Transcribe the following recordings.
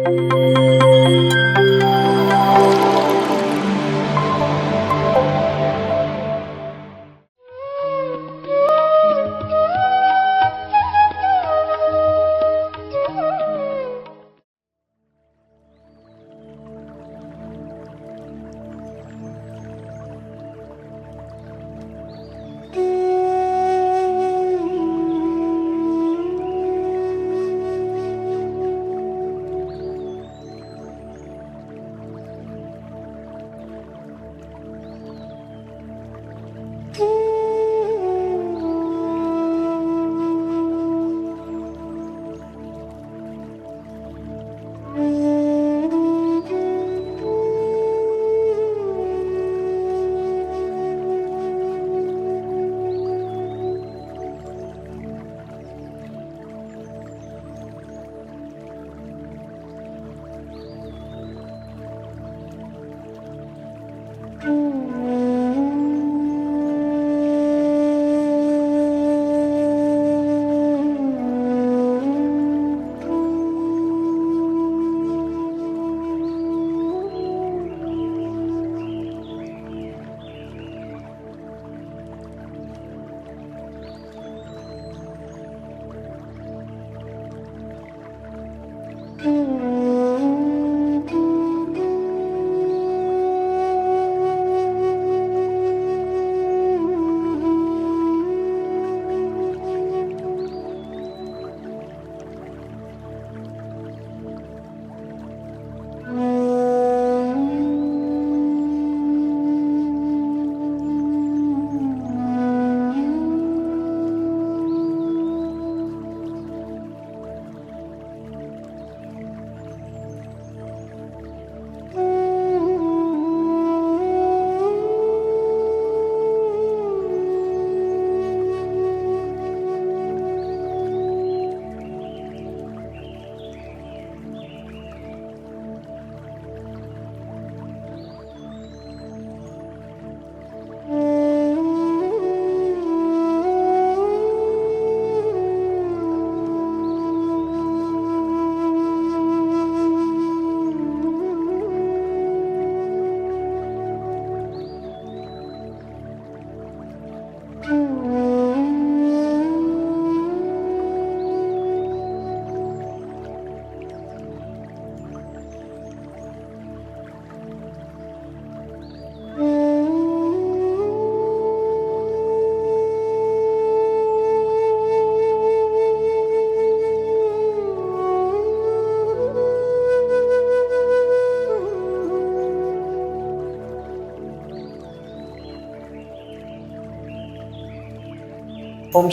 ಓಂ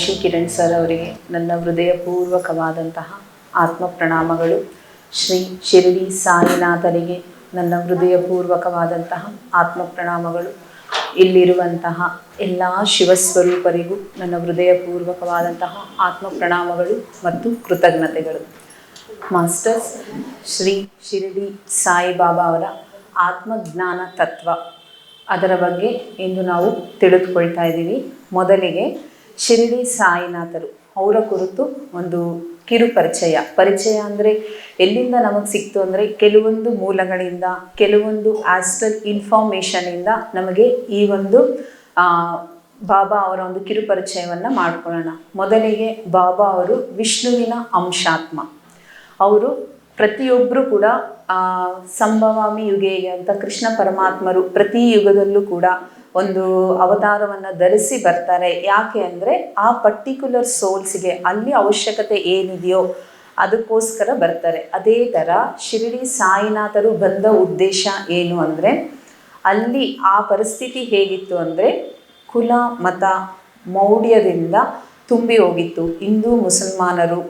Shri Kiran sir ಅವರಿಗೆ ನನ್ನ ಹೃದಯಪೂರ್ವಕವಾದಂತಹ ಆತ್ಮ ಪ್ರಣಾಮಗಳು. ಶ್ರೀ ಶಿರಡಿ ಸಾಯಿನಾಥರಿಗೆ ನನ್ನ ಹೃದಯಪೂರ್ವಕವಾದಂತಹ ಆತ್ಮ ಪ್ರಣಾಮಗಳು. ಇಲ್ಲಿರುವಂತಹ ಎಲ್ಲ ಶಿವಸ್ವರೂಪರಿಗೂ ನನ್ನ ಹೃದಯಪೂರ್ವಕವಾದಂತಹ ಆತ್ಮ ಪ್ರಣಾಮಗಳು ಮತ್ತು ಕೃತಜ್ಞತೆಗಳು. ಮಾಸ್ಟರ್ಸ್, ಶ್ರೀ ಶಿರಡಿ ಸಾಯಿಬಾಬಾ ಅವರ ಆತ್ಮಜ್ಞಾನ ತತ್ವ ಅದರ ಬಗ್ಗೆ ಇಂದು ನಾವು ತಿಳಿದುಕೊಳ್ತಾ ಇದ್ದೀವಿ. ಮೊದಲಿಗೆ ಶಿರಡಿ ಸಾಯಿನಾಥರು ಅವರ ಕುರಿತು ಒಂದು ಕಿರು ಪರಿಚಯ ಅಂದರೆ ಎಲ್ಲಿಂದ ನಮಗೆ ಸಿಕ್ತು ಅಂದರೆ ಕೆಲವೊಂದು ಮೂಲಗಳಿಂದ, ಕೆಲವೊಂದು ಆಸ್ಟ್ರಲ್ ಇನ್ಫಾರ್ಮೇಷನಿಂದ ನಮಗೆ ಈ ಒಂದು ಬಾಬಾ ಅವರ ಒಂದು ಕಿರು ಪರಿಚಯವನ್ನು ಮಾಡ್ಕೊಳ್ಳೋಣ. ಮೊದಲಿಗೆ ಬಾಬಾ ಅವರು ವಿಷ್ಣುವಿನ ಅಂಶಾತ್ಮ. ಅವರು ಪ್ರತಿಯೊಬ್ಬರು ಕೂಡ ಸಂಭವಾಮಿ ಯುಗೆ ಅಂತ ಕೃಷ್ಣ ಪರಮಾತ್ಮರು ಪ್ರತಿ ಯುಗದಲ್ಲೂ ಕೂಡ ಒಂದು ಅವತಾರವನ್ನು ಧರಿಸಿ ಬರ್ತಾರೆ. ಯಾಕೆ ಅಂದರೆ ಆ ಪರ್ಟಿಕ್ಯುಲರ್ ಸೋಲ್ಸ್ಗೆ ಅಲ್ಲಿ ಅವಶ್ಯಕತೆ ಏನಿದೆಯೋ ಅದಕ್ಕೋಸ್ಕರ ಬರ್ತಾರೆ. ಅದೇ ಥರ ಶಿರಡಿ ಸಾಯಿನಾಥರು ಬಂದ ಉದ್ದೇಶ ಏನು ಅಂದರೆ, ಅಲ್ಲಿ ಆ ಪರಿಸ್ಥಿತಿ ಹೇಗಿತ್ತು ಅಂದರೆ ಕುಲ ಮತ ಮೌಢ್ಯದಿಂದ ತುಂಬಿ ಹೋಗಿತ್ತು. ಹಿಂದೂ ಮುಸಲ್ಮಾನರು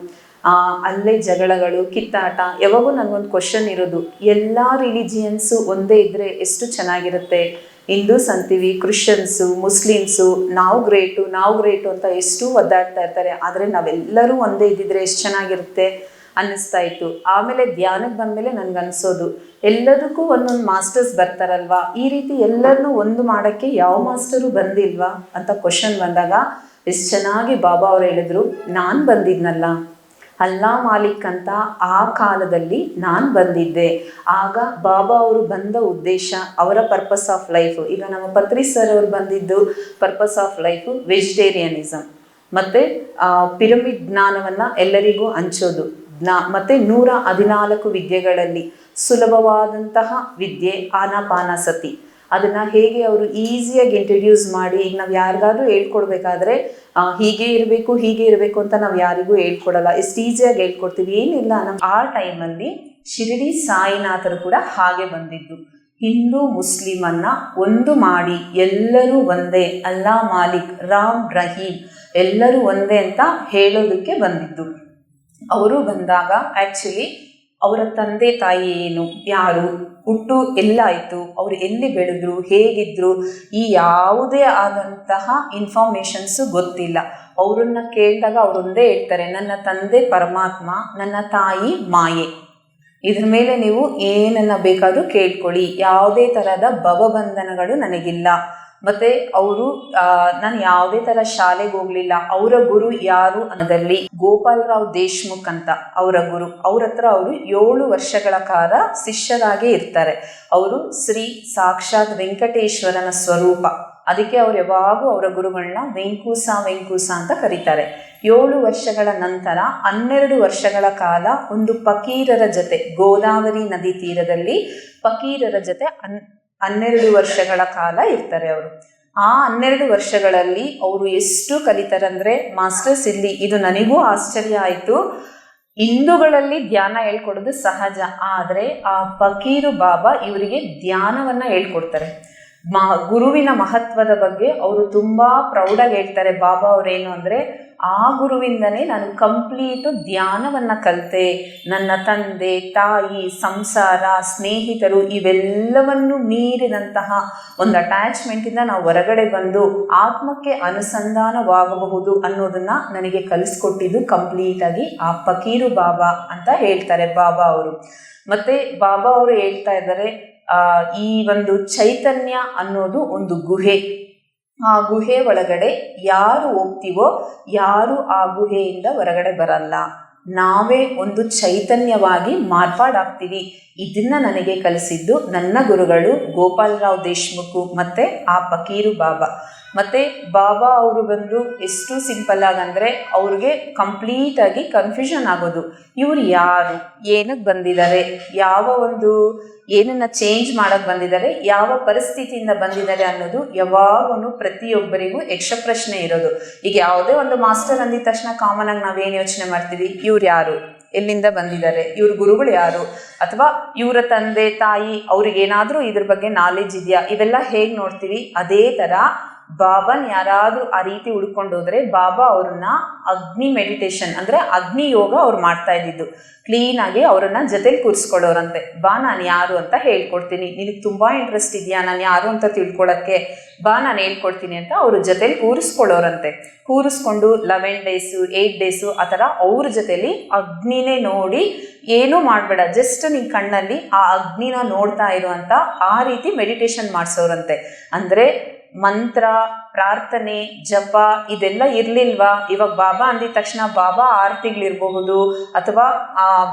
ಅಲ್ಲೇ ಜಗಳಗಳು, ಕಿತ್ತಾಟ. ಯಾವಾಗೂ ನನಗೊಂದು ಕ್ವಶನ್ ಇರೋದು, ಎಲ್ಲ ರಿಲಿಜಿಯನ್ಸು ಒಂದೇ ಇದ್ದರೆ ಎಷ್ಟು ಚೆನ್ನಾಗಿರುತ್ತೆ. ಹಿಂದೂಸ್ ಅಂತೀವಿ, ಕ್ರಿಶ್ಚಿಯನ್ಸು, ಮುಸ್ಲಿಮ್ಸು ನಾವು ಗ್ರೇಟು ಅಂತ ಎಷ್ಟು ಒದ್ದಾಡ್ತಾ ಇರ್ತಾರೆ. ಆದರೆ ನಾವೆಲ್ಲರೂ ಒಂದೇ ಇದ್ದಿದ್ರೆ ಎಷ್ಟು ಚೆನ್ನಾಗಿರುತ್ತೆ ಅನ್ನಿಸ್ತಾ ಇತ್ತು. ಆಮೇಲೆ ಧ್ಯಾನಕ್ಕೆ ಬಂದಮೇಲೆ ನನಗನ್ಸೋದು, ಎಲ್ಲದಕ್ಕೂ ಒಂದೊಂದು ಮಾಸ್ಟರ್ಸ್ ಬರ್ತಾರಲ್ವಾ, ಈ ರೀತಿ ಎಲ್ಲರನ್ನೂ ಒಂದು ಮಾಡೋಕ್ಕೆ ಯಾವ ಮಾಸ್ಟರು ಬಂದಿಲ್ವಾ ಅಂತ ಕ್ವಶನ್ ಬಂದಾಗ ಎಷ್ಟು ಚೆನ್ನಾಗಿ ಬಾಬಾ ಅವರು ಹೇಳಿದ್ರು, ನಾನು ಬಂದಿದ್ನಲ್ಲ, ಅಲ್ಲಾ ಮಾಲಿಕ್ ಅಂತ ಆ ಕಾಲದಲ್ಲಿ ನಾನು ಬಂದಿದ್ದೆ. ಆಗ ಬಾಬಾ ಅವರು ಬಂದ ಉದ್ದೇಶ, ಅವರ ಪರ್ಪಸ್ ಆಫ್ ಲೈಫ್, ಈಗ ನಮ್ಮ ಪತ್ರಿ ಸರ್ ಅವರು ಬಂದಿದ್ದು ಪರ್ಪಸ್ ಆಫ್ ಲೈಫು ವೆಜಿಟೇರಿಯನಿಸಮ್, ಮತ್ತು ಪಿರಮಿಡ್ ಜ್ಞಾನವನ್ನು ಎಲ್ಲರಿಗೂ ಹಂಚೋದು, ಮತ್ತು 114 ವಿದ್ಯೆಗಳಲ್ಲಿ ಸುಲಭವಾದಂತಹ ವಿದ್ಯೆ ಆನಾಪಾನಸತಿ. ಅದನ್ನು ಹೇಗೆ ಅವರು ಈಸಿಯಾಗಿ ಇಂಟ್ರಡ್ಯೂಸ್ ಮಾಡಿ, ಈಗ ನಾವು ಯಾರಿಗಾದ್ರೂ ಹೇಳ್ಕೊಡ್ಬೇಕಾದ್ರೆ ಹೀಗೆ ಇರಬೇಕು ಅಂತ ನಾವು ಯಾರಿಗೂ ಹೇಳ್ಕೊಡಲ್ಲ, ಎಷ್ಟು ಈಸಿಯಾಗಿ ಹೇಳ್ಕೊಡ್ತೀವಿ. ಏನಿಲ್ಲ, ನಮ್ಮ ಆ ಟೈಮಲ್ಲಿ ಶಿರಡಿ ಸಾಯಿನಾಥರು ಕೂಡ ಹಾಗೆ ಬಂದಿದ್ದು. ಹಿಂದೂ ಮುಸ್ಲಿಮನ್ನ ಒಂದು ಮಾಡಿ ಎಲ್ಲರೂ ಒಂದೇ, ಅಲ್ಲಾ ಮಾಲಿಕ್, ರಾಮ್ ರಹೀಮ್ ಎಲ್ಲರೂ ಒಂದೇ ಅಂತ ಹೇಳೋದಕ್ಕೆ ಬಂದಿದ್ದು. ಅವರು ಬಂದಾಗ ಆ್ಯಕ್ಚುಲಿ ಅವರ ತಂದೆ ತಾಯಿ ಏನು, ಯಾರು, ಹುಟ್ಟು ಎಲ್ಲಾಯಿತು, ಅವರು ಎಲ್ಲಿ ಬೆಳೆದ್ರು, ಹೇಗಿದ್ರು, ಈ ಯಾವುದೇ ಆದಂತಹ ಇನ್ಫಾರ್ಮೇಷನ್ಸು ಗೊತ್ತಿಲ್ಲ. ಅವರನ್ನು ಕೇಳಿದಾಗ ಅವರೊಂದೇ ಹೇಳ್ತಾರೆ, ನನ್ನ ತಂದೆ ಪರಮಾತ್ಮ, ನನ್ನ ತಾಯಿ ಮಾಯೆ, ಇದ್ರ ಮೇಲೆ ನೀವು ಏನನ್ನ ಬೇಕಾದರೂ ಕೇಳ್ಕೊಳ್ಳಿ, ಯಾವುದೇ ಥರದ ಭವಬಂಧನಗಳು ನನಗಿಲ್ಲ. ಮತ್ತು ಅವರು ನಾನು ಯಾವುದೇ ಥರ ಶಾಲೆಗೆ ಹೋಗಲಿಲ್ಲ. ಅವರ ಗುರು ಯಾರು ಅನ್ನೋದಲ್ಲಿ ಗೋಪಾಲರಾವ್ ದೇಶ್ಮುಖ್ ಅಂತ ಅವರ ಗುರು. ಅವ್ರ ಹತ್ರ ಅವರು 7 ವರ್ಷಗಳ ಕಾಲ ಶಿಷ್ಯರಾಗೇ ಇರ್ತಾರೆ. ಅವರು ಶ್ರೀ ಸಾಕ್ಷಾತ್ ವೆಂಕಟೇಶ್ವರನ ಸ್ವರೂಪ. ಅದಕ್ಕೆ ಅವ್ರು ಯಾವಾಗೂ ಅವರ ಗುರುಗಳನ್ನ ವೆಂಕೂಸ ಅಂತ ಕರೀತಾರೆ. 7 ವರ್ಷಗಳ ನಂತರ 12 ವರ್ಷಗಳ ಕಾಲ ಒಂದು ಫಕೀರರ ಜೊತೆ, ಗೋದಾವರಿ ನದಿ ತೀರದಲ್ಲಿ ಫಕೀರರ ಜೊತೆ 12 ವರ್ಷಗಳ ಕಾಲ ಇರ್ತಾರೆ ಅವರು. ಆ 12 ವರ್ಷಗಳಲ್ಲಿ ಅವರು ಎಷ್ಟು ಕಲಿತಾರಂದರೆ, ಮಾಸ್ಟರ್ಸ್ ಇಲ್ಲಿ ಇದು ನನಗೂ ಆಶ್ಚರ್ಯ ಆಯಿತು. ಹಿಂದೂಗಳಲ್ಲಿ ಧ್ಯಾನ ಹೇಳ್ಕೊಡೋದು ಸಹಜ, ಆದರೆ ಆ ಫಕೀರು ಬಾಬಾ ಇವರಿಗೆ ಧ್ಯಾನವನ್ನು ಹೇಳ್ಕೊಡ್ತಾರೆ. ಗುರುವಿನ ಮಹತ್ವದ ಬಗ್ಗೆ ಅವರು ತುಂಬ ಪ್ರೌಡಾಗಿ ಹೇಳ್ತಾರೆ. ಬಾಬಾ ಅವರೇನು ಅಂದರೆ, ಆ ಗುರುವಿಂದನೇ ನಾನು ಕಂಪ್ಲೀಟು ಧ್ಯಾನವನ್ನು ಕಲಿತೆ. ನನ್ನ ತಂದೆ ತಾಯಿ, ಸಂಸಾರ, ಸ್ನೇಹಿತರು ಇವೆಲ್ಲವನ್ನು ಮೀರಿದಂತಹ ಒಂದು ಅಟ್ಯಾಚ್ಮೆಂಟಿಂದ ನಾವು ಹೊರಗಡೆ ಬಂದು ಆತ್ಮಕ್ಕೆ ಅನುಸಂಧಾನವಾಗಬಹುದು ಅನ್ನೋದನ್ನು ನನಗೆ ಕಲಿಸ್ಕೊಟ್ಟಿದ್ದು ಕಂಪ್ಲೀಟಾಗಿ ಆ ಫಕೀರು ಬಾಬಾ ಅಂತ ಹೇಳ್ತಾರೆ ಬಾಬಾ ಅವರು. ಮತ್ತು ಬಾಬಾ ಅವರು ಹೇಳ್ತಾ ಇದ್ದಾರೆ, ಈ ಒಂದು ಚೈತನ್ಯ ಅನ್ನೋದು ಒಂದು ಗುಹೆ. ಆ ಗುಹೆ ಒಳಗಡೆ ಯಾರು ಹೋಗ್ತೀವೋ ಯಾರು ಆ ಗುಹೆಯಿಂದ ಹೊರಗಡೆ ಬರಲ್ಲ. ನಾವೇ ಒಂದು ಚೈತನ್ಯವಾಗಿ ಮಾರ್ಪಾಡಾಗ್ತೀವಿ. ಇದನ್ನು ನನಗೆ ಕಲಿಸಿದ್ದು ನನ್ನ ಗುರುಗಳು ಗೋಪಾಲರಾವ್ ದೇಶ್ಮುಖ್ ಮತ್ತು ಆ ಫಕೀರು ಬಾಬಾ. ಮತ್ತು ಬಾಬಾ ಅವರು ಬಂದು ಎಷ್ಟು ಸಿಂಪಲ್ ಆಗಂದರೆ, ಅವ್ರಿಗೆ ಕಂಪ್ಲೀಟಾಗಿ ಕನ್ಫ್ಯೂಷನ್ ಆಗೋದು, ಇವರು ಯಾರು, ಏನಕ್ಕೆ ಬಂದಿದ್ದಾರೆ, ಯಾವ ಒಂದು ಏನನ್ನು ಚೇಂಜ್ ಮಾಡೋಕ್ಕೆ ಬಂದಿದ್ದಾರೆ, ಯಾವ ಪರಿಸ್ಥಿತಿಯಿಂದ ಬಂದಿದ್ದಾರೆ ಅನ್ನೋದು ಯಾವಾಗೂ ಪ್ರತಿಯೊಬ್ಬರಿಗೂ ಪ್ರಶ್ನೆ ಇರೋದು. ಈಗ ಯಾವುದೇ ಒಂದು ಮಾಸ್ಟರ್ ಅಂದಿದ ತಕ್ಷಣ ಕಾಮನ್ ಆಗಿ ನಾವೇನು ಯೋಚನೆ ಮಾಡ್ತೀವಿ, ಇವ್ರು ಯಾರು, ಎಲ್ಲಿಂದ ಬಂದಿದ್ದಾರೆ, ಇವ್ರ ಗುರುಗಳು ಯಾರು, ಅಥವಾ ಇವರ ತಂದೆ ತಾಯಿ ಅವ್ರಿಗೇನಾದರೂ ಇದ್ರ ಬಗ್ಗೆ ನಾಲೆಜ್ ಇದೆಯಾ, ಇವೆಲ್ಲ ಹೇಗೆ ನೋಡ್ತೀವಿ. ಅದೇ ಥರ ಬಾಬಾನ ಯಾರಾದರೂ ಆ ರೀತಿ ಹುಡ್ಕೊಂಡು ಹೋದರೆ, ಬಾಬಾ ಅವ್ರನ್ನ ಅಗ್ನಿ ಮೆಡಿಟೇಷನ್ ಅಂದರೆ ಅಗ್ನಿ ಯೋಗ ಅವ್ರು ಮಾಡ್ತಾ ಇದ್ದಿದ್ದು. ಕ್ಲೀನಾಗಿ ಅವರನ್ನು ಜೊತೆಲಿ ಕೂರಿಸ್ಕೊಳ್ಳೋರಂತೆ. ಬಾ ನಾನು ಯಾರು ಅಂತ ಹೇಳ್ಕೊಡ್ತೀನಿ, ನಿನಗೆ ತುಂಬ ಇಂಟ್ರೆಸ್ಟ್ ಇದೆಯಾ ನಾನು ಯಾರು ಅಂತ ತಿಳ್ಕೊಳ್ಳೋಕ್ಕೆ, ಬಾ ನಾನು ಹೇಳ್ಕೊಡ್ತೀನಿ ಅಂತ ಅವರು ಜೊತೆಲಿ ಕೂರಿಸ್ಕೊಳ್ಳೋರಂತೆ. ಕೂರಿಸ್ಕೊಂಡು 11 ಡೇಸು 8 ಡೇಸು ಆ ಥರ ಅವ್ರ ಜೊತೆಲಿ ಅಗ್ನಿನೇ ನೋಡಿ, ಏನೂ ಮಾಡಬೇಡ, ಜಸ್ಟ್ ನಿನ್ನ ಕಣ್ಣಲ್ಲಿ ಆ ಅಗ್ನಿನ ನೋಡ್ತಾ ಇರೋ ಅಂತ ಆ ರೀತಿ ಮೆಡಿಟೇಷನ್ ಮಾಡಿಸೋರಂತೆ. ಅಂದರೆ ಮಂತ್ರ, ಪ್ರಾರ್ಥನೆ, ಜಪ ಇದೆಲ್ಲ ಇರಲಿಲ್ವಾ? ಇವಾಗ ಬಾಬಾ ಅಂದಿದ ತಕ್ಷಣ ಬಾಬಾ ಆರತಿಗಳಿರಬಹುದು, ಅಥವಾ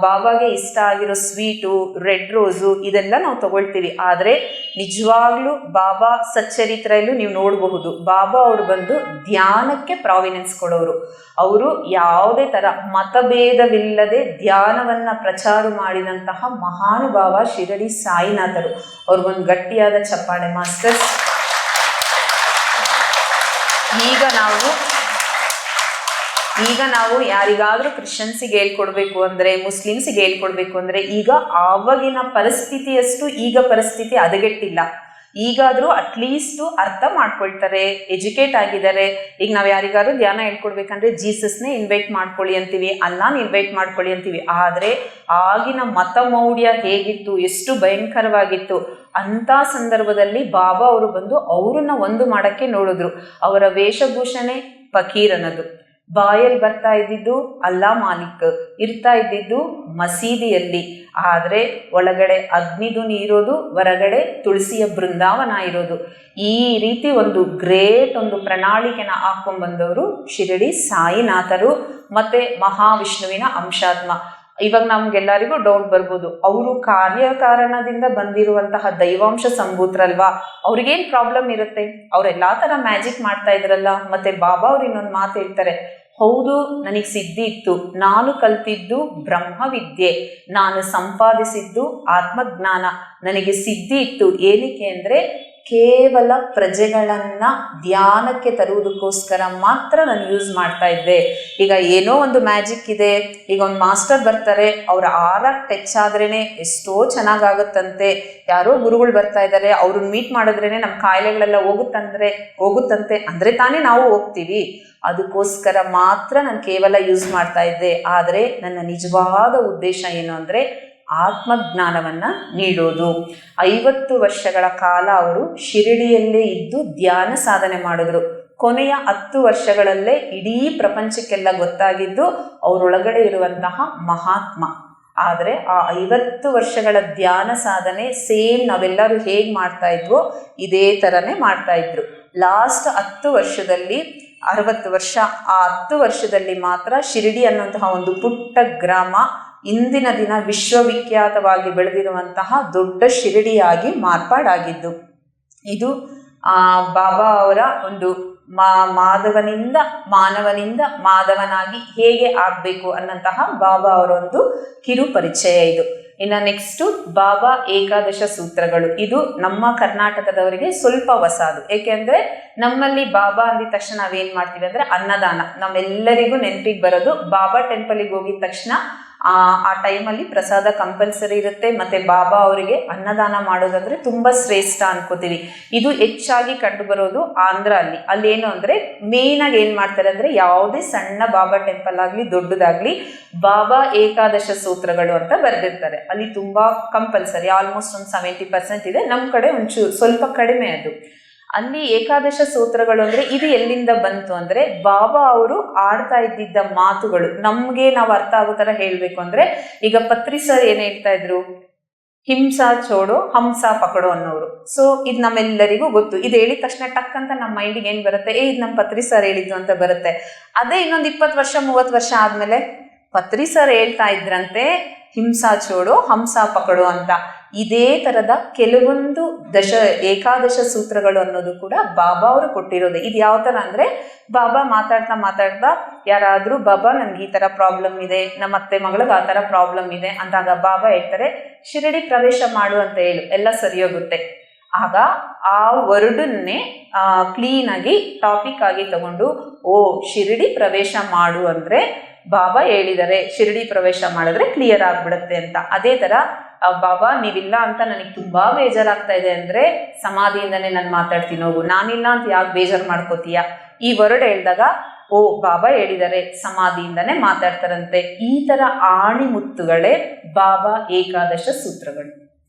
ಬಾಬಾಗೆ ಇಷ್ಟ ಆಗಿರೋ ಸ್ವೀಟು, ರೆಡ್ ರೋಸು ಇದೆಲ್ಲ ನಾವು ತಗೊಳ್ತೀವಿ. ಆದರೆ ನಿಜವಾಗ್ಲೂ ಬಾಬಾ ಸಚ್ಚರಿತ್ರೆಯಲ್ಲೂ ನೀವು ನೋಡಬಹುದು, ಬಾಬಾ ಅವರು ಬಂದು ಧ್ಯಾನಕ್ಕೆ ಪ್ರಾವಿನೆನ್ಸ್ ಕೊಡೋರು. ಅವರು ಯಾವುದೇ ಥರ ಮತಭೇದವಿಲ್ಲದೆ ಧ್ಯಾನವನ್ನು ಪ್ರಚಾರ ಮಾಡಿದಂತಹ ಮಹಾನುಭಾವ ಶಿರಡಿ ಸಾಯಿನಾಥರು. ಅವ್ರಿಗೊಂದು ಗಟ್ಟಿಯಾದ ಚಪ್ಪಾಳೆ ಮಾಸ್ಟರ್ಸ್. ಈಗ ನಾವು ಯಾರಿಗಾದರೂ ಕ್ರಿಶ್ಚಿಯನ್ಸಿಗೆ ಹೇಳ್ಕೊಡ್ಬೇಕು ಅಂದರೆ, ಮುಸ್ಲಿಮ್ಸಿಗೆ ಹೇಳ್ಕೊಡ್ಬೇಕು ಅಂದರೆ, ಈಗ ಆವಾಗಿನ ಪರಿಸ್ಥಿತಿಯಷ್ಟು ಈಗ ಪರಿಸ್ಥಿತಿ ಹದಗೆಟ್ಟಿಲ್ಲ. ಈಗಾದರೂ ಅಟ್ಲೀಸ್ಟು ಅರ್ಥ ಮಾಡ್ಕೊಳ್ತಾರೆ, ಎಜುಕೇಟ್ ಆಗಿದ್ದಾರೆ. ಈಗ ನಾವು ಯಾರಿಗಾದ್ರೂ ಧ್ಯಾನ ಹೇಳ್ಕೊಡ್ಬೇಕಂದ್ರೆ ಜೀಸಸ್ನೇ ಇನ್ವೈಟ್ ಮಾಡ್ಕೊಳ್ಳಿ ಅಂತೀವಿ, ಅಲ್ಲಾನ ಇನ್ವೈಟ್ ಮಾಡ್ಕೊಳ್ಳಿ ಅಂತೀವಿ. ಆದರೆ ಆಗಿನ ಮತಮೌಢ್ಯ ಹೇಗಿತ್ತು, ಎಷ್ಟು ಭಯಂಕರವಾಗಿತ್ತು, ಅಂಥ ಸಂದರ್ಭದಲ್ಲಿ ಬಾಬಾ ಅವರು ಬಂದು ಅವರನ್ನ ಒಂದು ಮಾಡೋಕ್ಕೆ ನೋಡಿದ್ರು. ಅವರ ವೇಷಭೂಷಣೆ ಫಕೀರನದು, ಬಾಯಲ್ಲಿ ಬರ್ತಾ ಇದ್ದಿದ್ದು ಅಲ್ಲಾ ಮಾಲಿಕ್, ಇರ್ತಾ ಇದ್ದಿದ್ದು ಮಸೀದಿಯಲ್ಲಿ. ಆದರೆ ಒಳಗಡೆ ಅಗ್ನಿದುನಿ ಇರೋದು, ಹೊರಗಡೆ ತುಳಸಿಯ ಬೃಂದಾವನ ಇರೋದು. ಈ ರೀತಿ ಒಂದು ಗ್ರೇಟ್ ಒಂದು ಪ್ರಣಾಳಿಕೆನ ಹಾಕೊಂಡ್ಬಂದವರು ಶಿರಡಿ ಸಾಯಿನಾಥರು ಮತ್ತೆ ಮಹಾವಿಷ್ಣುವಿನ ಅಂಶಾತ್ಮ. ಇವಾಗ ನಮ್ಗೆಲ್ಲರಿಗೂ ಡೌಟ್ ಬರ್ಬೋದು, ಅವರು ಕಾರ್ಯಕಾರಣದಿಂದ ಬಂದಿರುವಂತಹ ದೈವಾಂಶ ಸಂಭೂತ್ರಲ್ವಾ, ಅವ್ರಿಗೇನ್ ಪ್ರಾಬ್ಲಮ್ ಇರುತ್ತೆ, ಅವ್ರೆಲ್ಲಾ ತರ ಮ್ಯಾಜಿಕ್ ಮಾಡ್ತಾ ಇದ್ರಲ್ಲ. ಮತ್ತೆ ಬಾಬಾ ಅವ್ರು ಇನ್ನೊಂದು ಮಾತು ಹೇಳ್ತಾರೆ, ಹೌದು ನನಗೆ ಸಿದ್ಧಿ ಇತ್ತು, ನಾನು ಕಲ್ತಿದ್ದು ಬ್ರಹ್ಮವಿದ್ಯೆ, ನಾನು ಸಂಪಾದಿಸಿದ್ದು ಆತ್ಮಜ್ಞಾನ, ನನಗೆ ಸಿದ್ಧಿ ಇತ್ತು. ಏನಕ್ಕೆ ಅಂದರೆ ಕೇವಲ ಪ್ರಜೆಗಳನ್ನ ಧ್ಯಾನಕ್ಕೆ ತರುವುದಕ್ಕೋಸ್ಕರ ಮಾತ್ರ ನಾನು ಯೂಸ್ ಮಾಡ್ತಾ ಇದ್ದೆ. ಈಗ ಏನೋ ಒಂದು ಮ್ಯಾಜಿಕ್ ಇದೆ, ಈಗ ಒಂದು ಮಾಸ್ಟರ್ ಬರ್ತಾರೆ, ಅವ್ರ ಆರ ಟಚ್ ಆದ್ರೇನೆ ಎಷ್ಟೋ ಚೆನ್ನಾಗಾಗುತ್ತಂತೆ. ಯಾರೋ ಗುರುಗಳು ಬರ್ತಾ ಇದ್ದಾರೆ, ಅವ್ರನ್ನ ಮೀಟ್ ಮಾಡಿದ್ರೇನೆ ನಮ್ಮ ಕಾಯಿಲೆಗಳೆಲ್ಲ ಹೋಗುತ್ತಂತೆ ಅಂದ್ರೆ ತಾನೇ ನಾವು ಹೋಗ್ತೀವಿ. ಅದಕ್ಕೋಸ್ಕರ ಮಾತ್ರ ನಾನು ಕೇವಲ ಯೂಸ್ ಮಾಡ್ತಾ ಇದ್ದೆ. ಆದರೆ ನನ್ನ ನಿಜವಾದ ಉದ್ದೇಶ ಏನು ಅಂದರೆ ಆತ್ಮಜ್ಞಾನವನ್ನು ನೀಡೋದು. 50 ವರ್ಷಗಳ ಕಾಲ ಅವರು ಶಿರಡಿಯಲ್ಲೇ ಇದ್ದು ಧ್ಯಾನ ಸಾಧನೆ ಮಾಡಿದ್ರು. ಕೊನೆಯ 10 ವರ್ಷಗಳಲ್ಲೇ ಇಡೀ ಪ್ರಪಂಚಕ್ಕೆಲ್ಲ ಗೊತ್ತಾಗಿದ್ದು ಅವರೊಳಗಡೆ ಇರುವಂತಹ ಮಹಾತ್ಮ. ಆದರೆ ಆ 50 ವರ್ಷಗಳ ಧ್ಯಾನ ಸಾಧನೆ ಸೇಮ್ ನಾವೆಲ್ಲರೂ ಹೇಗೆ ಮಾಡ್ತಾ ಇದ್ವೋ ಇದೇ ಥರನೇ ಮಾಡ್ತಾ ಇದ್ರು. ಲಾಸ್ಟ್ 10 ವರ್ಷದಲ್ಲಿ 60 ವರ್ಷ, ಆ 10 ವರ್ಷದಲ್ಲಿ ಮಾತ್ರ ಶಿರಡಿ ಅನ್ನುವಂತಹ ಒಂದು ಪುಟ್ಟ ಗ್ರಾಮ ಇಂದಿನ ದಿನ ವಿಶ್ವವಿಖ್ಯಾತವಾಗಿ ಬೆಳೆದಿರುವಂತಹ ದೊಡ್ಡ ಶಿರಡಿಯಾಗಿ ಮಾರ್ಪಾಡಾಗಿದ್ದು. ಇದು ಬಾಬಾ ಅವರ ಒಂದು ಮಾಧವನಿಂದ ಮಾನವನಿಂದ ಮಾಧವನಾಗಿ ಹೇಗೆ ಆಗಬೇಕು ಅನ್ನಂತಹ ಬಾಬಾ ಅವರ ಒಂದು ಕಿರು ಪರಿಚಯ ಇದು. ಇನ್ನು ನೆಕ್ಸ್ಟು ಬಾಬಾ ಏಕಾದಶ ಸೂತ್ರಗಳು. ಇದು ನಮ್ಮ ಕರ್ನಾಟಕದವರಿಗೆ ಸ್ವಲ್ಪ ಹೊಸದು. ಏಕೆಂದರೆ ನಮ್ಮಲ್ಲಿ ಬಾಬಾ ಅಂದಿದ ತಕ್ಷಣ ನಾವೇನು ಮಾಡ್ತೀವಿ ಅಂದರೆ ಅನ್ನದಾನ. ನಮ್ಮೆಲ್ಲರಿಗೂ ನೆನಪಿಗೆ ಬರೋದು ಬಾಬಾ ಟೆಂಪಲಿಗೆ ಹೋಗಿದ ತಕ್ಷಣ ಆ ಟೈಮಲ್ಲಿ ಪ್ರಸಾದ ಕಂಪಲ್ಸರಿ ಇರುತ್ತೆ. ಮತ್ತು ಬಾಬಾ ಅವರಿಗೆ ಅನ್ನದಾನ ಮಾಡೋದಂದರೆ ತುಂಬ ಶ್ರೇಷ್ಠ ಅನ್ಕೋತೀವಿ. ಇದು ಹೆಚ್ಚಾಗಿ ಕಂಡು ಬರೋದು ಆಂಧ್ರ ಅಲ್ಲಿ ಏನು ಅಂದರೆ ಮೇಯ್ನಾಗಿ ಏನು ಮಾಡ್ತಾರೆ ಅಂದರೆ ಯಾವುದೇ ಸಣ್ಣ ಬಾಬಾ ಟೆಂಪಲ್ ಆಗಲಿ ದೊಡ್ಡದಾಗಲಿ ಬಾಬಾ ಏಕಾದಶ ಸೂತ್ರಗಳು ಅಂತ ಬರೆದಿರ್ತಾರೆ. ಅಲ್ಲಿ ತುಂಬ ಕಂಪಲ್ಸರಿ, ಆಲ್ಮೋಸ್ಟ್ ಒಂದು 70% ಇದೆ. ನಮ್ಮ ಕಡೆ ಒಂಚೂರು ಸ್ವಲ್ಪ ಕಡಿಮೆ ಅದು. ಅಲ್ಲಿ ಏಕಾದಶ ಸೂತ್ರಗಳು ಅಂದರೆ ಇದು ಎಲ್ಲಿಂದ ಬಂತು ಅಂದರೆ ಬಾಬಾ ಅವರು ಆಡ್ತಾ ಇದ್ದಿದ್ದ ಮಾತುಗಳು ನಮಗೆ ನಾವು ಅರ್ಥ ಆಗೋ ಥರ ಹೇಳಬೇಕು ಅಂದರೆ, ಈಗ ಪತ್ರಿ ಸರ್ ಏನು ಹೇಳ್ತಾ ಇದ್ರು, ಹಿಂಸಾ ಚೋಡೋ ಹಂಸ ಪಕಡೋ ಅನ್ನೋರು. ಸೊ ಇದು ನಮ್ಮೆಲ್ಲರಿಗೂ ಗೊತ್ತು. ಇದು ಹೇಳಿದ ತಕ್ಷಣ ಟಕ್ ಅಂತ ನಮ್ಮ ಮೈಂಡಿಗೆ ಏನು ಬರುತ್ತೆ, ಇದು ನಮ್ಮ ಪತ್ರಿ ಸರ್ ಹೇಳಿದ್ದು ಅಂತ ಬರುತ್ತೆ. ಅದೇ ಇನ್ನೊಂದು 20 ವರ್ಷ 30 ವರ್ಷ ಆದಮೇಲೆ ಪತ್ರಿ ಸರ್ ಹೇಳ್ತಾ ಇದ್ರಂತೆ ಹಿಂಸಾ ಚೋಡೋ ಹಂಸ ಪಕಡೋ ಅಂತ. ಇದೇ ಥರದ ಕೆಲವೊಂದು ಏಕಾದಶ ಸೂತ್ರಗಳು ಅನ್ನೋದು ಕೂಡ ಬಾಬಾ ಅವರು ಕೊಟ್ಟಿರೋದು. ಇದು ಯಾವ ಥರ ಅಂದರೆ ಬಾಬಾ ಮಾತಾಡ್ತಾ ಯಾರಾದರೂ ಬಾಬಾ ನನಗೆ ಈ ಥರ ಪ್ರಾಬ್ಲಮ್ ಇದೆ, ನಮ್ಮ ಅತ್ತೆ ಮಗಳಿಗೆ ಆ ಥರ ಪ್ರಾಬ್ಲಮ್ ಇದೆ ಅಂದಾಗ ಬಾಬಾ ಹೇಳ್ತಾರೆ ಶಿರಡಿ ಪ್ರವೇಶ ಮಾಡು ಅಂತ ಹೇಳು, ಎಲ್ಲ ಸರಿ ಹೋಗುತ್ತೆ. ಆಗ ಆ ವರ್ಡನ್ನೇ ಕ್ಲೀನಾಗಿ ಟಾಪಿಕ್ ಆಗಿ ತಗೊಂಡು ಶಿರಡಿ ಪ್ರವೇಶ ಮಾಡು ಅಂದರೆ ಬಾಬಾ ಹೇಳಿದ್ದಾರೆ ಶಿರಡಿ ಪ್ರವೇಶ ಮಾಡಿದ್ರೆ ಕ್ಲಿಯರ್ ಆಗಿಬಿಡುತ್ತೆ ಅಂತ. ಅದೇ ಥರ ಬಾಬಾ ನೀವಿಲ್ಲ ಅಂತ ನನಗೆ ತುಂಬ ಬೇಜಾರಾಗ್ತಾ ಇದೆ ಅಂದರೆ ಸಮಾಧಿಯಿಂದನೇ ನಾನು ಮಾತಾಡ್ತೀನಿ ಹೋಗು, ನಾನಿಲ್ಲ ಅಂತ ಯಾಕೆ ಬೇಜಾರು ಮಾಡ್ಕೋತೀಯ, ಈ ವರ್ಡ್ ಹೇಳಿದಾಗ ಬಾಬಾ ಹೇಳಿದ್ದಾರೆ ಸಮಾಧಿಯಿಂದನೇ ಮಾತಾಡ್ತಾರಂತೆ. ಈ ಥರ ಆಣಿಮುತ್ತುಗಳೇ ಬಾಬಾ ಏಕಾದಶ ಸೂತ್ರಗಳು.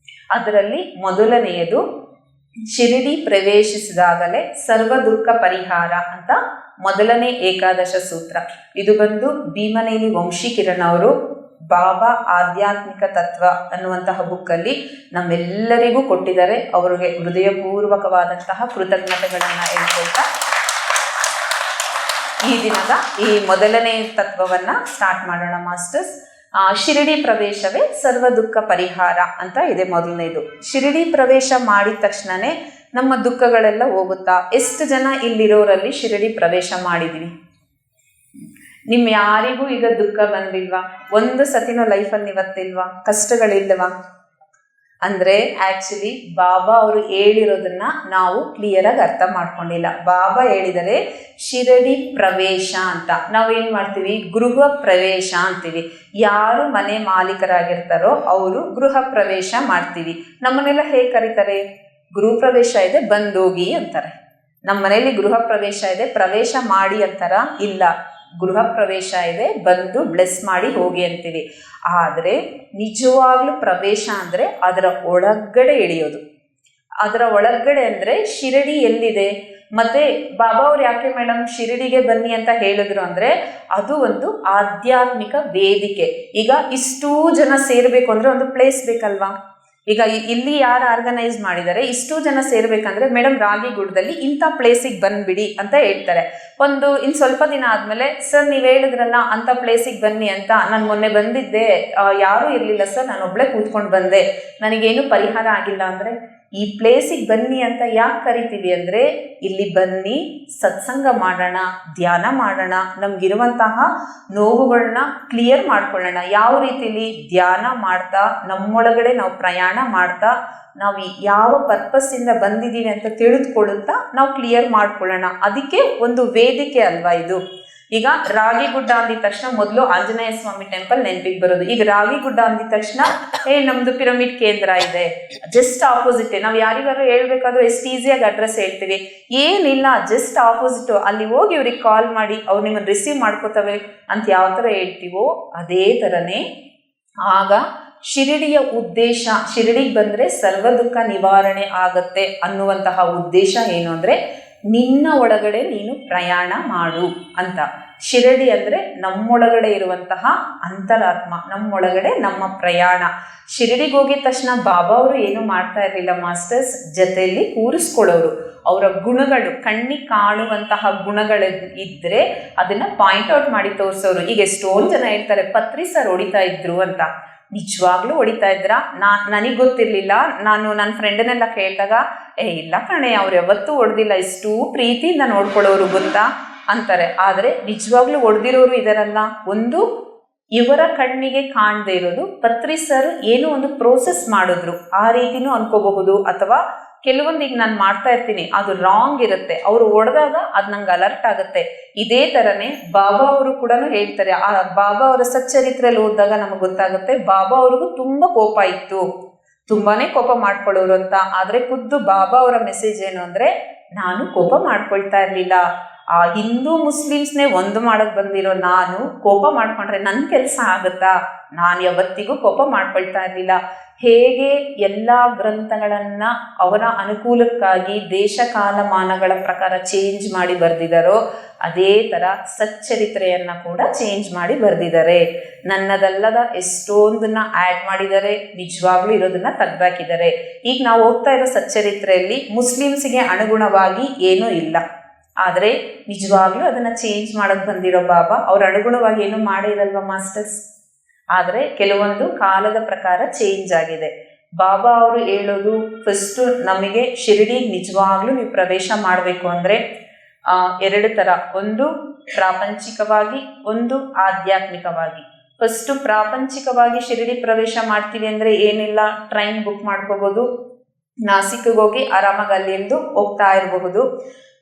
ಅದರಲ್ಲಿ ಮೊದಲನೆಯದು ಶಿರಡಿ ಪ್ರವೇಶಿಸಿದಾಗಲೇ ಸರ್ವ ದುಃಖ ಪರಿಹಾರ ಅಂತ ಮೊದಲನೇ ಏಕಾದಶ ಸೂತ್ರ. ಇದು ಬಂದು ಭೀಮನೇನಿ ವಂಶಿಕಿರಣ್ ಅವರು ಬಾಬಾ ಆಧ್ಯಾತ್ಮಿಕ ತತ್ವ ಅನ್ನುವಂತಹ ಬುಕ್ಕಲ್ಲಿ ನಮ್ಮೆಲ್ಲರಿಗೂ ಕೊಟ್ಟಿದ್ದಾರೆ. ಅವರಿಗೆ ಹೃದಯಪೂರ್ವಕವಾದಂತಹ ಕೃತಜ್ಞತೆಗಳನ್ನು ಹೇಳ್ಕೊಳ್ತಾ ಈ ದಿನದ ಈ ಮೊದಲನೇ ತತ್ವವನ್ನು ಸ್ಟಾರ್ಟ್ ಮಾಡೋಣ ಮಾಸ್ಟರ್ಸ್. ಶಿರಡಿ ಪ್ರವೇಶವೇ ಸರ್ವ ದುಃಖ ಪರಿಹಾರ ಅಂತ ಇದೆ ಮೊದಲನೇದು. ಶಿರಡಿ ಪ್ರವೇಶ ಮಾಡಿದ ತಕ್ಷಣನೇ ನಮ್ಮ ದುಃಖಗಳೆಲ್ಲ ಹೋಗುತ್ತಾ? ಎಷ್ಟು ಜನ ಇಲ್ಲಿರೋರಲ್ಲಿ ಶಿರಡಿ ಪ್ರವೇಶ ಮಾಡಿದ್ದೀವಿ? ನಿಮ್ಮ ಯಾರಿಗೂ ಈಗ ದುಃಖ ಬಂದಿಲ್ವಾ? ಒಂದು ಸತಿನೋ ಲೈಫಲ್ಲಿ ಇವತ್ತಿಲ್ವಾ? ಕಷ್ಟಗಳಿಲ್ವಾ? ಅಂದರೆ ಆ್ಯಕ್ಚುಲಿ ಬಾಬಾ ಅವರು ಹೇಳಿರೋದನ್ನ ನಾವು ಕ್ಲಿಯರಾಗಿ ಅರ್ಥ ಮಾಡ್ಕೊಂಡಿಲ್ಲ. ಬಾಬಾ ಹೇಳಿದರೆ ಶಿರಡಿ ಪ್ರವೇಶ ಅಂತ. ನಾವೇನು ಮಾಡ್ತೀವಿ? ಗೃಹ ಪ್ರವೇಶ ಅಂತೀವಿ. ಯಾರು ಮನೆ ಮಾಲೀಕರಾಗಿರ್ತಾರೋ ಅವರು ಗೃಹ ಪ್ರವೇಶ ಮಾಡ್ತೀವಿ. ನಮ್ಮನ್ನೆಲ್ಲ ಹೇಗೆ ಕರೀತಾರೆ? ಗೃಹ ಪ್ರವೇಶ ಇದೆ ಬಂದೋಗಿ ಅಂತಾರೆ. ನಮ್ಮ ಮನೆಯಲ್ಲಿ ಗೃಹ ಪ್ರವೇಶ ಇದೆ ಪ್ರವೇಶ ಮಾಡಿ ಅಂತಾರ? ಇಲ್ಲ, ಗೃಹ ಪ್ರವೇಶ ಇದೆ ಬಂದು ಬ್ಲೆಸ್ ಮಾಡಿ ಹೋಗಿ ಅಂತೀವಿ. ಆದರೆ ನಿಜವಾಗ್ಲೂ ಪ್ರವೇಶ ಅಂದರೆ ಅದರ ಒಳಗಡೆ ಇಳಿಯೋದು. ಅದರ ಒಳಗಡೆ ಅಂದರೆ ಶಿರಡಿ ಎಲ್ಲಿದೆ? ಮತ್ತೆ ಬಾಬಾ ಅವ್ರು ಯಾಕೆ ಮೇಡಮ್ ಶಿರಡಿಗೆ ಬನ್ನಿ ಅಂತ ಹೇಳಿದ್ರು ಅಂದ್ರೆ ಅದು ಒಂದು ಆಧ್ಯಾತ್ಮಿಕ ವೇದಿಕೆ. ಈಗ ಇಷ್ಟೂ ಜನ ಸೇರ್ಬೇಕು ಅಂದ್ರೆ ಒಂದು ಪ್ಲೇಸ್ ಬೇಕಲ್ವಾ. ಈಗ ಇಲ್ಲಿ ಯಾರು ಆರ್ಗನೈಸ್ ಮಾಡಿದ್ದಾರೆ, ಇಷ್ಟು ಜನ ಸೇರ್ಬೇಕಂದ್ರೆ ಮೇಡಮ್ ರಾಗಿಗುಡ್ಡದಲ್ಲಿ ಇಂಥ ಪ್ಲೇಸಿಗೆ ಬಂದ್ಬಿಡಿ ಅಂತ ಹೇಳ್ತಾರೆ. ಇನ್ನು ಸ್ವಲ್ಪ ದಿನ ಆದ್ಮೇಲೆ ಸರ್ ನೀವು ಹೇಳಿದ್ರಲ್ಲ ಅಂತ ಪ್ಲೇಸಿಗೆ ಬನ್ನಿ ಅಂತ, ನಾನು ಮೊನ್ನೆ ಬಂದಿದ್ದೆ, ಯಾರೂ ಇರಲಿಲ್ಲ ಸರ್, ನಾನು ಒಬ್ಳೆ ಕೂತ್ಕೊಂಡು ಬಂದೆ, ನನಗೇನು ಪರಿಹಾರ ಆಗಿಲ್ಲ ಅಂದ್ರೆ, ಈ ಪ್ಲೇಸಿಗೆ ಬನ್ನಿ ಅಂತ ಯಾಕೆ ಕರಿತೀವಿ ಅಂದ್ರೆ ಇಲ್ಲಿ ಬನ್ನಿ ಸತ್ಸಂಗ ಮಾಡೋಣ, ಧ್ಯಾನ ಮಾಡೋಣ, ನಮ್ಗಿರುವಂತಹ ನೋವುಗಳನ್ನ ಕ್ಲಿಯರ್ ಮಾಡ್ಕೊಳ್ಳೋಣ. ಯಾವ ರೀತಿಲಿ ಧ್ಯಾನ ಮಾಡ್ತಾ ನಮ್ಮೊಳಗಡೆ ನಾವು ಪ್ರಯಾಣ ಮಾಡ್ತಾ ನಾವು ಯಾವ ಪರ್ಪಸ್ ಇಂದ ಬಂದಿದ್ದೀವಿ ಅಂತ ತಿಳಿದುಕೊಳ್ಳುತ್ತಾ ನಾವು ಕ್ಲಿಯರ್ ಮಾಡ್ಕೊಳ್ಳೋಣ. ಅದಕ್ಕೆ ಒಂದು ವೇದಿಕೆ ಅಲ್ವಾ ಇದು. ಈಗ ರಾಗಿಗುಡ್ಡ ಅಂದಿದ ತಕ್ಷಣ ಮೊದಲು ಆಂಜನೇಯ ಸ್ವಾಮಿ ಟೆಂಪಲ್ ನೆನಪಿಗೆ ಬರೋದು. ಈಗ ರಾಗಿಗುಡ್ಡ ಅಂದಿದ ತಕ್ಷಣ ನಮ್ದು ಪಿರಮಿಡ್ ಕೇಂದ್ರ ಇದೆ, ಜಸ್ಟ್ ಆಪೋಸಿಟ್. ನಾವು ಯಾರಿಗಾರು ಹೇಳ್ಬೇಕಾದ್ರೂ ಎಷ್ಟು ಈಸಿಯಾಗಿ ಅಡ್ರೆಸ್ ಹೇಳ್ತೀವಿ, ಏನಿಲ್ಲ ಜಸ್ಟ್ ಆಪೋಸಿಟ್, ಅಲ್ಲಿ ಹೋಗಿ ಇವ್ರಿಗೆ ಕಾಲ್ ಮಾಡಿ ಅವ್ರು ನಿಮ್ಮನ್ನು ರಿಸೀವ್ ಮಾಡ್ಕೋತವೆ ಅಂತ ಯಾವ ಥರ ಹೇಳ್ತೀವೋ ಅದೇ ಥರನೇ ಆಗ ಶಿರಡಿಯ ಉದ್ದೇಶ, ಶಿರಡಿಗೆ ಬಂದರೆ ಸರ್ವ ದುಃಖ ನಿವಾರಣೆ ಆಗತ್ತೆ ಅನ್ನುವಂತಹ ಉದ್ದೇಶ ಏನು ಅಂದರೆ ನಿನ್ನ ಒಳಗಡೆ ನೀನು ಪ್ರಯಾಣ ಮಾಡು ಅಂತ. ಶಿರಡಿ ಅಂದರೆ ನಮ್ಮೊಳಗಡೆ ಇರುವಂತಹ ಅಂತರಾತ್ಮ, ನಮ್ಮೊಳಗಡೆ ನಮ್ಮ ಪ್ರಯಾಣ. ಶಿರಡಿಗೆ ಹೋಗಿದ ತಕ್ಷಣ ಬಾಬಾ ಅವರು ಏನು ಮಾಡ್ತಾ ಇರಲಿಲ್ಲ ಮಾಸ್ಟರ್ಸ್, ಜೊತೆಯಲ್ಲಿ ಕೂರಿಸ್ಕೊಳ್ಳೋರು. ಅವರ ಗುಣಗಳು, ಕಣ್ಣಿಗೆ ಕಾಣುವಂತಹ ಗುಣಗಳು ಇದ್ದರೆ ಅದನ್ನು ಪಾಯಿಂಟ್ ಔಟ್ ಮಾಡಿ ತೋರಿಸೋರು. ಈಗ ಎಷ್ಟೊಂದು ಜನ ಹೇಳ್ತಾರೆ ಪತ್ರಿ ಸರ್ ಹೊಡಿತಾ ಇದ್ರು ಅಂತ. ನಿಜವಾಗ್ಲೂ ಹೊಡಿತಾ ಇದ್ರಾ? ನನಗೆ ಗೊತ್ತಿರಲಿಲ್ಲ. ನಾನು ನನ್ನ ಫ್ರೆಂಡನ್ನೆಲ್ಲ ಕೇಳಿದಾಗ ಇಲ್ಲ ಕಣೆ, ಅವ್ರು ಯಾವತ್ತೂ ಹೊಡೆದಿಲ್ಲ, ಇಷ್ಟು ಪ್ರೀತಿಯಿಂದ ನೋಡ್ಕೊಳ್ಳೋರು ಗೊತ್ತಾ ಅಂತಾರೆ. ಆದರೆ ನಿಜವಾಗ್ಲೂ ಹೊಡೆದಿರೋರು ಇದರಲ್ಲ. ಒಂದು ಇವರ ಕಣ್ಣಿಗೆ ಕಾಣದೇ ಇರೋದು ಪತ್ರಿ ಸರ್ ಏನೋ ಒಂದು ಪ್ರೋಸೆಸ್ ಮಾಡಿದ್ರು ಆ ರೀತಿನೂ ಅನ್ಕೋಬಹುದು. ಅಥವಾ ಕೆಲವೊಂದು ಈಗ ನಾನು ಮಾಡ್ತಾ ಇರ್ತೀನಿ ಅದು ರಾಂಗ್ ಇರುತ್ತೆ, ಅವರು ಹೊಡೆದಾಗ ಅದು ನಂಗೆ ಅಲರ್ಟ್ ಆಗುತ್ತೆ. ಇದೇ ಥರನೇ ಬಾಬಾ ಅವರು ಕೂಡ ಹೇಳ್ತಾರೆ. ಆ ಬಾಬಾ ಅವರ ಸಚ್ಚರಿತ್ರೆಯಲ್ಲಿ ಓದಿದಾಗ ನಮಗೆ ಗೊತ್ತಾಗುತ್ತೆ ಬಾಬಾ ಅವ್ರಿಗೂ ತುಂಬ ಕೋಪ ಇತ್ತು, ತುಂಬಾನೇ ಕೋಪ ಮಾಡ್ಕೊಳ್ಳೋರು ಅಂತ. ಆದರೆ ಖುದ್ದು ಬಾಬಾ ಅವರ ಮೆಸೇಜ್ ಏನು ಅಂದರೆ ನಾನು ಕೋಪ ಮಾಡ್ಕೊಳ್ತಾ ಇರಲಿಲ್ಲ. ಆ ಹಿಂದೂ ಮುಸ್ಲಿಮ್ಸ್ನೇ ಒಂದು ಮಾಡಕ್ಕೆ ಬಂದಿರೋ ನಾನು ಕೋಪ ಮಾಡ್ಕೊಂಡ್ರೆ ನನ್ನ ಕೆಲಸ ಆಗುತ್ತಾ? ನಾನು ಯಾವತ್ತಿಗೂ ಕೋಪ ಮಾಡ್ಕೊಳ್ತಾ ಇರಲಿಲ್ಲ. ಹೇಗೆ ಎಲ್ಲ ಗ್ರಂಥಗಳನ್ನು ಅವರ ಅನುಕೂಲಕ್ಕಾಗಿ ದೇಶ ಕಾಲಮಾನಗಳ ಪ್ರಕಾರ ಚೇಂಜ್ ಮಾಡಿ ಬರೆದಿದ್ದಾರೋ ಅದೇ ಥರ ಸಚ್ಚರಿತ್ರೆಯನ್ನು ಕೂಡ ಚೇಂಜ್ ಮಾಡಿ ಬರೆದಿದ್ದಾರೆ. ನನ್ನದಲ್ಲದ ಎಷ್ಟೊಂದನ್ನ ಆ್ಯಡ್ ಮಾಡಿದ್ದಾರೆ, ನಿಜವಾಗ್ಲೂ ಇರೋದನ್ನ ತೆಗೆದಾಕಿದ್ದಾರೆ. ಈಗ ನಾವು ಓದ್ತಾ ಇರೋ ಸಚ್ಚರಿತ್ರೆಯಲ್ಲಿ ಮುಸ್ಲಿಮ್ಸಿಗೆ ಅನುಗುಣವಾಗಿ ಏನೂ ಇಲ್ಲ, ಆದರೆ ನಿಜವಾಗ್ಲೂ ಅದನ್ನು ಚೇಂಜ್ ಮಾಡೋಕ್ಕೆ ಬಂದಿರೋ ಬಾಬಾ ಅವ್ರ ಅನುಗುಣವಾಗಿ ಏನೂ ಮಾಡೇ ಇರಲ್ವ ಮಾಸ್ಟರ್ಸ್. ಆದರೆ ಕೆಲವೊಂದು ಕಾಲದ ಪ್ರಕಾರ ಚೇಂಜ್ ಆಗಿದೆ. ಬಾಬಾ ಅವರು ಹೇಳೋದು ಫಸ್ಟು ನಮಗೆ ಶಿರಡಿಗೆ ನಿಜವಾಗ್ಲೂ ನೀವು ಪ್ರವೇಶ ಮಾಡಬೇಕು ಅಂದರೆ ಎರಡು ಥರ, ಒಂದು ಪ್ರಾಪಂಚಿಕವಾಗಿ, ಒಂದು ಆಧ್ಯಾತ್ಮಿಕವಾಗಿ. ಫಸ್ಟು ಪ್ರಾಪಂಚಿಕವಾಗಿ ಶಿರಡಿ ಪ್ರವೇಶ ಮಾಡ್ತೀವಿ ಅಂದರೆ ಏನಿಲ್ಲ, ಟ್ರೈನ್ ಬುಕ್ ಮಾಡ್ಕೋಬೋದು, ನಾಸಿಕ್ಗೆ ಹೋಗಿ ಆರಾಮಾಗಿ ಅಲ್ಲಿಂದು ಹೋಗ್ತಾ ಇರಬಹುದು.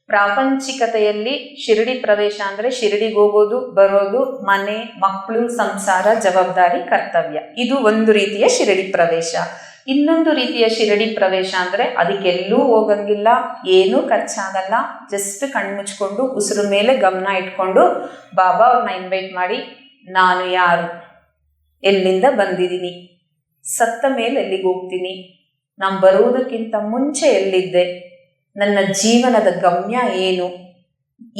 ಪ್ರಾಪಂಚಿಕತೆಯಲ್ಲಿ ಶಿರಡಿ ಪ್ರವೇಶ ಅಂದರೆ ಶಿರಡಿಗೆ ಹೋಗೋದು ಬರೋದು, ಮನೆ ಮಕ್ಕಳು ಸಂಸಾರ ಜವಾಬ್ದಾರಿ ಕರ್ತವ್ಯ, ಇದು ಒಂದು ರೀತಿಯ ಶಿರಡಿ ಪ್ರವೇಶ. ಇನ್ನೊಂದು ರೀತಿಯ ಶಿರಡಿ ಪ್ರವೇಶ ಅಂದರೆ ಅದಕ್ಕೆಲ್ಲೂ ಹೋಗಂಗಿಲ್ಲ, ಏನೂ ಖರ್ಚಾಗಲ್ಲ, ಜಸ್ಟ್ ಕಣ್ಮುಚ್ಕೊಂಡು ಉಸಿರು ಮೇಲೆ ಗಮನ ಇಟ್ಕೊಂಡು ಬಾಬಾ ಅವ್ರನ್ನ ಇನ್ವೈಟ್ ಮಾಡಿ ನಾನು ಯಾರು, ಎಲ್ಲಿಂದ ಬಂದಿದ್ದೀನಿ, ಸತ್ತ ಮೇಲೆ ಎಲ್ಲಿಗೆ ಹೋಗ್ತೀನಿ, ನಾನು ಬರುವುದಕ್ಕಿಂತ ಮುಂಚೆ ಎಲ್ಲಿದ್ದೆ, ನನ್ನ ಜೀವನದ ಗಮ್ಯ ಏನು,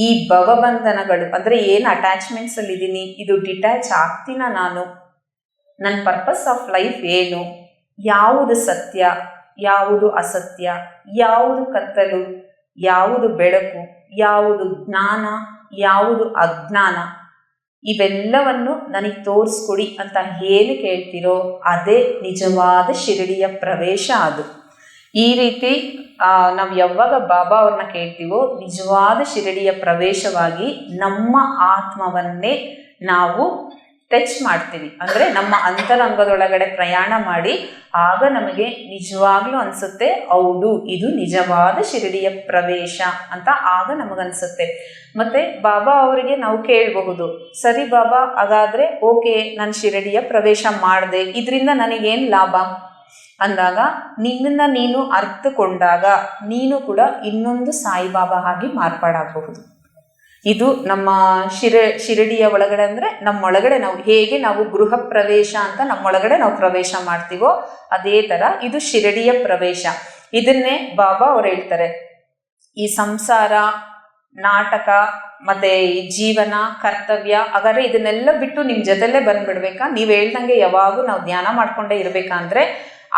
ಈ ಭವಬಂಧನಗಳು ಅಂದರೆ ಏನು ಅಟ್ಯಾಚ್ಮೆಂಟ್ಸಲ್ಲಿದ್ದೀನಿ ಇದು ಡಿಟ್ಯಾಚ್ ಆಗ್ತೀನ ನಾನು, ನನ್ನ ಪರ್ಪಸ್ ಆಫ್ ಲೈಫ್ ಏನು, ಯಾವುದು ಸತ್ಯ ಯಾವುದು ಅಸತ್ಯ, ಯಾವುದು ಕತ್ತಲು ಯಾವುದು ಬೆಳಕು, ಯಾವುದು ಜ್ಞಾನ ಯಾವುದು ಅಜ್ಞಾನ, ಇವೆಲ್ಲವನ್ನು ನನಗೆ ತೋರಿಸ್ಕೊಡಿ ಅಂತ ಏನು ಕೇಳ್ತಿರೋ ಅದೇ ನಿಜವಾದ ಶಿರಡಿಯ ಪ್ರವೇಶ. ಅದು ಈ ರೀತಿ ನಾವು ಯಾವಾಗ ಬಾಬಾ ಅವ್ರನ್ನ ಕೇಳ್ತೀವೋ ನಿಜವಾದ ಶಿರಡಿಯ ಪ್ರವೇಶವಾಗಿ ನಮ್ಮ ಆತ್ಮವನ್ನೇ ನಾವು ಟಚ್ ಮಾಡ್ತೀವಿ. ಅಂದರೆ ನಮ್ಮ ಅಂತರಂಗದೊಳಗಡೆ ಪ್ರಯಾಣ ಮಾಡಿ ಆಗ ನಮಗೆ ನಿಜವಾಗ್ಲೂ ಅನಿಸುತ್ತೆ ಹೌದು ಇದು ನಿಜವಾದ ಶಿರಡಿಯ ಪ್ರವೇಶ ಅಂತ ಆಗ ನಮಗನ್ಸುತ್ತೆ. ಮತ್ತು ಬಾಬಾ ಅವರಿಗೆ ನಾವು ಕೇಳಬಹುದು, ಸರಿ ಬಾಬಾ ಹಾಗಾದರೆ ಓಕೆ ನಾನು ಶಿರಡಿಯ ಪ್ರವೇಶ ಮಾಡಿದೆ, ಇದರಿಂದ ನನಗೇನು ಲಾಭ ಅಂದಾಗ ನಿನ್ನನ್ನು ನೀನು ಅರ್ಥಕೊಂಡಾಗ ನೀನು ಕೂಡ ಇನ್ನೊಂದು ಸಾಯಿಬಾಬಾ ಆಗಿ ಮಾರ್ಪಾಡಾಗಬಹುದು. ಇದು ನಮ್ಮ ಶಿರಡಿಯ ಒಳಗಡೆ ಅಂದರೆ ನಮ್ಮೊಳಗಡೆ ನಾವು ಹೇಗೆ ನಾವು ಗೃಹ ಪ್ರವೇಶ ಅಂತ ನಮ್ಮೊಳಗಡೆ ನಾವು ಪ್ರವೇಶ ಮಾಡ್ತೀವೋ ಅದೇ ಥರ ಇದು ಶಿರಡಿಯ ಪ್ರವೇಶ. ಇದನ್ನೇ ಬಾಬಾ ಅವ್ರು ಹೇಳ್ತಾರೆ, ಈ ಸಂಸಾರ, ನಾಟಕ ಮತ್ತೆ ಈ ಜೀವನ, ಕರ್ತವ್ಯ, ಹಾಗಾದ್ರೆ ಇದನ್ನೆಲ್ಲ ಬಿಟ್ಟು ನಿಮ್ ಜೊತೆಲೇ ಬಂದ್ಬಿಡ್ಬೇಕಾ? ನೀವ್ ಹೇಳ್ದಂಗೆ ಯಾವಾಗೂ ನಾವು ಧ್ಯಾನ ಮಾಡ್ಕೊಂಡೇ ಇರ್ಬೇಕಂದ್ರೆ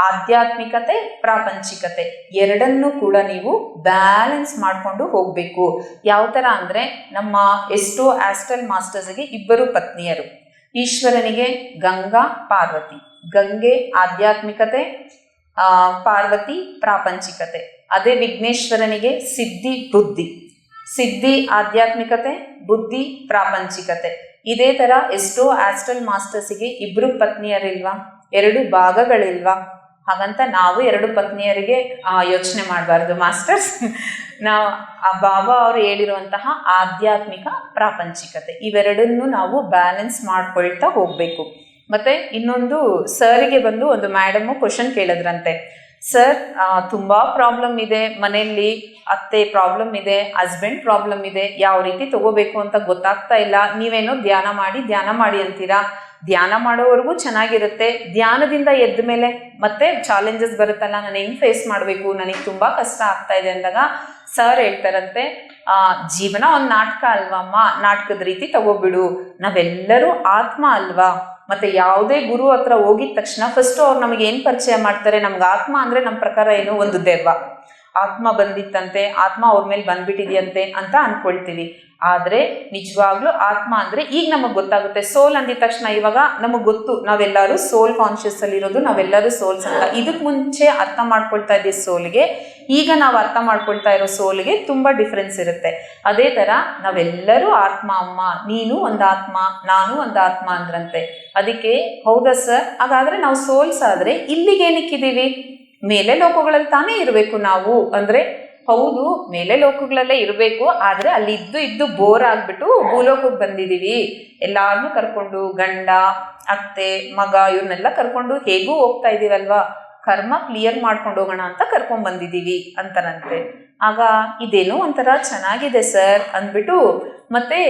ಆಧ್ಯಾತ್ಮಿಕತೆ, ಪ್ರಾಪಂಚಿಕತೆ ಎರಡನ್ನೂ ಕೂಡ ನೀವು ಬ್ಯಾಲೆನ್ಸ್ ಮಾಡ್ಕೊಂಡು ಹೋಗ್ಬೇಕು. ಯಾವ ತರ ಅಂದ್ರೆ, ನಮ್ಮ ಎಷ್ಟೋ ಆಸ್ಟ್ರಲ್ ಮಾಸ್ಟರ್ಸ್ಗೆ ಇಬ್ಬರು ಪತ್ನಿಯರು. ಈಶ್ವರನಿಗೆ ಗಂಗಾ, ಪಾರ್ವತಿ. ಗಂಗೆ ಆಧ್ಯಾತ್ಮಿಕತೆ, ಪಾರ್ವತಿ ಪ್ರಾಪಂಚಿಕತೆ. ಅದೇ ವಿಘ್ನೇಶ್ವರನಿಗೆ ಸಿದ್ಧಿ, ಬುದ್ಧಿ. ಸಿದ್ಧಿ ಆಧ್ಯಾತ್ಮಿಕತೆ, ಬುದ್ಧಿ ಪ್ರಾಪಂಚಿಕತೆ. ಇದೇ ತರ ಎಷ್ಟೋ ಆಸ್ಟ್ರಲ್ ಮಾಸ್ಟರ್ಸ್ಗೆ ಇಬ್ರು ಪತ್ನಿಯರಿಲ್ವಾ, ಎರಡು ಭಾಗಗಳಿಲ್ವಾ? ಹಾಗಂತ ನಾವು ಎರಡು ಪತ್ನಿಯರಿಗೆ ಯೋಚನೆ ಮಾಡಬಾರ್ದು ಮಾಸ್ಟರ್ಸ್. ನಾವು ಆ ಬಾಬಾ ಅವರು ಹೇಳಿರುವಂತಹ ಆಧ್ಯಾತ್ಮಿಕ, ಪ್ರಾಪಂಚಿಕತೆ ಇವೆರಡನ್ನು ನಾವು ಬ್ಯಾಲೆನ್ಸ್ ಮಾಡ್ಕೊಳ್ತಾ ಹೋಗ್ಬೇಕು. ಮತ್ತೆ ಇನ್ನೊಂದು, ಸರ್ಗೆ ಬಂದು ಒಂದು ಮೇಡಮ್ ಕ್ವಶನ್ ಕೇಳಿದ್ರಂತೆ, ಸರ್ ತುಂಬಾ ಪ್ರಾಬ್ಲಮ್ ಇದೆ ಮನೆಯಲ್ಲಿ, ಅತ್ತೆ ಪ್ರಾಬ್ಲಮ್ ಇದೆ, ಹಸ್ಬೆಂಡ್ ಪ್ರಾಬ್ಲಮ್ ಇದೆ, ಯಾವ ರೀತಿ ತಗೋಬೇಕು ಅಂತ ಗೊತ್ತಾಗ್ತಾ ಇಲ್ಲ. ನೀವೇನೋ ಧ್ಯಾನ ಮಾಡಿ ಅಂತೀರಾ. ಧ್ಯಾನ ಮಾಡೋವರೆಗೂ ಚೆನ್ನಾಗಿರುತ್ತೆ, ಧ್ಯಾನದಿಂದ ಎದ್ದ ಮೇಲೆ ಮತ್ತೆ ಚಾಲೆಂಜಸ್ ಬರುತ್ತಲ್ಲ, ನಾನು ಹೆಂಗ್ ಫೇಸ್ ಮಾಡಬೇಕು, ನನಗೆ ತುಂಬಾ ಕಷ್ಟ ಆಗ್ತಾ ಇದೆ ಅಂದಾಗ ಸರ್ ಹೇಳ್ತಾರಂತೆ, ಜೀವನ ಒಂದು ನಾಟಕ ಅಲ್ವಮ್ಮ, ನಾಟಕದ ರೀತಿ ತಗೋಬಿಡು. ನಾವೆಲ್ಲರೂ ಆತ್ಮ ಅಲ್ವಾ? ಮತ್ತೆ ಯಾವುದೇ ಗುರು ಹತ್ರ ಹೋಗಿದ ತಕ್ಷಣ ಫಸ್ಟ್ ಅವ್ರು ನಮಗೆ ಏನ್ ಪರಿಚಯ ಮಾಡ್ತಾರೆ, ನಮ್ಗೆ ಆತ್ಮ ಅಂದ್ರೆ ನಮ್ಮ ಪ್ರಕಾರ ಏನು, ಒಂದು ದೆವ್ವ. ಆತ್ಮ ಬಂದಿತ್ತಂತೆ, ಆತ್ಮ ಅವ್ರ ಮೇಲೆ ಬಂದ್ಬಿಟ್ಟಿದೆಯಂತೆ ಅಂತ ಅನ್ಕೊಳ್ತೀವಿ. ಆದ್ರೆ ನಿಜವಾಗ್ಲೂ ಆತ್ಮ ಅಂದ್ರೆ ಈಗ ನಮಗ್ ಗೊತ್ತಾಗುತ್ತೆ. ಸೋಲ್ ಅಂದಿದ ತಕ್ಷಣ ಇವಾಗ ನಮಗ್ ಗೊತ್ತು, ನಾವೆಲ್ಲರೂ ಸೋಲ್ ಕಾನ್ಶಿಯಸ್ ಅಲ್ಲಿ ಇರೋದು, ನಾವೆಲ್ಲರೂ ಸೋಲ್ಸ್ ಅಂತ. ಇದಕ್ ಮುಂಚೆ ಅರ್ಥ ಮಾಡ್ಕೊಳ್ತಾ ಇದ್ದೀವಿ ಸೋಲ್ಗೆ, ಈಗ ನಾವು ಅರ್ಥ ಮಾಡ್ಕೊಳ್ತಾ ಇರೋ ಸೋಲ್ಗೆ ತುಂಬಾ ಡಿಫ್ರೆನ್ಸ್ ಇರುತ್ತೆ. ಅದೇ ತರ ನಾವೆಲ್ಲರೂ ಆತ್ಮ ಅಮ್ಮ, ನೀನು ಒಂದು ಆತ್ಮ, ನಾನು ಒಂದು ಆತ್ಮ ಅಂದ್ರಂತೆ. ಅದಕ್ಕೆ ಹೌದಾ ಸರ್, ಹಾಗಾದ್ರೆ ನಾವು ಸೋಲ್ಸ್ ಆದ್ರೆ ಇಲ್ಲಿಗೆ ಏನಕ್ಕಿದೀವಿ? ಮೇಲೆ ಲೋಕಗಳಲ್ಲಿ ತಾನೇ ಇರಬೇಕು ನಾವು ಅಂದ್ರೆ, ಹೌದು ಮೇಲೆ ಲೋಕಗಳಲ್ಲೇ ಇರಬೇಕು, ಆದ್ರೆ ಅಲ್ಲಿ ಇದ್ದು ಬೋರ್ ಆಗ್ಬಿಟ್ಟು ಭೂಲೋಕಕ್ಕೆ ಬಂದಿದೀವಿ. ಎಲ್ಲಾರನ್ನೂ ಕರ್ಕೊಂಡು, ಗಂಡ, ಅತ್ತೆ, ಮಗ ಇವ್ರನ್ನೆಲ್ಲ ಕರ್ಕೊಂಡು ಹೇಗೂ ಹೋಗ್ತಾ ಇದೀವಲ್ವಾ, ಕರ್ಮ ಕ್ಲಿಯರ್ ಮಾಡ್ಕೊಂಡು ಹೋಗೋಣ ಅಂತ ಕರ್ಕೊಂಡ್ ಬಂದಿದೀವಿ ಅಂತಾರಂತೆ. ಆಗ ಇದೇನೋ ಒಂಥರ ಚೆನ್ನಾಗಿದೆ ಸರ್ ಅಂದ್ಬಿಟ್ಟು, ಮತ್ತೆ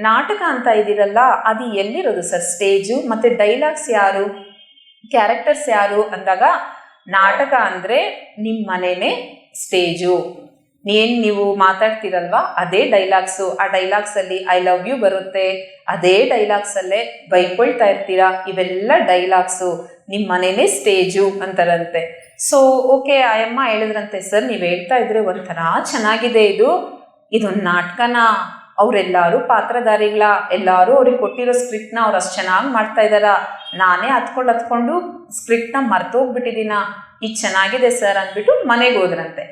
ನಾಟಕ ಅಂತ ಇದ್ದೀರಲ್ಲ, ಅದು ಎಲ್ಲಿರೋದು ಸರ್ ಸ್ಟೇಜು, ಮತ್ತೆ ಡೈಲಾಗ್ಸ್ ಯಾರು, ಕ್ಯಾರೆಕ್ಟರ್ಸ್ ಯಾರು ಅಂದಾಗ, ನಾಟಕ ಅಂದ್ರೆ ನಿಮ್ಮ ಮನೇನೆ ಸ್ಟೇಜು, ನೀವು ಮಾತಾಡ್ತೀರಲ್ವಾ ಅದೇ ಡೈಲಾಗ್ಸು. ಆ ಡೈಲಾಗ್ಸ್ ಅಲ್ಲಿ ಐ ಲವ್ ಯು ಬರುತ್ತೆ, ಅದೇ ಡೈಲಾಗ್ಸ್ ಅಲ್ಲೇ ಬೈಕೊಳ್ತಾ ಇರ್ತೀರಾ, ಇವೆಲ್ಲ ಡೈಲಾಗ್ಸು, ನಿಮ್ಮ ಮನೇನೆ ಸ್ಟೇಜು ಅಂತಾರಂತೆ. ಸೊ ಓಕೆ, ಆಯಮ್ಮ ಹೇಳಿದ್ರಂತೆ, ಸರ್ ನೀವು ಹೇಳ್ತಾ ಇದ್ರೆ ಒಂಥರ ಚೆನ್ನಾಗಿದೆ, ಇದೊಂದು ನಾಟಕನ, ಅವರೆಲ್ಲರೂ ಪಾತ್ರಧಾರಿಗಳ, ಎಲ್ಲರೂ ಅವ್ರಿಗೆ ಕೊಟ್ಟಿರೋ ಸ್ಕ್ರಿಪ್ಟ್ನ ಅವ್ರು ಅಷ್ಟು ಚೆನ್ನಾಗಿ ಮಾಡ್ತಾ ಇದ್ದಾರ, ನಾನೇ ಹತ್ಕೊಂಡು ಸ್ಕ್ರಿಪ್ಟ್ನ ಮರ್ತೋಗ್ಬಿಟ್ಟಿದ್ದೀನ, ಇದು ಚೆನ್ನಾಗಿದೆ ಸರ್ ಅಂದ್ಬಿಟ್ಟು ಮನೆಗೆ ಹೋದ್ರಂತೆ.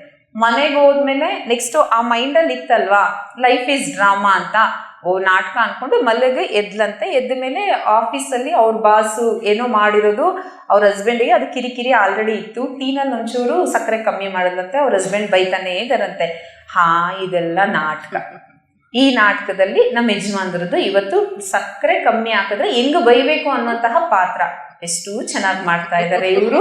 ಮನೆಗೆ ಹೋದ್ಮೇಲೆ ನೆಕ್ಸ್ಟ್ ಆ ಮೈಂಡಲ್ಲಿ ಇತ್ತಲ್ವಾ ಲೈಫ್ ಈಸ್ ಡ್ರಾಮಾ ಅಂತ, ನಾಟಕ ಅನ್ಕೊಂಡು ಮಲ್ಲಿಗೆ ಎದ್ಲಂತೆ. ಎದ್ದ ಮೇಲೆ ಆಫೀಸಲ್ಲಿ ಅವ್ರ ಬಾಸು ಏನೋ ಮಾಡಿರೋದು ಅವ್ರ ಹಸ್ಬೆಂಡಿಗೆ ಅದು ಕಿರಿಕಿರಿ ಆಲ್ರೆಡಿ ಇತ್ತು. ಟೀನಲ್ಲಿ ಒಂಚೂರು ಸಕ್ಕರೆ ಕಮ್ಮಿ ಮಾಡಿದ್ರಂತೆ, ಅವ್ರ ಹಸ್ಬೆಂಡ್ ಬೈತಾನೇ ಇದ್ದಾರಂತೆ. ಇದೆಲ್ಲ ನಾಟಕ. ಈ ನಾಟಕದಲ್ಲಿ ನಮ್ಮ ಯಜಮಾನ್ರದ್ದು ಇವತ್ತು ಸಕ್ಕರೆ ಕಮ್ಮಿ ಹಾಕಿದ್ರೆ ಹೆಂಗ್ ಬೈಬೇಕು ಅನ್ನೋಂತಹ ಪಾತ್ರ, ಎಷ್ಟು ಚೆನ್ನಾಗಿ ಮಾಡ್ತಾ ಇದ್ದಾರೆ ಇವರು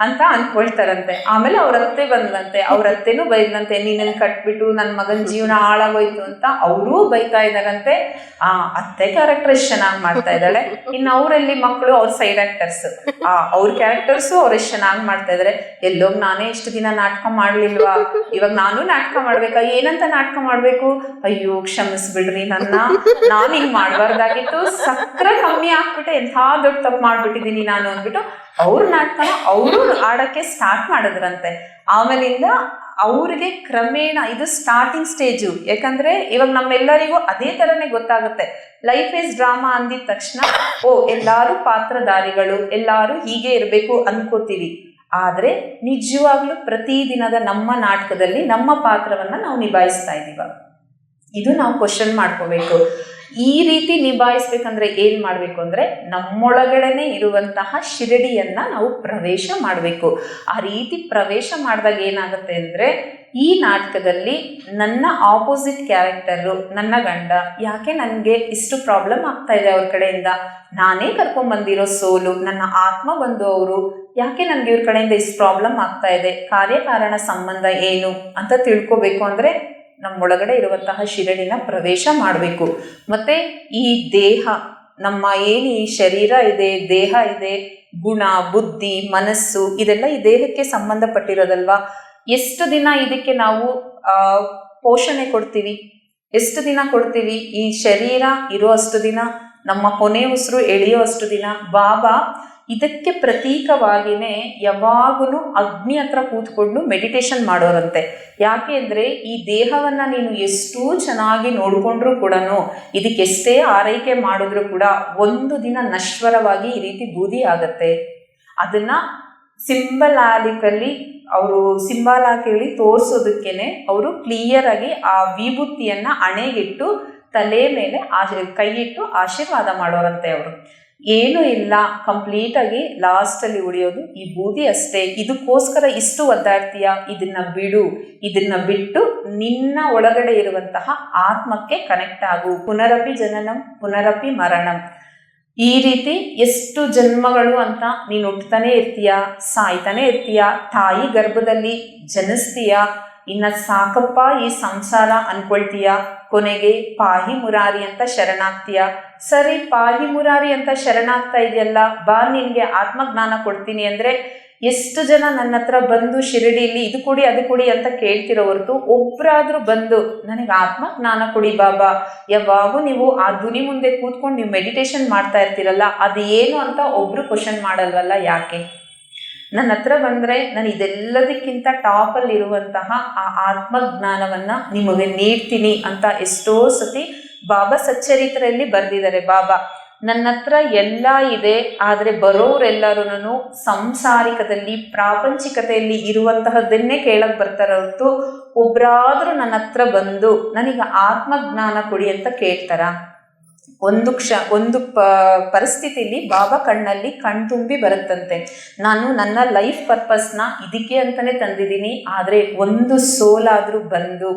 ಅಂತ ಅನ್ಕೊಳ್ತಾರಂತೆ. ಆಮೇಲೆ ಅವ್ರ ಅತ್ತೆ ಬಂದ್ರಂತೆ, ಅವ್ರ ಅತ್ತೆನೂ ಬೈದ್ರಂತೆ, ನೀನನ್ನು ಕಟ್ಬಿಟ್ಟು ನನ್ನ ಮಗನ ಜೀವನ ಹಾಳಾಗೋಯ್ತು ಅಂತ ಅವರೂ ಬೈತಾ ಇದ್ದಾರಂತೆ. ಅತ್ತೆ ಕ್ಯಾರೆಕ್ಟರ್ ಎಷ್ಟು ಚೆನ್ನಾಗಿ ಮಾಡ್ತಾ ಇದ್ದಾಳೆ, ಇನ್ನು ಅವರಲ್ಲಿ ಮಕ್ಕಳು ಅವ್ರ ಸೈಡ್ ಆಕ್ಟರ್ಸ್, ಅವ್ರ ಕ್ಯಾರೆಕ್ಟರ್ಸು ಅವ್ರು ಎಷ್ಟು ಚೆನ್ನಾಗಿ ಮಾಡ್ತಾ ಇದಾರೆ. ಎಲ್ಲೋಗ್ ನಾನೇ ಇಷ್ಟು ದಿನ ನಾಟಕ ಮಾಡ್ಲಿಲ್ವಾ, ಇವಾಗ ನಾನು ನಾಟಕ ಮಾಡ್ಬೇಕಾ, ಏನಂತ ನಾಟಕ ಮಾಡ್ಬೇಕು, ಅಯ್ಯೋ ಕ್ಷಮಿಸ್ಬಿಡ್ರಿ ನಾನು ಹಿಂಗ್ ಮಾಡ್ಬಾರ್ದಾಗಿತ್ತು, ಸಕ್ಕರೆ ಕಮ್ಮಿ ಹಾಕ್ಬಿಟ್ಟೆ, ಎಂಥ ದೊಡ್ಡ ತಪ್ಪು ಮಾಡ್ಬಿಟ್ಟಿದೀನಿ ನಾನು ಅಂದ್ಬಿಟ್ಟು ಅವ್ರ ನಾಟಕನ ಅವರು ಆಡಕ್ಕೆ ಸ್ಟಾರ್ಟ್ ಮಾಡಿದ್ರಂತೆ. ಆಮೇಲಿಂದ ಅವ್ರಿಗೆ ಕ್ರಮೇಣ ಇದು ಸ್ಟಾರ್ಟಿಂಗ್ ಸ್ಟೇಜು. ಯಾಕಂದ್ರೆ ಇವಾಗ ನಮ್ಮೆಲ್ಲರಿಗೂ ಅದೇ ತರನೇ ಗೊತ್ತಾಗುತ್ತೆ, ಲೈಫ್ ಈಸ್ ಡ್ರಾಮಾ ಅಂದಿದ ತಕ್ಷಣ ಎಲ್ಲಾರು ಪಾತ್ರಧಾರಿಗಳು, ಎಲ್ಲಾರು ಹೀಗೆ ಇರಬೇಕು ಅನ್ಕೋತೀವಿ. ಆದ್ರೆ ನಿಜವಾಗ್ಲೂ ಪ್ರತಿದಿನದ ನಮ್ಮ ನಾಟಕದಲ್ಲಿ ನಮ್ಮ ಪಾತ್ರವನ್ನ ನಾವು ನಿಭಾಯಿಸ್ತಾ ಇದೀವ, ಇದು ನಾವು ಕ್ವಶನ್ ಮಾಡ್ಕೋಬೇಕು. ಈ ರೀತಿ ನಿಭಾಯಿಸ್ಬೇಕಂದ್ರೆ ಏನ್ ಮಾಡ್ಬೇಕು ಅಂದ್ರೆ, ನಮ್ಮೊಳಗಡೆನೆ ಇರುವಂತಹ ಶಿರಡಿಯನ್ನ ನಾವು ಪ್ರವೇಶ ಮಾಡಬೇಕು. ಆ ರೀತಿ ಪ್ರವೇಶ ಮಾಡಿದಾಗ ಏನಾಗುತ್ತೆ ಅಂದ್ರೆ, ಈ ನಾಟಕದಲ್ಲಿ ನನ್ನ ಆಪೋಸಿಟ್ ಕ್ಯಾರೆಕ್ಟರು, ನನ್ನ ಗಂಡ, ಯಾಕೆ ನನಗೆ ಇಷ್ಟು ಪ್ರಾಬ್ಲಮ್ ಆಗ್ತಾ ಇದೆ ಅವ್ರ ಕಡೆಯಿಂದ, ನಾನೇ ಕರ್ಕೊಂಡ್ ಬಂದಿರೋ ಸೋಲು, ನನ್ನ ಆತ್ಮ ಬಂದು ಅವರು ಯಾಕೆ ನನ್ಗೆ ಇವ್ರ ಕಡೆಯಿಂದ ಇಷ್ಟು ಪ್ರಾಬ್ಲಮ್ ಆಗ್ತಾ ಇದೆ, ಕಾರ್ಯಕಾರಣ ಸಂಬಂಧ ಏನು ಅಂತ ತಿಳ್ಕೊಬೇಕು ಅಂದ್ರೆ ನಮ್ಮೊಳಗಡೆ ಇರುವಂತಹ ಶಿರಡಿನ ಪ್ರವೇಶ ಮಾಡಬೇಕು. ಮತ್ತೆ ಈ ದೇಹ, ನಮ್ಮ ಏನು ಈ ಶರೀರ ಇದೆ, ದೇಹ ಇದೆ, ಗುಣ, ಬುದ್ಧಿ, ಮನಸ್ಸು, ಇದೆಲ್ಲ ಈ ದೇಹಕ್ಕೆ ಸಂಬಂಧಪಟ್ಟಿರೋದಲ್ವಾ. ಎಷ್ಟು ದಿನ ಇದಕ್ಕೆ ನಾವು ಪೋಷಣೆ ಕೊಡ್ತೀವಿ. ಎಷ್ಟು ದಿನ ಕೊಡ್ತೀವಿ? ಈ ಶರೀರ ಇರೋ ಅಷ್ಟು ದಿನ, ನಮ್ಮ ಕೊನೆ ಉಸಿರು ಎಳೆಯೋ ಅಷ್ಟು ದಿನ. ಬಾಬಾ ಇದಕ್ಕೆ ಪ್ರತೀಕವಾಗಿಯೇ ಯಾವಾಗಲೂ ಅಗ್ನಿ ಹತ್ರ ಕೂತ್ಕೊಂಡು ಮೆಡಿಟೇಷನ್ ಮಾಡೋರಂತೆ. ಯಾಕೆ ಅಂದರೆ ಈ ದೇಹವನ್ನು ನೀನು ಎಷ್ಟು ಚೆನ್ನಾಗಿ ನೋಡಿಕೊಂಡ್ರೂ ಕೂಡ, ಇದಕ್ಕೆ ಎಷ್ಟೇ ಆರೈಕೆ ಮಾಡಿದ್ರೂ ಕೂಡ ಒಂದು ದಿನ ನಶ್ವರವಾಗಿ ಈ ರೀತಿ ಬೂದಿ ಆಗತ್ತೆ. ಅದನ್ನು ಸಿಂಬಲಾಲಿಕಲ್ಲಿ ಸಿಂಬಾಲಾಗಿ ತೋರಿಸೋದಕ್ಕೇನೆ ಅವರು ಕ್ಲಿಯರ್ ಆಗಿ ಆ ವಿಭೂತಿಯನ್ನು ಹಣೆಗಿಟ್ಟು ತಲೆ ಮೇಲೆ ಕೈ ಇಟ್ಟು ಆಶೀರ್ವಾದ ಮಾಡೋರಂತೆ. ಅವರು ಏನೂ ಇಲ್ಲ, ಕಂಪ್ಲೀಟಾಗಿ ಲಾಸ್ಟಲ್ಲಿ ಉಳಿಯೋದು ಈ ಬೂದಿ ಅಷ್ಟೇ. ಇದಕ್ಕೋಸ್ಕರ ಇಷ್ಟು ಒದ್ದಾಡ್ತೀಯ, ಇದನ್ನ ಬಿಡು. ಇದನ್ನ ಬಿಟ್ಟು ನಿನ್ನ ಒಳಗಡೆ ಇರುವಂತಹ ಆತ್ಮಕ್ಕೆ ಕನೆಕ್ಟ್ ಆಗು. ಪುನರಪಿ ಜನನಂ ಪುನರಪಿ ಮರಣಂ. ಈ ರೀತಿ ಎಷ್ಟು ಜನ್ಮಗಳು ಅಂತ ನೀನು ಹುಟ್ಟತಾನೆ ಇರ್ತೀಯ, ಸಾಯ್ತಾನೆ ಇರ್ತೀಯ, ತಾಯಿ ಗರ್ಭದಲ್ಲಿ ಜನಿಸ್ತೀಯ, ಇನ್ನ ಸಾಕಪ್ಪ ಈ ಸಂಸಾರ ಅನ್ಕೊಳ್ತೀಯ, ಕೊನೆಗೆ ಪಾಹಿ ಮುರಾರಿ ಅಂತ ಶರಣಾಗ್ತೀಯ. ಸರಿ, ಪಾಹಿ ಮುರಾರಿ ಅಂತ ಶರಣಾಗ್ತಾ ಇದೆಯಲ್ಲ, ಬಾ ನಿನ್ಗೆ ಆತ್ಮಜ್ಞಾನ ಕೊಡ್ತೀನಿ ಅಂದ್ರೆ ಎಷ್ಟು ಜನ ನನ್ನ ಹತ್ರ ಬಂದು ಶಿರಡಿಯಲ್ಲಿ ಇದು ಕೊಡಿ ಅದು ಕೊಡಿ ಅಂತ ಕೇಳ್ತಿರೋ ಹೊರತು ಒಬ್ಬರಾದ್ರೂ ಬಂದು ನನಗೆ ಆತ್ಮಜ್ಞಾನ ಕೊಡಿ ಬಾಬಾ, ಯಾವಾಗೂ ನೀವು ಆ ಧ್ವನಿ ಮುಂದೆ ಕೂತ್ಕೊಂಡು ನೀವು ಮೆಡಿಟೇಷನ್ ಮಾಡ್ತಾ ಇರ್ತೀರಲ್ಲ, ಅದು ಏನು ಅಂತ ಒಬ್ರು ಕ್ವಶನ್ ಮಾಡಲ್ವಲ್ಲ? ಯಾಕೆ? ನನ್ನ ಹತ್ರ ಬಂದರೆ ನಾನು ಇದೆಲ್ಲದಕ್ಕಿಂತ ಟಾಪಲ್ಲಿ ಇರುವಂತಹ ಆ ಆತ್ಮಜ್ಞಾನವನ್ನು ನಿಮಗೆ ನೀಡ್ತೀನಿ ಅಂತ ಎಷ್ಟೋ ಸತಿ ಬಾಬಾ ಸಚ್ಚರಿತ್ರೆಯಲ್ಲಿ ಬರೆದಿದ್ದಾರೆ. ಬಾಬಾ ನನ್ನ ಹತ್ರ ಎಲ್ಲ ಇದೆ, ಆದರೆ ಬರೋರೆಲ್ಲರೂ ಸಂಸಾರಿಕದಲ್ಲಿ ಪ್ರಾಪಂಚಿಕತೆಯಲ್ಲಿ ಇರುವಂತಹದ್ದನ್ನೇ ಕೇಳಕ್ಕೆ ಬರ್ತಾರೆ ಹೊರತು ಒಬ್ಬರಾದರೂ ನನ್ನ ಹತ್ರ ಬಂದು ನನಗೆ ಆತ್ಮಜ್ಞಾನ ಕೊಡಿ ಅಂತ ಕೇಳ್ತಾರ? ಒಂದು ಪರಿಸ್ಥಿತಿಯಲ್ಲಿ ಬಾಬಾ ಕಣ್ಣಲ್ಲಿ ಕಣ್ತುಂಬಿ ಬರುತ್ತಂತೆ. ನಾನು ನನ್ನ ಲೈಫ್ ಪರ್ಪಸ್ನ ಇದಕ್ಕೆ ಅಂತಲೇ ತಂದಿದ್ದೀನಿ, ಆದರೆ ಒಂದು ಸೋಲಾದರೂ ಬಂದು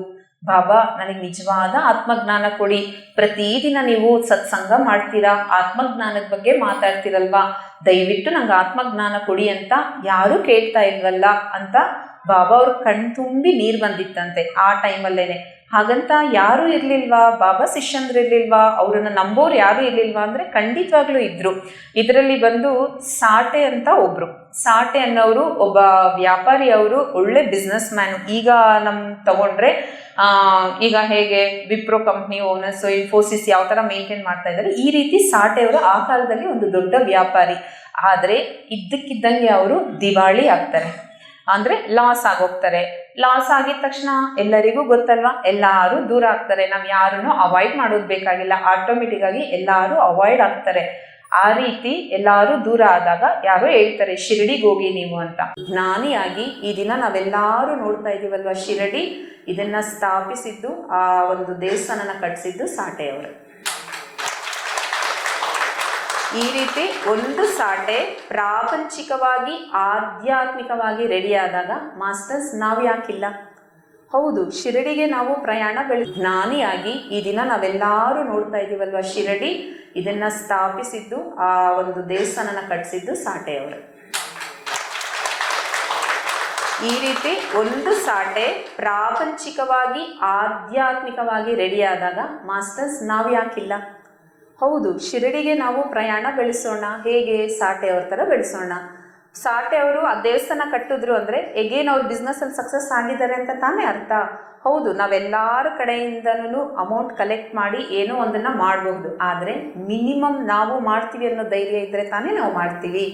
ಬಾಬಾ ನನಗೆ ನಿಜವಾದ ಆತ್ಮಜ್ಞಾನ ಕೊಡಿ, ಪ್ರತಿದಿನ ನೀವು ಸತ್ಸಂಗ ಮಾಡ್ತೀರಾ, ಆತ್ಮಜ್ಞಾನದ ಬಗ್ಗೆ ಮಾತಾಡ್ತಿರಲ್ವಾ, ದಯವಿಟ್ಟು ನಂಗೆ ಆತ್ಮಜ್ಞಾನ ಕೊಡಿ ಅಂತ ಯಾರೂ ಕೇಳ್ತಾ ಇಲ್ವಲ್ಲ ಅಂತ ಬಾಬಾ ಅವ್ರ ಕಣ್ತುಂಬಿ ನೀರು ಬಂದಿತ್ತಂತೆ ಆ ಟೈಮಲ್ಲೇನೆ. ಹಾಗಂತ ಯಾರೂ ಇರಲಿಲ್ವಾ? ಬಾಬಾ ಶಿಷ್ಯಂದ್ರು ಇರಲಿಲ್ವಾ? ಅವ್ರನ್ನ ನಂಬೋರು ಯಾರೂ ಇರಲಿಲ್ವಾ ಅಂದರೆ ಖಂಡಿತವಾಗ್ಲೂ ಇದ್ರು. ಇದರಲ್ಲಿ ಬಂದು ಸಾಟೆ ಅಂತ ಒಬ್ರು, ಸಾಟೆ ಅನ್ನೋರು ಒಬ್ಬ ವ್ಯಾಪಾರಿ, ಅವರು ಒಳ್ಳೆ ಬಿಸ್ನೆಸ್ ಮ್ಯಾನು. ಈಗ ತಗೊಂಡ್ರೆ ಈಗ ಹೇಗೆ ವಿಪ್ರೋ ಕಂಪ್ನಿ ಓನರ್ಸು, ಇನ್ಫೋಸಿಸ್ ಯಾವ ಥರ ಮೇಂಟೈನ್ ಮಾಡ್ತಾ ಇದ್ದಾರೆ, ಈ ರೀತಿ ಸಾಟೆಯವರು ಆ ಕಾಲದಲ್ಲಿ ಒಂದು ದೊಡ್ಡ ವ್ಯಾಪಾರಿ. ಆದರೆ ಇದ್ದಕ್ಕಿದ್ದಂಗೆ ಅವರು ದಿವಾಳಿ ಆಗ್ತಾರೆ, ಅಂದರೆ ಲಾಸ್ ಆಗೋಗ್ತಾರೆ. ಲಾಸ್ ಆಗಿದ ತಕ್ಷಣ ಎಲ್ಲರಿಗೂ ಗೊತ್ತಲ್ವಾ, ಎಲ್ಲರೂ ದೂರ ಆಗ್ತಾರೆ. ನಾವು ಯಾರನ್ನು ಅವಾಯ್ಡ್ ಮಾಡೋದು ಬೇಕಾಗಿಲ್ಲ, ಆಟೋಮೆಟಿಕ್ ಆಗಿ ಎಲ್ಲರೂ ಅವಾಯ್ಡ್ ಆಗ್ತಾರೆ. ಆ ರೀತಿ ಎಲ್ಲರೂ ದೂರ ಆದಾಗ ಯಾರೋ ಹೇಳ್ತಾರೆ ಶಿರಡಿಗೆ ಹೋಗಿ ನೀವು ಅಂತ. ಜ್ಞಾನಿಯಾಗಿ ಈ ದಿನ ನಾವೆಲ್ಲರೂ ನೋಡ್ತಾ ಇದ್ದೀವಲ್ವ, ಶಿರಡಿ ಇದನ್ನ ಸ್ಥಾಪಿಸಿದ್ದು, ಆ ಒಂದು ದೇವಸ್ಥಾನನ ಕಟ್ಟಿಸಿದ್ದು ಸಾಟೆಯವರು. ಈ ರೀತಿ ಒಂದು ಸಾಟೆ ಪ್ರಾಪಂಚಿಕವಾಗಿ ಆಧ್ಯಾತ್ಮಿಕವಾಗಿ ರೆಡಿ ಆದಾಗ ಮಾಸ್ಟರ್ಸ್ ನಾವು ಯಾಕಿಲ್ಲ? ಹೌದು, ಶಿರಡಿಗೆ ನಾವು ಪ್ರಯಾಣ ಜ್ಞಾನಿಯಾಗಿ ಈ ದಿನ ನಾವೆಲ್ಲರೂ ನೋಡ್ತಾ ಇದ್ದೀವಲ್ವ, ಶಿರಡಿ ಇದನ್ನ ಸ್ಥಾಪಿಸಿದ್ದು, ಆ ಒಂದು ದೇವಸ್ಥಾನನ ಕಟ್ಟಿಸಿದ್ದು ಸಾಟೆಯವರು. ಈ ರೀತಿ ಒಂದು ಸಾಟೆ ಪ್ರಾಪಂಚಿಕವಾಗಿ ಆಧ್ಯಾತ್ಮಿಕವಾಗಿ ರೆಡಿ ಆದಾಗ ಮಾಸ್ಟರ್ಸ್ ನಾವು ಯಾಕಿಲ್ಲ? ಹೌದು, ಶಿರಡಿಗೆ ನಾವು ಪ್ರಯಾಣ ಬೆಳೆಸೋಣ. ಹೇಗೆ? ಸಾಟೆಯವ್ರ ಥರ ಬೆಳೆಸೋಣ. ಸಾಟೆಯವರು ಆ ದೇವಸ್ಥಾನ ಕಟ್ಟಿದ್ರು ಅಂದರೆ ಎಗೇನ್ ಅವ್ರ ಬಿಸ್ನೆಸ್ಸಲ್ಲಿ ಸಕ್ಸಸ್ ಆಗಿದ್ದಾರೆ ಅಂತ ತಾನೇ ಅರ್ಥ. ಹೌದು, ನಾವೆಲ್ಲರ ಕಡೆಯಿಂದನೂ ಅಮೌಂಟ್ ಕಲೆಕ್ಟ್ ಮಾಡಿ ಏನೋ ಒಂದನ್ನು ಮಾಡಬಹುದು, ಆದರೆ ಮಿನಿಮಮ್ ನಾವು ಮಾಡ್ತೀವಿ ಅನ್ನೋ ಧೈರ್ಯ ಇದ್ದರೆ ತಾನೇ ನಾವು ಮಾಡ್ತೀವಿ.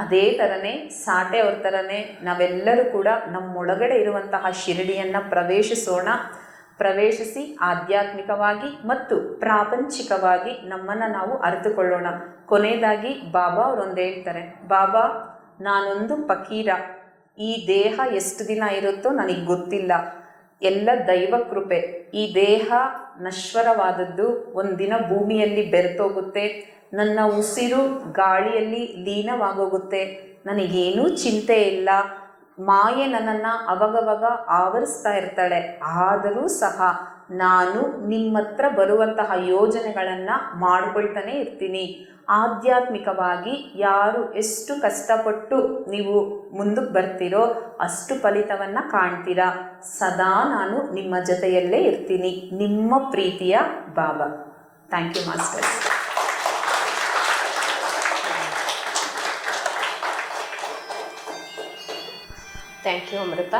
ಅದೇ ಥರನೇ ಸಾಟೆಯವ್ರ ಥರನೇ ನಾವೆಲ್ಲರೂ ಕೂಡ ನಮ್ಮೊಳಗಡೆ ಇರುವಂತಹ ಶಿರಡಿಯನ್ನು ಪ್ರವೇಶಿಸಿ ಆಧ್ಯಾತ್ಮಿಕವಾಗಿ ಮತ್ತು ಪ್ರಾಪಂಚಿಕವಾಗಿ ನಮ್ಮನ್ನು ನಾವು ಅರಿತುಕೊಳ್ಳೋಣ. ಕೊನೆಯದಾಗಿ ಬಾಬಾ ಅವರೊಂದು ಹೇಳ್ತಾರೆ, ಬಾಬಾ ನಾನೊಂದು ಫಕೀರ, ಈ ದೇಹ ಎಷ್ಟು ದಿನ ಇರುತ್ತೋ ನನಗೆ ಗೊತ್ತಿಲ್ಲ, ಎಲ್ಲ ದೈವ ಕೃಪೆ. ಈ ದೇಹ ನಶ್ವರವಾದದ್ದು, ಒಂದಿನ ಭೂಮಿಯಲ್ಲಿ ಬೆರೆತೋಗುತ್ತೆ, ನನ್ನ ಉಸಿರು ಗಾಳಿಯಲ್ಲಿ ಲೀನವಾಗೋಗುತ್ತೆ, ನನಗೇನೂ ಚಿಂತೆ ಇಲ್ಲ. ಮಾಯೆ ನನ್ನನ್ನು ಅವಾಗವಾಗ ಆವರಿಸ್ತಾ ಇರ್ತಾಳೆ, ಆದರೂ ಸಹ ನಾನು ನಿಮ್ಮ ಹತ್ರ ಬರುವಂತಹ ಯೋಜನೆಗಳನ್ನು ಮಾಡ್ಕೊಳ್ತಾನೆ ಇರ್ತೀನಿ. ಆಧ್ಯಾತ್ಮಿಕವಾಗಿ ಯಾರು ಎಷ್ಟು ಕಷ್ಟಪಟ್ಟು ನೀವು ಮುಂದಕ್ಕೆ ಬರ್ತೀರೋ ಅಷ್ಟು ಫಲಿತವನ್ನು ಕಾಣ್ತೀರಾ. ಸದಾ ನಾನು ನಿಮ್ಮ ಜೊತೆಯಲ್ಲೇ ಇರ್ತೀನಿ. ನಿಮ್ಮ ಪ್ರೀತಿಯ Baba. Thank you master. Thank you Amrutha.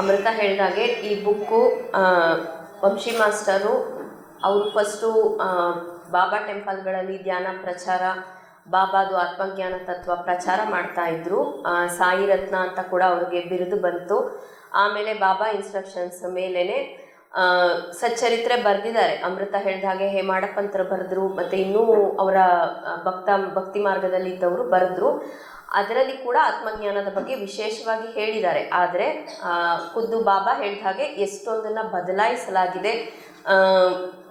Amrutha ಹೇಳಿದಾಗೆ ಈ ಬುಕ್ಕು ವಂಶಿ ಮಾಸ್ಟರು ಅವರು ಫಸ್ಟು ಬಾಬಾ ಟೆಂಪಲ್ಗಳಲ್ಲಿ ಧ್ಯಾನ ಪ್ರಚಾರ, ಬಾಬಾದು ಆತ್ಮಜ್ಞಾನ ತತ್ವ ಪ್ರಚಾರ ಮಾಡ್ತಾಯಿದ್ರು. ಸಾಯಿ ರತ್ನ ಅಂತ ಕೂಡ ಅವ್ರಿಗೆ ಬಿರುದು ಬಂತು. ಆಮೇಲೆ ಬಾಬಾ ಇನ್ಸ್ಟ್ರಕ್ಷನ್ಸ್ ಮೇಲೇ ಸಚ್ಚರಿತ್ರೆ ಬರೆದಿದ್ದಾರೆ. ಅಮೃತ ಹೇಳಿದ ಹಾಗೆ ಹೇಮಾಡಪಂತರು ಬರೆದ್ರು, ಮತ್ತು ಇನ್ನೂ ಅವರ ಭಕ್ತಿ ಮಾರ್ಗದಲ್ಲಿ ಇದ್ದವರು ಬರೆದ್ರು. ಅದರಲ್ಲಿ ಕೂಡ ಆತ್ಮಜ್ಞಾನದ ಬಗ್ಗೆ ವಿಶೇಷವಾಗಿ ಹೇಳಿದ್ದಾರೆ. ಆದರೆ ಖುದ್ದು ಬಾಬಾ ಹೇಳಿದ ಹಾಗೆ ಎಷ್ಟೊಂದನ್ನು ಬದಲಾಯಿಸಲಾಗಿದೆ,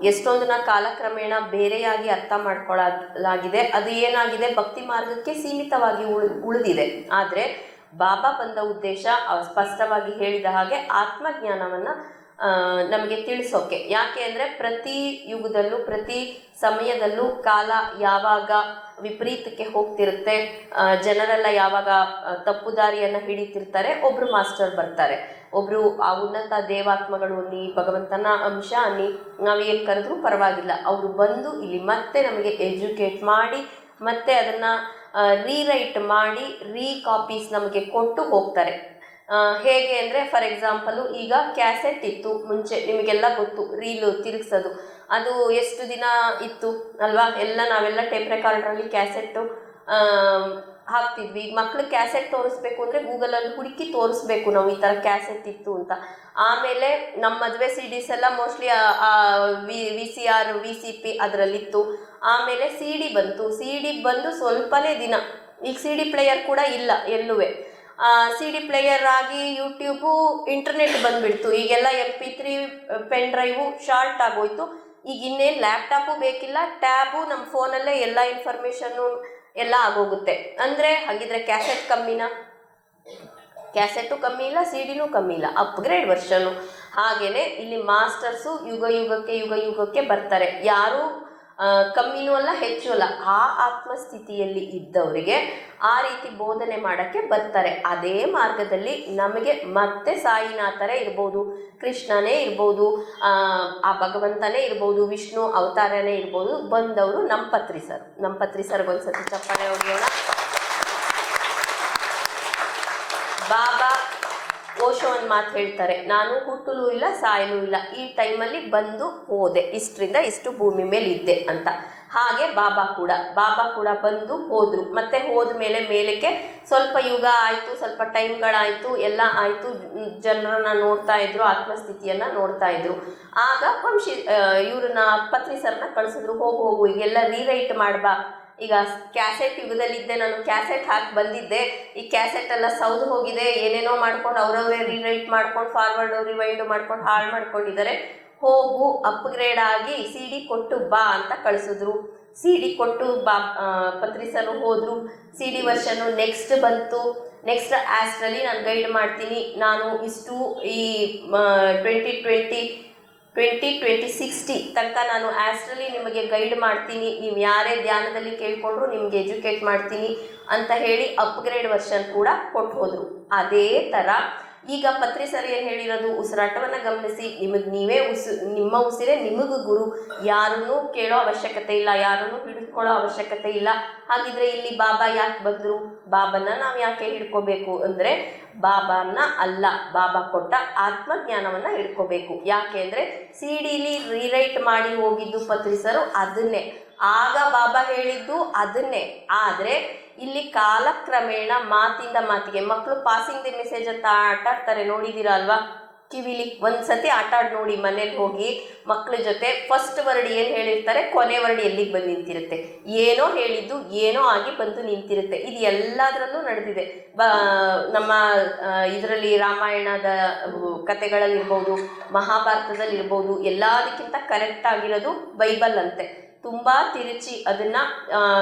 ಎಷ್ಟೊಂದನ್ನ ಕಾಲಕ್ರಮೇಣ ಬೇರೆಯಾಗಿ ಅರ್ಥ ಮಾಡ್ಕೊಳ್ಳಲಾಗಿದೆ. ಅದು ಏನಾಗಿದೆ, ಭಕ್ತಿ ಮಾರ್ಗಕ್ಕೆ ಸೀಮಿತವಾಗಿ ಉಳಿದಿದೆ. ಆದರೆ ಬಾಬಾ ಬಂದ ಉದ್ದೇಶ ಸ್ಪಷ್ಟವಾಗಿ ಹೇಳಿದ ಹಾಗೆ ಆತ್ಮಜ್ಞಾನವನ್ನು ನಮಗೆ ತಿಳಿಸೋಕೆ. ಯಾಕೆ ಅಂದರೆ ಪ್ರತಿ ಯುಗದಲ್ಲೂ ಪ್ರತಿ ಸಮಯದಲ್ಲೂ ಕಾಲ ಯಾವಾಗ ವಿಪರೀತಕ್ಕೆ ಹೋಗ್ತಿರುತ್ತೆ, ಜನರೆಲ್ಲ ಯಾವಾಗ ತಪ್ಪು ದಾರಿಯನ್ನು ಹಿಡಿತಿರ್ತಾರೆ, ಒಬ್ಬರು ಮಾಸ್ಟರ್ ಬರ್ತಾರೆ. ಒಬ್ಬರು ಆ ಉನ್ನತ ದೇವಾತ್ಮಗಳು ಅನ್ನಿ, ಭಗವಂತನ ಅಂಶ ಅನ್ನಿ, ನಾವೇನು ಕರೆದ್ರೂ ಪರವಾಗಿಲ್ಲ, ಅವರು ಬಂದು ಇಲ್ಲಿ ಮತ್ತೆ ನಮಗೆ ಎಜುಕೇಟ್ ಮಾಡಿ ಮತ್ತೆ ಅದನ್ನು ರೀರೈಟ್ ಮಾಡಿ ಕಾಪೀಸ್ ನಮಗೆ ಕೊಟ್ಟು ಹೋಗ್ತಾರೆ. ಹೇಗೆ ಅಂದರೆ, ಫಾರ್ ಎಕ್ಸಾಂಪಲು ಈಗ ಕ್ಯಾಸೆಟ್ ಇತ್ತು ಮುಂಚೆ, ನಿಮಗೆಲ್ಲ ಗೊತ್ತು, ರೀಲು ತಿರುಗಿಸೋದು ಅದು ಎಷ್ಟು ದಿನ ಇತ್ತು ಅಲ್ವಾ? ನಾವೆಲ್ಲ ಟೇಪ್ ರೆಕಾರ್ಡ್ರಲ್ಲಿ ಕ್ಯಾಸೆಟ್ಟು ಹಾಕ್ತಿದ್ವಿ. ಈಗ ಮಕ್ಳಿಗೆ ಕ್ಯಾಸೆಟ್ ತೋರಿಸ್ಬೇಕು ಅಂದರೆ ಗೂಗಲಲ್ಲಿ ಹುಡುಕಿ ತೋರಿಸ್ಬೇಕು ನಾವು ಈ ಥರ ಕ್ಯಾಸೆಟ್ ಇತ್ತು ಅಂತ. ಆಮೇಲೆ ನಮ್ಮ ಮದುವೆ CDs ಎಲ್ಲ ಮೋಸ್ಟ್ಲಿ VCR VCP ಅದರಲ್ಲಿತ್ತು. ಆಮೇಲೆ CD ಬಂತು. CD ಬಂದು ಸ್ವಲ್ಪನೇ ದಿನ, ಈಗ CD ಪ್ಲೇಯರ್ ಕೂಡ ಇಲ್ಲ ಎಲ್ಲೂ. CD ಪ್ಲೇಯರ್ ಆಗಿ ಯೂಟ್ಯೂಬು, ಇಂಟರ್ನೆಟ್ ಬಂದುಬಿಡ್ತು. ಈಗೆಲ್ಲ MP3 ಪೆನ್ ಡ್ರೈವು ಶಾರ್ಟ್ ಆಗೋಯ್ತು. ಈಗ ಇನ್ನೇನು ಲ್ಯಾಪ್ಟಾಪು ಬೇಕಿಲ್ಲ, ಟ್ಯಾಬು ನಮ್ಮ ಫೋನಲ್ಲೇ ಎಲ್ಲ ಇನ್ಫಾರ್ಮೇಷನ್ನು ಎಲ್ಲ ಆಗೋಗುತ್ತೆ. ಅಂದರೆ ಹಾಗಿದ್ರೆ ಕ್ಯಾಸೆಟ್ ಕಮ್ಮಿನಾ? ಕ್ಯಾಸೆಟ್ಟು ಕಮ್ಮಿ ಇಲ್ಲ, CDನೂ ಕಮ್ಮಿ ಇಲ್ಲ, ಅಪ್ಗ್ರೇಡ್ ವರ್ಷನು. ಹಾಗೆಯೇ ಇಲ್ಲಿ ಮಾಸ್ಟರ್ಸು ಯುಗ ಯುಗಕ್ಕೆ ಬರ್ತಾರೆ. ಯಾರು ಕಮ್ಮಿನೂ ಅಲ್ಲ ಹೆಚ್ಚು ಅಲ್ಲ, ಆ ಆತ್ಮಸ್ಥಿತಿಯಲ್ಲಿ ಇದ್ದವರಿಗೆ ಆ ರೀತಿ ಬೋಧನೆ ಮಾಡೋಕ್ಕೆ ಬರ್ತಾರೆ. ಅದೇ ಮಾರ್ಗದಲ್ಲಿ ನಮಗೆ ಮತ್ತೆ ಸಾಯಿನಾಥರೇ ಇರ್ಬೋದು, ಕೃಷ್ಣನೇ ಇರ್ಬೋದು, ಆ ಭಗವಂತನೇ ಇರ್ಬೋದು, ವಿಷ್ಣು ಅವತಾರನೇ ಇರ್ಬೋದು, ಬಂದವರು ನಮ್ಮ ಪತ್ರಿ ಸರ್ಗೊಂದ್ಸತಿ ಚಪ್ಪಾಳೆ ಹೊಡೆಯೋಣ. ಬಾಬಾ ಓಶೋ ಒಂದು ಮಾತು ಹೇಳ್ತಾರೆ, ನಾನು ಹುಟ್ಟಲೂ ಇಲ್ಲ ಸಾಯಲೂ ಇಲ್ಲ, ಈ ಟೈಮಲ್ಲಿ ಬಂದು ಹೋದೆ, ಇಷ್ಟರಿಂದ ಇಷ್ಟು ಭೂಮಿ ಮೇಲೆ ಇದ್ದೆ ಅಂತ. ಹಾಗೆ ಬಾಬಾ ಕೂಡ ಬಂದು ಹೋದರು. ಮತ್ತೆ ಹೋದ ಮೇಲಕ್ಕೆ ಸ್ವಲ್ಪ ಯುಗ ಆಯಿತು, ಸ್ವಲ್ಪ ಟೈಮ್ಗಳಾಯಿತು, ಎಲ್ಲ ಆಯಿತು, ಜನರನ್ನ ನೋಡ್ತಾ ಇದ್ರು, ಆತ್ಮಸ್ಥಿತಿಯನ್ನು ನೋಡ್ತಾ ಇದ್ರು. ಆಗ ಇವ್ರನ್ನ ಪತ್ನಿ ಸರ್ನ ಕಳಿಸಿದ್ರು, ಹೋಗು ಈಗೆಲ್ಲ ರೀರೈಟ್ ಮಾಡ್ಬಾ. ಈಗ ಕ್ಯಾಸೆಟ್ ಯುಗದಲ್ಲಿದ್ದೆ ನಾನು, ಕ್ಯಾಸೆಟ್ ಹಾಕಿ ಬಂದಿದ್ದೆ, ಈ ಕ್ಯಾಸೆಟ್ ಎಲ್ಲ ಸೌದು ಹೋಗಿದೆ, ಏನೇನೋ ಮಾಡ್ಕೊಂಡು ಅವರವರೇ ರೀರೈಟ್ ಮಾಡ್ಕೊಂಡು ಫಾರ್ವರ್ಡ್ ರಿವೈಂಡ್ ಮಾಡ್ಕೊಂಡು ಹಾಳು ಮಾಡ್ಕೊಂಡಿದ್ದಾರೆ, ಹೋಗು ಅಪ್ಗ್ರೇಡ್ ಆಗಿ CD ಕೊಟ್ಟು ಬಾ ಅಂತ ಕಳಿಸಿದ್ರು. CD ಕೊಟ್ಟು ಪತ್ರಿಸಲು ಹೋದರು. CD ವರ್ಷನು ನೆಕ್ಸ್ಟ್ ಬಂತು. ನೆಕ್ಸ್ಟ್ ಆಸ್ಟ್ರಲ್ಲಿ ನಾನು ಗೈಡ್ ಮಾಡ್ತೀನಿ, ನಾನು ಇಷ್ಟು ಈ 2020-2060 ತನಕ ನಾನು ಆಸ್ಟ್ರಲ್ಲಿ ನಿಮಗೆ ಗೈಡ್ ಮಾಡ್ತೀನಿ, ನೀವು ಯಾರೇ ಧ್ಯಾನದಲ್ಲಿ ಕೇಳಿಕೊಂಡ್ರು ನಿಮಗೆ ಎಜುಕೇಟ್ ಮಾಡ್ತೀನಿ ಅಂತ ಹೇಳಿ ಅಪ್ಗ್ರೇಡ್ ವರ್ಷನ್ ಕೂಡ ಕೊಟ್ಟು ಹೋದರು. ಅದೇ ಥರ ಈಗ ಪತ್ರಿ ಸರ್ ಏನು ಹೇಳಿರೋದು, ಉಸಿರಾಟವನ್ನು ಗಮನಿಸಿ, ನಿಮಗೆ ನೀವೇ ನಿಮ್ಮ ಉಸಿರೇ ನಿಮಗೂ ಗುರು, ಯಾರನ್ನೂ ಕೇಳೋ ಅವಶ್ಯಕತೆ ಇಲ್ಲ, ಯಾರನ್ನೂ ಹಿಡಿದುಕೊಳ್ಳೋ ಅವಶ್ಯಕತೆ ಇಲ್ಲ. ಹಾಗಿದ್ರೆ ಇಲ್ಲಿ ಬಾಬಾ ಯಾಕೆ ಬಂದರು? ಬಾಬಾನ ನಾವು ಯಾಕೆ ಹಿಡ್ಕೋಬೇಕು ಅಂದರೆ, ಬಾಬಾನ ಅಲ್ಲ, ಬಾಬಾ ಕೊಟ್ಟ ಆತ್ಮಜ್ಞಾನವನ್ನು ಹಿಡ್ಕೋಬೇಕು. ಯಾಕೆ ಅಂದರೆ CDಲಿ ರೀರೈಟ್ ಮಾಡಿ ಹೋಗಿದ್ದು ಪತ್ರಿ ಸರು ಅದನ್ನೇ, ಆಗ ಬಾಬಾ ಹೇಳಿದ್ದು ಅದನ್ನೇ. ಆದರೆ ಇಲ್ಲಿ ಕಾಲಕ್ರಮೇಣ ಮಾತಿಂದ ಮಾತಿಗೆ ಮಕ್ಕಳು ಪಾಸಿಂಗ್ ದಿ ಮೆಸೇಜ್ ಅಂತ ಆಟಾಡ್ತಾರೆ, ನೋಡಿದ್ದೀರಾ ಅಲ್ವಾ? ಕಿವಿಲಿ ಒಂದ್ಸತಿ ಆಟಾಡಿ ನೋಡಿ, ಮನೇಲಿ ಹೋಗಿ ಮಕ್ಕಳ ಜೊತೆ. ಫಸ್ಟ್ ವರ್ಡ್ ಏನು ಹೇಳಿರ್ತಾರೆ, ಕೊನೆ ವರ್ಡ್ ಎಲ್ಲಿಗೆ ಬಂದು ನಿಂತಿರುತ್ತೆ, ಏನೋ ಹೇಳಿದ್ದು ಏನೋ ಆಗಿ ಬಂದು ನಿಂತಿರುತ್ತೆ. ಇದು ಎಲ್ಲದರಲ್ಲೂ ನಡೆದಿದೆ. ನಮ್ಮ ಇದರಲ್ಲಿ ರಾಮಾಯಣದ ಕಥೆಗಳಲ್ಲಿರ್ಬೋದು, ಮಹಾಭಾರತದಲ್ಲಿರ್ಬೋದು, ಎಲ್ಲದಕ್ಕಿಂತ ಕರೆಕ್ಟ್ ಆಗಿರೋದು ಬೈಬಲ್ ಅಂತೆ. ತುಂಬ ತಿರುಚಿ ಅದನ್ನು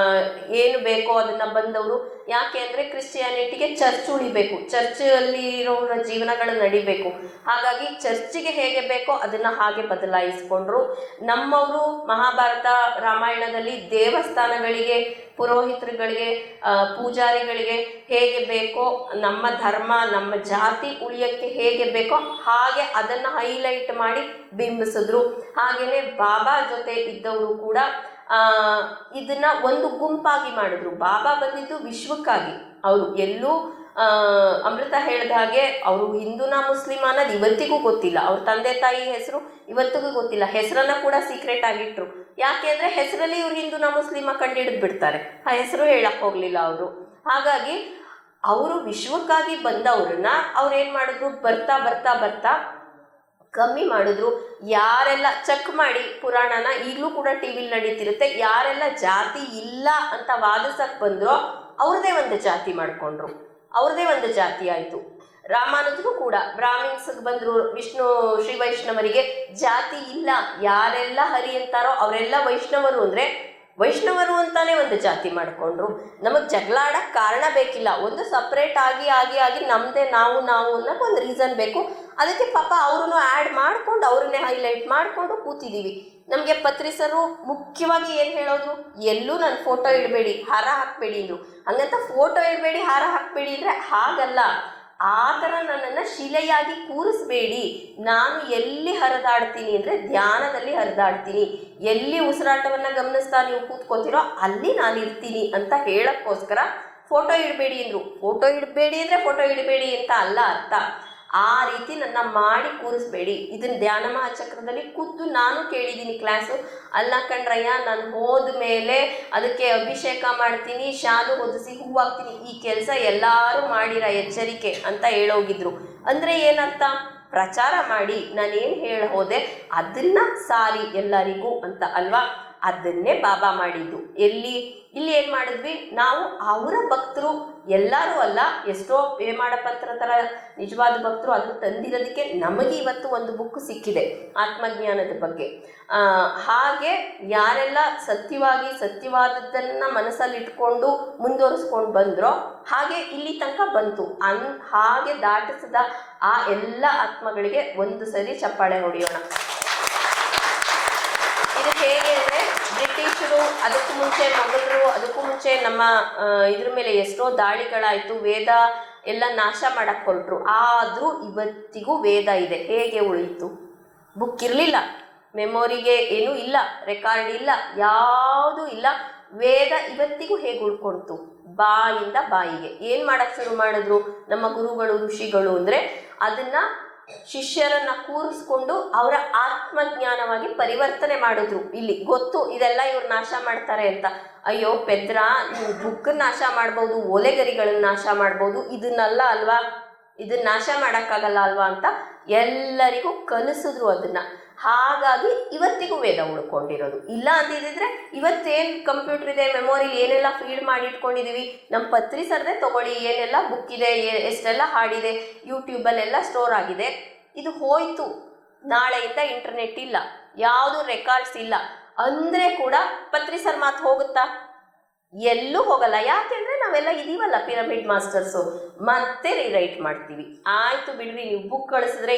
ಏನು ಬೇಕೋ ಅದನ್ನು ಬಂದವರು, ಯಾಕೆ ಅಂದರೆ ಕ್ರಿಶ್ಚಿಯಾನಿಟಿಗೆ ಚರ್ಚ್ ಉಳಿಬೇಕು, ಚರ್ಚಲ್ಲಿರೋರ ಜೀವನಗಳು ನಡಿಬೇಕು. ಹಾಗಾಗಿ ಚರ್ಚಿಗೆ ಹೇಗೆ ಬೇಕೋ ಅದನ್ನು ಹಾಗೆ ಬದಲಾಯಿಸ್ಕೊಂಡ್ರು. ನಮ್ಮವರು ಮಹಾಭಾರತ ರಾಮಾಯಣದಲ್ಲಿ ದೇವಸ್ಥಾನಗಳಿಗೆ, ಪುರೋಹಿತರುಗಳಿಗೆ, ಪೂಜಾರಿಗಳಿಗೆ ಹೇಗೆ ಬೇಕೋ, ನಮ್ಮ ಧರ್ಮ ನಮ್ಮ ಜಾತಿ ಉಳಿಯೋಕ್ಕೆ ಹೇಗೆ ಬೇಕೋ ಹಾಗೆ ಅದನ್ನು ಹೈಲೈಟ್ ಮಾಡಿ ಬಿಂಬಿಸಿದ್ರು. ಹಾಗೆಯೇ ಬಾಬಾ ಜೊತೆ ಇದ್ದವರು ಕೂಡ ಇದನ್ನ ಒಂದು ಗುಂಪಾಗಿ ಮಾಡಿದ್ರು. ಬಾಬಾ ಬಂದಿದ್ದು ವಿಶ್ವಕ್ಕಾಗಿ, ಅವರು ಎಲ್ಲೂ ಅಮೃತ ಹೇಳಿದ ಹಾಗೆ ಅವರು ಹಿಂದೂನಾ ಮುಸ್ಲಿಮ ಅನ್ನೋದು ಇವತ್ತಿಗೂ ಗೊತ್ತಿಲ್ಲ. ಅವ್ರ ತಂದೆ ತಾಯಿ ಹೆಸರು ಇವತ್ತಿಗೂ ಗೊತ್ತಿಲ್ಲ. ಹೆಸರನ್ನ ಕೂಡ ಸೀಕ್ರೆಟ್ ಆಗಿಟ್ರು. ಯಾಕೆ ಅಂದ್ರೆ ಹೆಸರಲ್ಲಿ ಇವ್ರು ಹಿಂದೂನಾ ಮುಸ್ಲಿಮ ಕಂಡಿಡಿದ್ ಬಿಡ್ತಾರೆ. ಆ ಹೆಸರು ಹೇಳಕ್ ಹೋಗ್ಲಿಲ್ಲ ಅವರು. ಹಾಗಾಗಿ ಅವರು ವಿಶ್ವಕ್ಕಾಗಿ ಬಂದವ್ರನ್ನ ಅವ್ರು ಏನ್ ಮಾಡಿದ್ರು, ಬರ್ತಾ ಬರ್ತಾ ಬರ್ತಾ ಕಮ್ಮಿ ಮಾಡಿದ್ರು. ಯಾರೆಲ್ಲ ಚೆಕ್ ಮಾಡಿ ಪುರಾಣನ, ಈಗಲೂ ಕೂಡ ಟಿವಿಲಿ ನಡೀತಿರುತ್ತೆ, ಯಾರೆಲ್ಲ ಜಾತಿ ಇಲ್ಲ ಅಂತ ವಾದಿಸಕ್ ಬಂದ್ರೋ ಅವ್ರದೇ ಒಂದು ಜಾತಿ ಮಾಡ್ಕೊಂಡ್ರು, ಅವ್ರದೇ ಒಂದು ಜಾತಿ ಆಯ್ತು. ರಾಮಾನುಜರು ಕೂಡ ಬ್ರಾಹ್ಮಿನ್ಸ್ಗೆ ಬಂದ್ರು, ವಿಷ್ಣು ಶ್ರೀ ವೈಷ್ಣವರಿಗೆ ಜಾತಿ ಇಲ್ಲ, ಯಾರೆಲ್ಲ ಹರಿ ಅಂತಾರೋ ಅವರೆಲ್ಲ ವೈಷ್ಣವರು ಅಂದ್ರೆ ವೈಷ್ಣವರು ಅಂತಾನೆ ಒಂದು ಜಾತಿ ಮಾಡ್ಕೊಂಡ್ರು. ನಮಗ್ ಜಗಳ ಆಡಕ್ ಕಾರಣ ಬೇಕಿಲ್ಲ, ಒಂದು ಸಪ್ರೇಟ್ ಆಗಿ ಆಗಿ ಆಗಿ ನಮ್ದೇ ನಾವು ಅನ್ನೋಕೆ ಒಂದು ರೀಸನ್ ಬೇಕು. ಅದಕ್ಕೆ ಪಾಪ ಅವ್ರನ್ನು ಆ್ಯಡ್ ಮಾಡ್ಕೊಂಡು ಅವ್ರನ್ನೇ ಹೈಲೈಟ್ ಮಾಡ್ಕೊಂಡು ಕೂತಿದ್ದೀವಿ. ನಮಗೆ ಪತ್ರಿಸರು ಮುಖ್ಯವಾಗಿ ಏನು ಹೇಳೋದು, ಎಲ್ಲೂ ನನ್ನ ಫೋಟೋ ಇಡಬೇಡಿ, ಹಾರ ಹಾಕಬೇಡಿ ಅಂದರು. ಹಂಗಂತ ಫೋಟೋ ಇಡಬೇಡಿ ಹಾರ ಹಾಕಬೇಡಿ ಅಂದರೆ ಹಾಗಲ್ಲ, ಆ ಥರ ನನ್ನನ್ನು ಶಿಲೆಯಾಗಿ ಕೂರಿಸ್ಬೇಡಿ. ನಾನು ಎಲ್ಲಿ ಹರಿದಾಡ್ತೀನಿ ಅಂದರೆ ಧ್ಯಾನದಲ್ಲಿ ಹರಿದಾಡ್ತೀನಿ, ಎಲ್ಲಿ ಉಸಿರಾಟವನ್ನು ಗಮನಿಸ್ತಾ ನೀವು ಕೂತ್ಕೋತೀರೋ ಅಲ್ಲಿ ನಾನು ಇರ್ತೀನಿ ಅಂತ ಹೇಳೋಕ್ಕೋಸ್ಕರ ಫೋಟೋ ಇಡಬೇಡಿ ಅಂದರು. ಫೋಟೋ ಇಡಬೇಡಿ ಅಂದರೆ ಫೋಟೋ ಇಡಬೇಡಿ ಅಂತ ಅಲ್ಲ ಅರ್ಥ, ಆ ರೀತಿ ನನ್ನ ಮಾಡಿ ಕೂರಿಸ್ಬೇಡಿ. ಇದನ್ನ ಧ್ಯಾನ ಮಹಾಚಕ್ರದಲ್ಲಿ ಕೂತು ನಾನು ಕೇಳಿದ್ದೀನಿ ಕ್ಲಾಸು. ಅಲ್ಲ ಕಣ್ರಯ್ಯ, ನಾನು ಹೋದ ಮೇಲೆ ಅದಕ್ಕೆ ಅಭಿಷೇಕ ಮಾಡ್ತೀನಿ, ಶಾಲು ಹೊದಿಸಿ ಹೂವಾಗ್ತೀನಿ, ಈ ಕೆಲಸ ಎಲ್ಲರೂ ಮಾಡಿರ ಎಚ್ಚರಿಕೆ ಅಂತ ಹೇಳೋಗಿದ್ರು. ಅಂದರೆ ಏನರ್ಥ, ಪ್ರಚಾರ ಮಾಡಿ ನಾನೇನು ಹೇಳಿ ಹೋದೆ ಅದನ್ನ ಸಾರಿ ಎಲ್ಲರಿಗೂ ಅಂತ ಅಲ್ವಾ. ಅದನ್ನೇ ಬಾಬಾ ಮಾಡಿದ್ದು. ಇಲ್ಲಿ ಏನು ಮಾಡಿದ್ವಿ ನಾವು, ಅವರ ಭಕ್ತರು ಎಲ್ಲರೂ ಅಲ್ಲ, ಎಷ್ಟೋ ಹೇಮಾಡಪತ್ರ ಥರ ನಿಜವಾದ ಭಕ್ತರು ಅದನ್ನು ತಂದಿರೋದಕ್ಕೆ ನಮಗೆ ಇವತ್ತು ಒಂದು ಬುಕ್ ಸಿಕ್ಕಿದೆ ಆತ್ಮಜ್ಞಾನದ ಬಗ್ಗೆ. ಹಾಗೆ ಯಾರೆಲ್ಲ ಸತ್ಯವಾದದ್ದನ್ನು ಮನಸ್ಸಲ್ಲಿ ಇಟ್ಕೊಂಡು ಮುಂದುವರಿಸ್ಕೊಂಡು ಬಂದ್ರೋ ಹಾಗೆ ಇಲ್ಲಿ ತನಕ ಬಂತು. ಹಾಗೆ ದಾಟಿಸಿದ ಆ ಎಲ್ಲ ಆತ್ಮಗಳಿಗೆ ಒಂದು ಸರಿ ಚಪ್ಪಾಳೆ ಹೊಡೆಯೋಣ. ಇದು ಹೇಗೆ ಅಂದರೆ, ಬ್ರಿಟಿಷರು ಅದಕ್ಕೂ ಮುಂಚೆ ಮೊಘಲರು ಅದಕ್ಕೂ ಮುಂಚೆ ನಮ್ಮ ಇದ್ರ ಮೇಲೆ ಎಷ್ಟೋ ದಾಳಿಗಳಾಯಿತು, ವೇದ ಎಲ್ಲ ನಾಶ ಮಾಡಕ್ಕೆ ಹೊರಟರು. ಆದರೂ ಇವತ್ತಿಗೂ ವೇದ ಇದೆ. ಹೇಗೆ ಉಳಿಯಿತು? ಬುಕ್ ಇರಲಿಲ್ಲ, ಮೆಮೊರಿಗೆ ಏನೂ ಇಲ್ಲ, ರೆಕಾರ್ಡ್ ಇಲ್ಲ, ಯಾವುದೂ ಇಲ್ಲ. ವೇದ ಇವತ್ತಿಗೂ ಹೇಗೆ ಉಳ್ಕೊಳ್ತು? ಬಾಯಿಂದ ಬಾಯಿಗೆ. ಏನು ಮಾಡಕ್ಕೆ ಶುರು ಮಾಡಿದ್ರು ನಮ್ಮ ಗುರುಗಳು ಋಷಿಗಳು ಅಂದರೆ, ಅದನ್ನು ಶಿಷ್ಯರನ್ನ ಕೂರಿಸ್ಕೊಂಡು ಅವರ ಆತ್ಮಜ್ಞಾನವಾಗಿ ಪರಿವರ್ತನೆ ಮಾಡಿದ್ರು. ಇಲ್ಲಿ ಗೊತ್ತು ಇದೆಲ್ಲ ಇವ್ರು ನಾಶ ಮಾಡ್ತಾರೆ ಅಂತ. ಅಯ್ಯೋ ಪೆದ್ರ, ನೀವು ಬುಕ್ ನಾಶ ಮಾಡ್ಬೋದು, ಓಲೆಗರಿಗಳನ್ನ ನಾಶ ಮಾಡ್ಬೋದು, ಇದನ್ನೆಲ್ಲ ಅಲ್ವಾ, ಇದನ್ನ ನಾಶ ಮಾಡೋಕ್ಕಾಗಲ್ಲ ಅಲ್ವಾ ಅಂತ ಎಲ್ಲರಿಗೂ ಕಲಿಸಿದ್ರು ಅದನ್ನ. ಹಾಗಾಗಿ ಇವತ್ತಿಗೂ ವೇದ ಉಳ್ಕೊಂಡಿರೋದು. ಇಲ್ಲ ಅಂದಿದ್ರೆ ಇವತ್ತೇನು ಕಂಪ್ಯೂಟರ್ ಇದೆ, ಮೆಮೊರಿಲಿ ಏನೆಲ್ಲ ಫೀಡ್ ಮಾಡಿ ಇಟ್ಕೊಂಡಿದೀವಿ, ನಮ್ಮ ಪತ್ರಿಸರದೇ ತಗೊಳ್ಳಿ, ಏನೆಲ್ಲ ಬುಕ್ ಇದೆ, ಎಷ್ಟೆಲ್ಲ ಹಾಡಿದೆ, ಯೂಟ್ಯೂಬಲ್ಲೆಲ್ಲ ಸ್ಟೋರ್ ಆಗಿದೆ. ಇದು ಹೋಯ್ತು, ನಾಳೆಯಿಂದ ಇಂಟರ್ನೆಟ್ ಇಲ್ಲ, ಯಾವುದು ರೆಕಾರ್ಡ್ಸ್ ಇಲ್ಲ ಅಂದರೆ ಕೂಡ ಪತ್ರಿಸರ್ ಮಾತು ಹೋಗುತ್ತಾ? ಎಲ್ಲೂ ಹೋಗಲ್ಲ. ಯಾಕೆಂದರೆ ನಾವೆಲ್ಲ ಇದೀವಲ್ಲ ಪಿರಮಿಡ್ ಮಾಸ್ಟರ್ಸು, ಮತ್ತೆ ರೀರೈಟ್ ಮಾಡ್ತೀವಿ. ಆಯಿತು ಬಿಡ್ರಿ, ನೀವು ಬುಕ್ ಕಳಿಸಿದ್ರೆ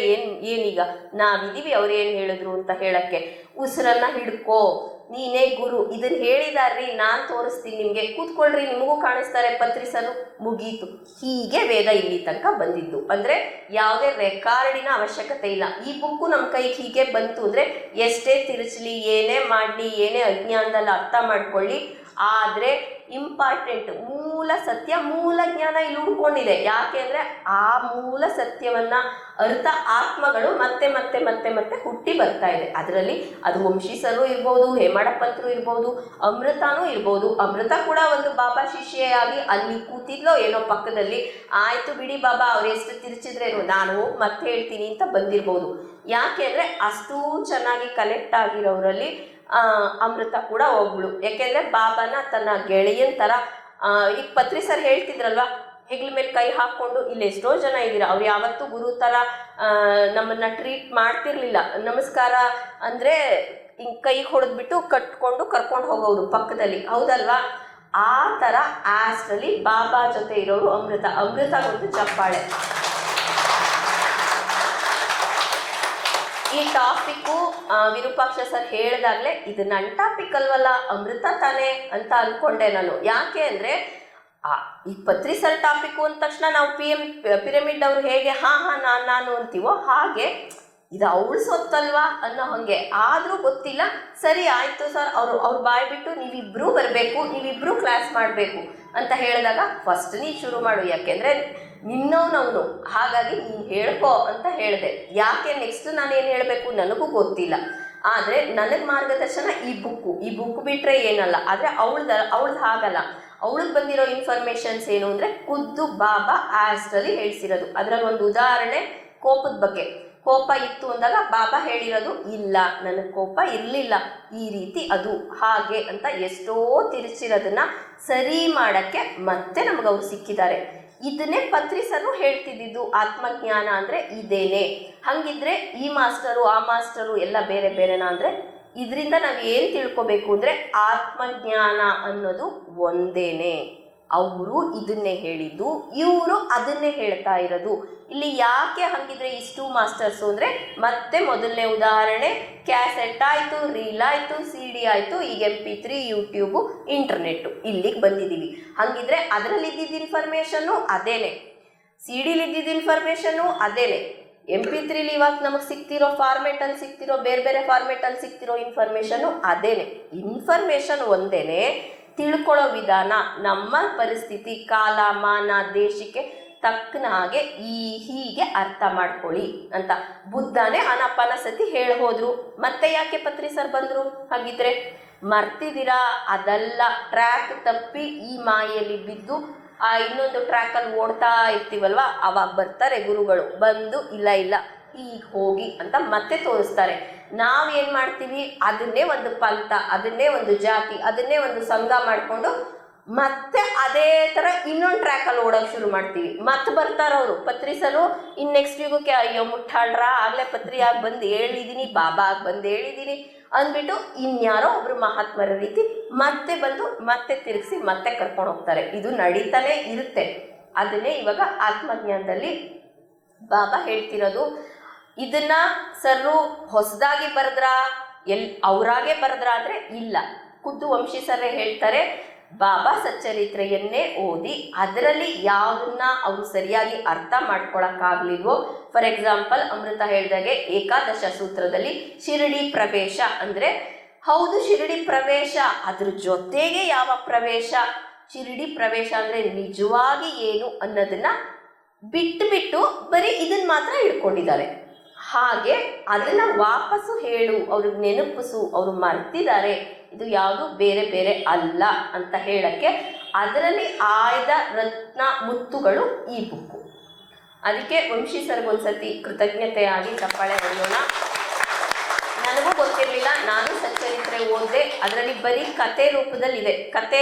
ಏನೀಗ ನಾವಿದ್ದೀವಿ ಅವ್ರು ಏನು ಹೇಳಿದ್ರು ಅಂತ ಹೇಳೋಕ್ಕೆ. ಉಸಿರನ್ನ ಹಿಡ್ಕೋ, ನೀನೇ ಗುರು, ಇದನ್ನು ಹೇಳಿದಾರ್ರಿ, ನಾನು ತೋರಿಸ್ತೀನಿ ನಿಮಗೆ, ಕೂತ್ಕೊಳ್ರಿ, ನಿಮಗೂ ಕಾಣಿಸ್ತಾರೆ ಪತ್ರಿಸರು, ಮುಗೀತು. ಹೀಗೆ ವೇದ ಇಲ್ಲಿ ತನಕ ಬಂದಿದ್ದು. ಅಂದರೆ ಯಾವುದೇ ರೆಕಾರ್ಡಿನ ಅವಶ್ಯಕತೆ ಇಲ್ಲ. ಈ ಬುಕ್ಕು ನಮ್ಮ ಕೈಗೆ ಹೀಗೆ ಬಂತು ಅಂದರೆ ಎಷ್ಟೇ ತಿರುಚಲಿ, ಏನೇ ಮಾಡಲಿ, ಏನೇ ಅಜ್ಞಾನದಲ್ಲಿ ಅರ್ಥ ಮಾಡ್ಕೊಳ್ಳಿ, ಆದರೆ ಇಂಪಾರ್ಟೆಂಟ್ ಮೂಲ ಸತ್ಯ, ಮೂಲ ಜ್ಞಾನ ಇಲ್ಲಿ ಉಳ್ಕೊಂಡಿದೆ. ಯಾಕೆ ಅಂದರೆ ಆ ಮೂಲ ಸತ್ಯವನ್ನು ಅರ್ಥ ಆತ್ಮಗಳು ಮತ್ತೆ ಮತ್ತೆ ಮತ್ತೆ ಮತ್ತೆ ಹುಟ್ಟಿ ಬರ್ತಾ ಇದೆ. ಅದರಲ್ಲಿ ಅದು ವಂಶೀಸರು ಇರ್ಬೋದು, ಹೇಮಾಡಪಂತರು ಇರ್ಬೋದು, ಅಮೃತನೂ ಇರ್ಬೋದು. ಅಮೃತ ಕೂಡ ಒಂದು ಬಾಬಾ ಶಿಷ್ಯೆಯಾಗಿ ಅಲ್ಲಿ ಕೂತಿದ್ಲೋ ಏನೋ ಪಕ್ಕದಲ್ಲಿ, ಆಯಿತು ಬಿಡಿ ಬಾಬಾ ಅವ್ರು ಎಷ್ಟು ತಿರುಚಿದ್ರೇನು, ನಾನು ಹೋಗಿ ಮತ್ತೆ ಹೇಳ್ತೀನಿ ಅಂತ ಬಂದಿರ್ಬೋದು. ಯಾಕೆ ಅಂದರೆ ಅಷ್ಟೂ ಚೆನ್ನಾಗಿ ಕನೆಕ್ಟ್ ಆಗಿರೋರಲ್ಲಿ ಅಮೃತ ಕೂಡ ಒಬ್ಳು. ಯಾಕೆಂದರೆ ಬಾಬಾನ ತನ್ನ ಗೆಳೆಯನ ಥರ, ಈಗ ಪತ್ರಿಸರ್ ಹೇಳ್ತಿದ್ರಲ್ವ, ಹೆಗ್ಲ ಮೇಲೆ ಕೈ ಹಾಕ್ಕೊಂಡು, ಇಲ್ಲಿ ಎಷ್ಟೋ ಜನ ಇದ್ದೀರಾ, ಅವ್ರು ಯಾವತ್ತೂ ಗುರು ಥರ ನಮ್ಮನ್ನು ಟ್ರೀಟ್ ಮಾಡ್ತಿರ್ಲಿಲ್ಲ. ನಮಸ್ಕಾರ ಅಂದರೆ ಹಿಂಗೆ ಕೈಗೆ ಹೊಡೆದ್ಬಿಟ್ಟು ಕಟ್ಕೊಂಡು ಕರ್ಕೊಂಡು ಹೋಗೋರು ಪಕ್ಕದಲ್ಲಿ, ಹೌದಲ್ವಾ? ಆ ಥರ ಆಸ್ಟ್ರಲ್ಲಿ ಬಾಬಾ ಜೊತೆ ಇರೋರು ಅಮೃತ. ಅಮೃತಗೊಂದು ಚಪ್ಪಾಳೆ. ಈ ಟಾಪಿಕ್ಕು ವಿರೂಪಾಕ್ಷ ಸರ್ ಹೇಳಿದಾಗಲೇ ಇದು ನನ್ನ ಟಾಪಿಕ್ ಅಲ್ವಲ್ಲ, ಅಮೃತ ತಾನೇ ಅಂತ ಅಂದ್ಕೊಂಡೆ ನಾನು. ಯಾಕೆ ಅಂದರೆ ಈ ಪತ್ರಿಸರ್ ಟಾಪಿಕ್ಕು ಅಂದ ತಕ್ಷಣ ನಾವು ಪಿರಮಿಡ್ ಅವರು ಹೇಗೆ ನಾನು ಅಂತೀವೋ ಹಾಗೆ ಇದು ಅವಳು ಸೊತ್ತಲ್ವಾ ಅನ್ನೋ ಹಾಗೆ. ಆದರೂ ಗೊತ್ತಿಲ್ಲ. ಸರಿ ಆಯಿತು ಸರ್, ಅವ್ರು ಬಾಯ್ ಬಿಟ್ಟು ನೀವಿಬ್ಬರೂ ಬರಬೇಕು, ನೀವಿಬ್ಬರೂ ಕ್ಲಾಸ್ ಮಾಡಬೇಕು. ಅಂತ ಹೇಳಿದಾಗ ಫಸ್ಟ್ ನೀ ಶುರು ಮಾಡು, ಯಾಕೆಂದರೆ ನಿನ್ನವನವನು, ಹಾಗಾಗಿ ನೀನು ಹೇಳ್ಕೊ ಅಂತ ಹೇಳಿದೆ. ಯಾಕೆ ನೆಕ್ಸ್ಟ್ ನಾನೇನು ಹೇಳಬೇಕು ನನಗೂ ಗೊತ್ತಿಲ್ಲ. ಆದರೆ ನನಗೆ ಮಾರ್ಗದರ್ಶನ ಈ ಬುಕ್ ಬಿಟ್ಟರೆ ಏನಲ್ಲ. ಆದರೆ ಅವಳ್ದು ಹಾಗಲ್ಲ. ಅವಳಿಗೆ ಬಂದಿರೋ ಇನ್ಫಾರ್ಮೇಷನ್ಸ್ ಏನು ಅಂದರೆ ಖುದ್ದು ಬಾಬಾ ಆಸ್ಟ್ರಲ್ಲಿ ಹೇಳಿಸಿರೋದು. ಅದರಲ್ಲಿ ಒಂದು ಉದಾಹರಣೆ ಕೋಪದ ಬಗ್ಗೆ. ಕೋಪ ಇತ್ತು ಅಂದಾಗ ಬಾಬಾ ಹೇಳಿರೋದು, ಇಲ್ಲ ನನಗೆ ಕೋಪ ಇರಲಿಲ್ಲ, ಈ ರೀತಿ ಅದು ಹಾಗೆ ಅಂತ ಎಷ್ಟೋ ತಿರುಚಿರೋದನ್ನ ಸರಿ ಮಾಡೋಕ್ಕೆ ಮತ್ತೆ ನಮ್ಗೆ ಅವ್ರು ಸಿಕ್ಕಿದ್ದಾರೆ. ಇದನ್ನೇ ಪತ್ರಿಸರು ಹೇಳ್ತಿದ್ದಿದ್ದು, ಆತ್ಮಜ್ಞಾನ ಅಂದರೆ ಇದೇನೆ. ಹಾಗಿದ್ರೆ ಈ ಮಾಸ್ಟರು ಆ ಮಾಸ್ಟರು ಎಲ್ಲ ಬೇರೆ ಬೇರೆನಾ ಅಂದರೆ, ಇದರಿಂದ ನಾವು ಏನು ತಿಳ್ಕೊಬೇಕು ಅಂದರೆ ಆತ್ಮಜ್ಞಾನ ಅನ್ನೋದು ಒಂದೇನೆ. ಅವರು ಇದನ್ನೇ ಹೇಳಿದ್ದು, ಇವರು ಅದನ್ನೇ ಹೇಳ್ತಾ ಇರೋದು. ಇಲ್ಲಿ ಯಾಕೆ ಹಾಗಿದ್ರೆ ಇಷ್ಟು ಮಾಸ್ಟರ್ಸು ಅಂದರೆ, ಮತ್ತೆ ಮೊದಲನೇ ಉದಾಹರಣೆ ಕ್ಯಾಸೆಟ್ ಆಯಿತು, ರೀಲ್ ಆಯಿತು, CD ಆಯಿತು, ಈಗ MP3, ಯೂಟ್ಯೂಬು, ಇಂಟರ್ನೆಟ್ಟು, ಇಲ್ಲಿಗೆ ಬಂದಿದ್ದೀವಿ. ಹಾಗಿದ್ರೆ ಅದರಲ್ಲಿ ಇದ್ದಿದ್ದ ಇನ್ಫಾರ್ಮೇಷನ್ನು ಅದೇನೆ, CD ಇದ್ದಿದ್ದ ಇನ್ಫಾರ್ಮೇಷನ್ನು ಅದೇನೆ, MP3 ಇವಾಗ ನಮಗೆ ಸಿಗ್ತಿರೋ ಫಾರ್ಮೇಟಲ್ಲಿ ಸಿಗ್ತಿರೋ ಬೇರೆ ಬೇರೆ ಫಾರ್ಮೇಟಲ್ಲಿ ಸಿಗ್ತಿರೋ ಇನ್ಫಾರ್ಮೇಷನ್ನು ಅದೇನೆ. ಇನ್ಫಾರ್ಮೇಷನ್ ಒಂದೇನೆ, ತಿಳ್ಕೊಳ್ಳೋ ವಿಧಾನ ನಮ್ಮ ಪರಿಸ್ಥಿತಿ, ಕಾಲ, ಮಾನ, ದೇಶಕ್ಕೆ ತಕ್ಕನ ಹಾಗೆ ಹೀಗೆ ಅರ್ಥ ಮಾಡ್ಕೊಳ್ಳಿ ಅಂತ ಬುದ್ಧನೇ ಅನಪನಸತಿ ಹೇಳಿ ಹೋದ್ರು. ಮತ್ತೆ ಯಾಕೆ ಪತ್ರಿ ಸರ್ ಬಂದರು? ಹಾಗಿದ್ರೆ ಮರ್ತಿದ್ದೀರಾ? ಅದೆಲ್ಲ ಟ್ರ್ಯಾಕ್ ತಪ್ಪಿ ಈ ಮಾಯೆಯಲ್ಲಿ ಬಿದ್ದು ಆ ಇನ್ನೊಂದು ಟ್ರ್ಯಾಕಲ್ಲಿ ಓಡ್ತಾ ಇರ್ತೀವಲ್ವ, ಅವಾಗ ಬರ್ತಾರೆ ಗುರುಗಳು. ಬಂದು ಇಲ್ಲ ಹೀಗೆ ಹೋಗಿ ಅಂತ ಮತ್ತೆ ತೋರಿಸ್ತಾರೆ. ನಾವೇನು ಮಾಡ್ತೀವಿ, ಅದನ್ನೇ ಒಂದು ಪಂಥ, ಅದನ್ನೇ ಒಂದು ಜಾತಿ, ಅದನ್ನೇ ಒಂದು ಸಂಘ ಮಾಡಿಕೊಂಡು ಮತ್ತೆ ಅದೇ ಥರ ಇನ್ನೊಂದು ಟ್ರ್ಯಾಕಲ್ಲಿ ಓಡೋಕೆ ಶುರು ಮಾಡ್ತೀವಿ. ಮತ್ತೆ ಬರ್ತಾರವರು ಪತ್ರಿಸರು, ಇನ್ನು ನೆಕ್ಸ್ಟ್ ಯುಗಕ್ಕೆ ಅಯ್ಯೋ ಮುಟ್ಟಾಳ್ರ, ಆಗಲೇ ಪತ್ರಿ ಆಗಿ ಬಂದು ಹೇಳಿದ್ದೀನಿ, ಬಾಬಾ ಆಗಿ ಬಂದು ಹೇಳಿದ್ದೀನಿ ಅಂದ್ಬಿಟ್ಟು ಇನ್ಯಾರೋ ಒಬ್ರು ಮಹಾತ್ಮರ ರೀತಿ ಮತ್ತೆ ಬಂದು ಮತ್ತೆ ತಿರುಗಿಸಿ ಮತ್ತೆ ಕರ್ಕೊಂಡು ಹೋಗ್ತಾರೆ. ಇದು ನಡೀತಾನೆ ಇರುತ್ತೆ. ಅದನ್ನೇ ಇವಾಗ ಆತ್ಮಜ್ಞಾನದಲ್ಲಿ ಬಾಬಾ ಹೇಳ್ತಿರೋದು. ಇದನ್ನ ಸರ್ರು ಹೊಸದಾಗಿ ಬರೆದ್ರಾ, ಅವರಾಗೆ ಬರೆದ್ರಾ ಅಂದರೆ ಇಲ್ಲ, ಖುದ್ದು ವಂಶಿ ಸರ್ರೇ ಹೇಳ್ತಾರೆ. ಬಾಬಾ ಸಚ್ಚರಿತ್ರೆಯನ್ನೇ ಓದಿ ಅದರಲ್ಲಿ ಯಾವುದನ್ನ ಅವರು ಸರಿಯಾಗಿ ಅರ್ಥ ಮಾಡ್ಕೊಳಕ್ಕಾಗ್ಲಿಲ್ವೋ, ಫಾರ್ ಎಕ್ಸಾಂಪಲ್ ಅಮೃತ ಹೇಳಿದಾಗೆ ಏಕಾದಶ ಸೂತ್ರದಲ್ಲಿ ಶಿರಡಿ ಪ್ರವೇಶ ಅಂದರೆ ಹೌದು ಶಿರಡಿ ಪ್ರವೇಶ, ಅದ್ರ ಜೊತೆಗೆ ಯಾವ ಪ್ರವೇಶ, ಶಿರಡಿ ಪ್ರವೇಶ ಅಂದರೆ ನಿಜವಾಗಿ ಏನು ಅನ್ನೋದನ್ನ ಬಿಟ್ಟು ಬರೀ ಇದನ್ನ ಮಾತ್ರ ಇಟ್ಕೊಂಡಿದ್ದಾರೆ. ಹಾಗೆ ಅದನ್ನ ವಾಪಸ್ಸು ಹೇಳು, ಅವ್ರಿಗೆ ನೆನಪಿಸು, ಅವರು ಮರ್ತಿದ್ದಾರೆ, ಇದು ಯಾವುದು ಬೇರೆ ಬೇರೆ ಅಲ್ಲ ಅಂತ ಹೇಳಕ್ಕೆ ಅದರಲ್ಲಿ ಆಯ್ದ ರತ್ನ ಮುತ್ತುಗಳು ಈ ಬುಕ್ಕು. ಅದಕ್ಕೆ ವಂಶಿ ಸರ್ಗೊಂದ್ಸತಿ ಕೃತಜ್ಞತೆಯಾಗಿ ಚಪ್ಪಾಳೆ ಹೊಡೆಯೋಣ. ನನಗೂ ಗೊತ್ತಿರಲಿಲ್ಲ, ನಾನು ಸಚ್ಚರಿತ್ರೆ ಓದಿದೆ, ಅದರಲ್ಲಿ ಬರೀ ಕತೆ ರೂಪದಲ್ಲಿದೆ,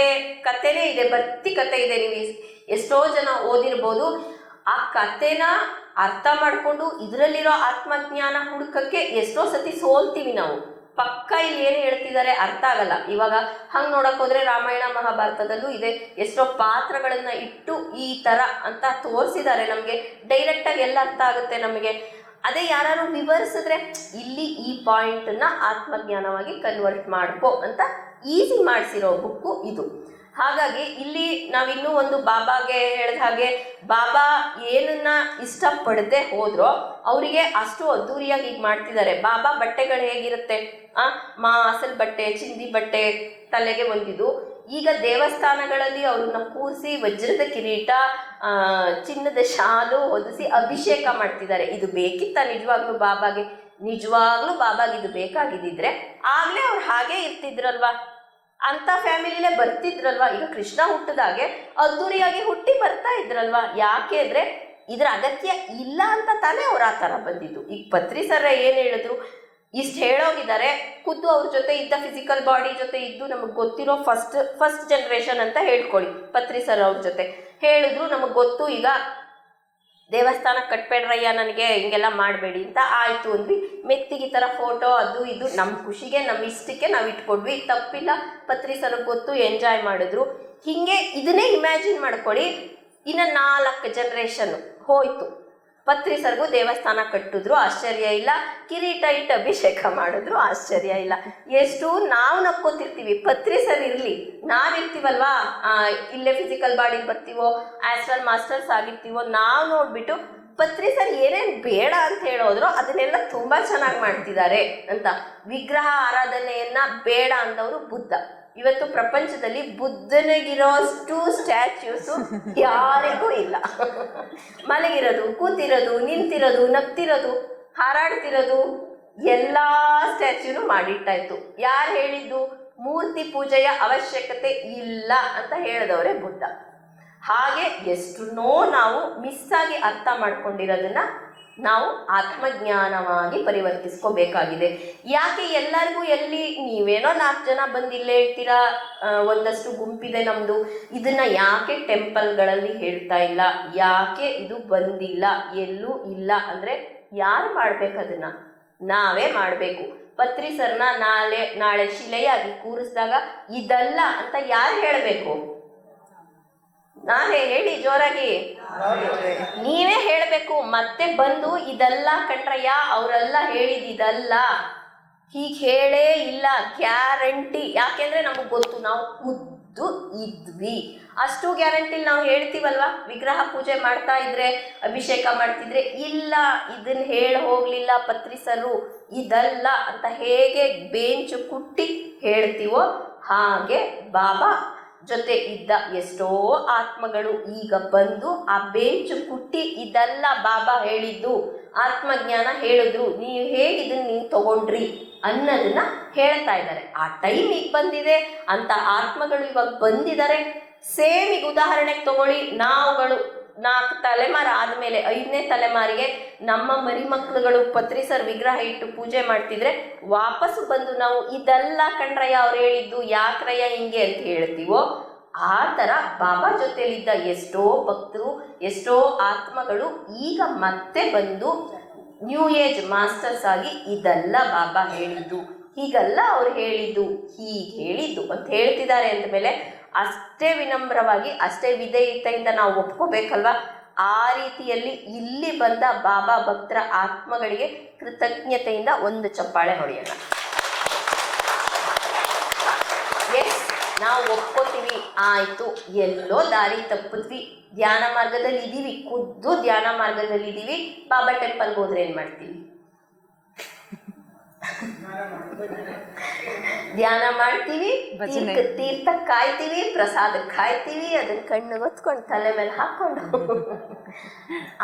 ಕತೆನೇ ಇದೆ, ಭರ್ತಿ ಕತೆ ಇದೆ. ನೀವು ಎಷ್ಟೋ ಜನ ಓದಿರ್ಬೋದು. ಆ ಕತೆನ ಅರ್ಥ ಮಾಡಿಕೊಂಡು ಇದರಲ್ಲಿರೋ ಆತ್ಮಜ್ಞಾನ ಹುಡುಕಕ್ಕೆ ಎಷ್ಟೋ ಸತಿ ಸೋಲ್ತೀವಿ ನಾವು. ಪಕ್ಕ ಇಲ್ಲಿ ಏನು ಹೇಳ್ತಿದ್ದಾರೆ ಅರ್ಥ ಆಗಲ್ಲ. ಇವಾಗ ಹಂಗೆ ನೋಡಕ್ ಹೋದ್ರೆ ರಾಮಾಯಣ ಮಹಾಭಾರತದಲ್ಲೂ ಇದೆ, ಎಷ್ಟೋ ಪಾತ್ರಗಳನ್ನ ಇಟ್ಟು ಈ ಥರ ಅಂತ ತೋರಿಸಿದ್ದಾರೆ. ನಮಗೆ ಡೈರೆಕ್ಟಾಗಿ ಎಲ್ಲ ಅರ್ಥ ಆಗುತ್ತೆ ನಮಗೆ. ಅದೇ ಯಾರು ವಿವರಿಸಿದ್ರೆ ಇಲ್ಲಿ ಈ ಪಾಯಿಂಟನ್ನ ಆತ್ಮಜ್ಞಾನವಾಗಿ ಕನ್ವರ್ಟ್ ಮಾಡ್ಕೋ ಅಂತ ಈಸಿ ಮಾಡಿಸಿರೋ ಬುಕ್ಕು ಇದು. ಹಾಗಾಗಿ ಇಲ್ಲಿ ನಾವಿನ್ನೂ ಒಂದು ಬಾಬಾಗೆ ಹೇಳಿದ ಹಾಗೆ, ಬಾಬಾ ಏನನ್ನ ಇಷ್ಟಪಡದೆ ಹೋದ್ರೋ ಅವರಿಗೆ ಅಷ್ಟು ಅದ್ದೂರಿಯಾಗಿ ಈಗ ಮಾಡ್ತಿದ್ದಾರೆ. ಬಾಬಾ ಬಟ್ಟೆಗಳು ಹೇಗಿರುತ್ತೆ, ಅಸಲ್ ಬಟ್ಟೆ, ಚಿಂದಿ ಬಟ್ಟೆ, ತಲೆಗೆ ಒಂದಿದು. ಈಗ ದೇವಸ್ಥಾನಗಳಲ್ಲಿ ಅವ್ರನ್ನ ಕೂರಿಸಿ ವಜ್ರದ ಕಿರೀಟ, ಚಿನ್ನದ ಶಾಲು ಹೊದಿಸಿ ಅಭಿಷೇಕ ಮಾಡ್ತಿದ್ದಾರೆ. ಇದು ಬೇಕಿತ್ತ ನಿಜವಾಗ್ಲೂ ಬಾಬಾಗೆ? ನಿಜವಾಗ್ಲೂ ಬಾಬಾಗೆ ಇದು ಬೇಕಾಗಿದ್ದಿದ್ರೆ ಆಗ್ಲೇ ಅವ್ರು ಹಾಗೇ ಇರ್ತಿದ್ರಲ್ವಾ, ಅಂತ ಫ್ಯಾಮಿಲಿಲೇ ಬರ್ತಿದ್ರಲ್ವಾ. ಈಗ ಕೃಷ್ಣ ಹುಟ್ಟಿದಾಗೆ ಅದ್ದೂರಿಯಾಗಿ ಹುಟ್ಟಿ ಬರ್ತಾ ಇದ್ರಲ್ವಾ. ಯಾಕೆ ಅಂದರೆ ಇದ್ರ ಅಗತ್ಯ ಇಲ್ಲ ಅಂತ ತಾನೇ ಅವ್ರು ಆ ಥರ ಬಂದಿದ್ದು. ಈಗ ಪತ್ರಿ ಸರ ಏನು ಹೇಳಿದ್ರು, ಇಷ್ಟು ಹೇಳೋಗಿದ್ದಾರೆ. ಖುದ್ದು ಅವ್ರ ಜೊತೆ ಇದ್ದ ಫಿಸಿಕಲ್ ಬಾಡಿ ಜೊತೆ ಇದ್ದು ನಮಗೆ ಗೊತ್ತಿರೋ ಫಸ್ಟ್ ಜನ್ರೇಷನ್ ಅಂತ ಹೇಳ್ಕೊಳ್ಳಿ. ಪತ್ರಿ ಸರ್ ಅವ್ರ ಜೊತೆ ಹೇಳಿದ್ರು, ನಮಗೆ ಗೊತ್ತು, ಈಗ ದೇವಸ್ಥಾನ ಕಟ್ಬೇಡ್ರಯ್ಯ ನನಗೆ, ಹಿಂಗೆಲ್ಲ ಮಾಡಬೇಡಿ ಅಂತ ಆಯಿತು ಅಂದ್ವಿ. ಮೆತ್ತಿಗೆ ಈ ಥರ ಫೋಟೋ ಅದು ಇದು ನಮ್ಮ ಖುಷಿಗೆ ನಮ್ಮ ಇಷ್ಟಕ್ಕೆ ನಾವು ಇಟ್ಕೊಡ್ವಿ, ತಪ್ಪಿಲ್ಲ. ಪತ್ರಿ ಸರ್ಗೆ ಗೊತ್ತು, ಎಂಜಾಯ್ ಮಾಡಿದ್ರು. ಹೀಗೆ ಇದನ್ನೇ ಇಮ್ಯಾಜಿನ್ ಮಾಡ್ಕೊಳ್ಳಿ. ಇನ್ನು 4 ಜನ್ರೇಷನ್ ಹೋಯ್ತು, ಪತ್ರಿ ಸರ್ಗೂ ದೇವಸ್ಥಾನ ಕಟ್ಟಿದ್ರು, ಆಶ್ಚರ್ಯ ಇಲ್ಲ. ಕಿರೀಟ ಇಟ್ಟು ಅಭಿಷೇಕ ಮಾಡಿದ್ರು, ಆಶ್ಚರ್ಯ ಇಲ್ಲ. ಎಷ್ಟು ನಾವು ನಕ್ಕೋತಿರ್ತೀವಿ, ಪತ್ರಿ ಸರ್ ಇರಲಿ, ನಾವಿರ್ತೀವಲ್ವಾ, ಇಲ್ಲೇ ಫಿಸಿಕಲ್ ಬಾಡಿಗೆ ಬರ್ತೀವೋ, ಆಸ್ಟ್ರಲ್ ಮಾಸ್ಟರ್ಸ್ ಆಗಿರ್ತೀವೋ, ನಾವು ನೋಡ್ಬಿಟ್ಟು ಪತ್ರಿ ಸರ್ ಏನೇನು ಬೇಡ ಅಂತ ಹೇಳೋದ್ರು ಅದನ್ನೆಲ್ಲ ತುಂಬ ಚೆನ್ನಾಗಿ ಮಾಡ್ತಿದ್ದಾರೆ ಅಂತ. ವಿಗ್ರಹ ಆರಾಧನೆಯನ್ನ ಬೇಡ ಅಂದವರು ಬುದ್ಧ. ಇವತ್ತು ಪ್ರಪಂಚದಲ್ಲಿ ಬುದ್ಧನಿಗಿರೋಷ್ಟು ಸ್ಟ್ಯಾಚ್ಯೂಸು ಯಾರಿಗೂ ಇಲ್ಲ. ಮಲಗಿರೋದು, ಕೂತಿರೋದು, ನಿಂತಿರೋದು, ನಗ್ತಿರೋದು, ಹಾರಾಡ್ತಿರೋದು ಎಲ್ಲ ಸ್ಟ್ಯಾಚ್ಯೂನು ಮಾಡಿಟ್ಟಾಯ್ತು. ಯಾರು ಹೇಳಿದ್ದು ಮೂರ್ತಿ ಪೂಜೆಯ ಅವಶ್ಯಕತೆ ಇಲ್ಲ ಅಂತ ಹೇಳಿದವರೇ ಬುದ್ಧ. ಹಾಗೆ ಎಷ್ಟನ್ನೋ ನಾವು ಮಿಸ್ ಆಗಿ ಅರ್ಥ ಮಾಡ್ಕೊಂಡಿರೋದನ್ನ ನಾವು ಆತ್ಮಜ್ಞಾನವಾಗಿ ಪರಿವರ್ತಿಸ್ಕೋಬೇಕಾಗಿದೆ. ಯಾಕೆ ಎಲ್ಲರಿಗೂ ಎಲ್ಲಿ ನೀವೇನೋ 4 ಜನ ಬಂದು ಇಲ್ಲೇ ಹೇಳ್ತೀರಾ, ಒಂದಷ್ಟು ಗುಂಪಿದೆ ನಮ್ಮದು, ಇದನ್ನ ಯಾಕೆ ಟೆಂಪಲ್ಗಳಲ್ಲಿ ಹೇಳ್ತಾ ಇಲ್ಲ, ಯಾಕೆ ಇದು ಬಂದಿಲ್ಲ, ಎಲ್ಲೂ ಇಲ್ಲ ಅಂದರೆ ಯಾರು ಮಾಡ್ಬೇಕು? ಅದನ್ನ ನಾವೇ ಮಾಡಬೇಕು. ಪತ್ರಿ ಸರ್ನ ನಾಳೆ ಶಿಲೆಯಾಗಿ ಕೂರಿಸಿದಾಗ ಇದಲ್ಲ ಅಂತ ಯಾರು ಹೇಳಬೇಕು? ನಾವೇ ಹೇಳಿ ಜೋರಾಗಿ, ನೀವೇ ಹೇಳಬೇಕು. ಮತ್ತೆ ಬಂದು ಇದಲ್ಲ ಕಣ್ರಯ್ಯ, ಅವರೆಲ್ಲ ಹೇಳಿದಿದಲ್ಲ, ಹೀಗೆ ಹೇಳೇ ಇಲ್ಲ, ಗ್ಯಾರಂಟಿ. ಯಾಕೆಂದ್ರೆ ನಮಗೆ ಗೊತ್ತು, ನಾವು ಖುದ್ದು ಇದ್ವಿ. ಅಷ್ಟು ಗ್ಯಾರಂಟಿಲಿ ನಾವು ಹೇಳ್ತೀವಲ್ವಾ, ವಿಗ್ರಹ ಪೂಜೆ ಮಾಡ್ತಾ ಇದ್ರೆ, ಅಭಿಷೇಕ ಮಾಡ್ತಿದ್ರೆ, ಇಲ್ಲ ಇದನ್ನ ಹೇಳಿ ಹೋಗ್ಲಿಲ್ಲ ಪತ್ರಿಸರು, ಇದಲ್ಲ ಅಂತ ಹೇಗೆ ಬೇಂಚು ಕುಟ್ಟಿ ಹೇಳ್ತೀವೋ ಹಾಗೆ ಬಾಬಾ ಜೊತೆ ಇದ್ದ ಎಷ್ಟೋ ಆತ್ಮಗಳು ಈಗ ಬಂದು ಆ ಬೇಂಚು ಕುಟ್ಟಿ ಇದಲ್ಲ ಬಾಬಾ ಹೇಳಿದ್ದು, ಆತ್ಮಜ್ಞಾನ ಹೇಳಿದ್ರು, ನೀವು ಹೇಗೆ ಇದನ್ನ ನೀವು ತಗೊಂಡ್ರಿ ಅನ್ನೋದನ್ನ ಹೇಳ್ತಾ ಇದ್ದಾರೆ. ಆ ಟೈಮ್ ಈಗ ಬಂದಿದೆ ಅಂತ ಆತ್ಮಗಳು ಇವಾಗ ಬಂದಿದ್ದಾರೆ. ಸೇಮ್ ಈಗ ಉದಾಹರಣೆಗೆ ತಗೊಳ್ಳಿ, ನಾವುಗಳು 4 ತಲೆಮಾರು ಆದಮೇಲೆ 5ನೇ ತಲೆಮಾರಿಗೆ ನಮ್ಮ ಮರಿಮಕ್ಳುಗಳು ಪತ್ರಿಸರ್ ವಿಗ್ರಹ ಇಟ್ಟು ಪೂಜೆ ಮಾಡ್ತಿದ್ರೆ ವಾಪಸ್ಸು ಬಂದು ನಾವು ಇದೆಲ್ಲ ಕಣ್ರಯ್ಯ ಅವ್ರು ಹೇಳಿದ್ದು, ಯಾಕ್ರಯ್ಯ ಹಿಂಗೆ ಅಂತ ಹೇಳ್ತೀವೋ, ಆ ಥರ ಬಾಬಾ ಜೊತೆಲಿದ್ದ ಎಷ್ಟೋ ಭಕ್ತರು, ಎಷ್ಟೋ ಆತ್ಮಗಳು ಈಗ ಮತ್ತೆ ಬಂದು ನ್ಯೂ ಏಜ್ ಮಾಸ್ಟರ್ಸ್ ಆಗಿ ಇದೆಲ್ಲ ಬಾಬಾ ಹೇಳಿದ್ದು, ಹೀಗಲ್ಲ ಅವ್ರು ಹೇಳಿದ್ದು, ಹೀಗೆ ಹೇಳಿದ್ದು ಅಂತ ಹೇಳ್ತಿದ್ದಾರೆ ಅಂದಮೇಲೆ ಅಷ್ಟೇ ವಿನಮ್ರವಾಗಿ, ಅಷ್ಟೇ ವಿಧೇಯತೆಯಿಂದ ನಾವು ಒಪ್ಕೋಬೇಕಲ್ವಾ. ಆ ರೀತಿಯಲ್ಲಿ ಇಲ್ಲಿ ಬಂದ ಬಾಬಾ ಭಕ್ತರ ಆತ್ಮಗಳಿಗೆ ಕೃತಜ್ಞತೆಯಿಂದ ಒಂದು ಚಪ್ಪಾಳೆ ಹೊಡೆಯೋಣ. ಎಸ್, ನಾವು ಒಪ್ಕೋತೀವಿ, ಆಯಿತು, ಎಲ್ಲೋ ದಾರಿ ತಪ್ಪಿದ್ವಿ, ಧ್ಯಾನ ಮಾರ್ಗದಲ್ಲಿ ಇದ್ದೀವಿ, ಖುದ್ದು ಧ್ಯಾನ ಮಾರ್ಗದಲ್ಲಿ ಇದ್ದೀವಿ, ಬಾಬಾ ಟೆಂಪಲ್ಗೆ ಹೋದ್ರೆ ಏನು ಮಾಡ್ತೀವಿ? ಧ್ಯಾನ ಮಾಡ್ತೀವಿ, ತೀರ್ಥ ಕಾಯ್ತೀವಿ, ಪ್ರಸಾದ ಕಾಯ್ತೀವಿ, ಅದನ್ನ ಕಣ್ಣು ಹೊತ್ಕೊಂಡು ತಲೆ ಮೇಲೆ ಹಾಕೊಂಡು.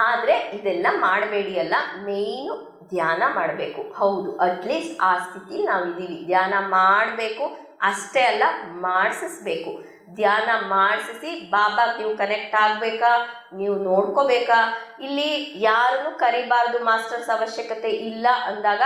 ಆದ್ರೆ ಇದೆಲ್ಲ ಮಾಡಬೇಡಿ ಅಲ್ಲ, ಮೇಯ್ನು ಧ್ಯಾನ ಮಾಡಬೇಕು. ಹೌದು, ಅಟ್ಲೀಸ್ಟ್ ಆ ಸ್ಥಿತಿಲಿ ನಾವಿದ್ದೀವಿ. ಧ್ಯಾನ ಮಾಡಬೇಕು ಅಷ್ಟೇ ಅಲ್ಲ, ಮಾಡಿಸ್ಬೇಕು. ಧ್ಯಾನ ಮಾಡಿಸಿ ಬಾಬಾಗೆ ನೀವು ಕನೆಕ್ಟ್ ಆಗಬೇಕಾ, ನೀವು ನೋಡ್ಕೋಬೇಕಾ. ಇಲ್ಲಿ ಯಾರನ್ನು ಕರಿಬಾರ್ದು, ಮಾಸ್ಟರ್ಸ್ ಅವಶ್ಯಕತೆ ಇಲ್ಲ ಅಂದಾಗ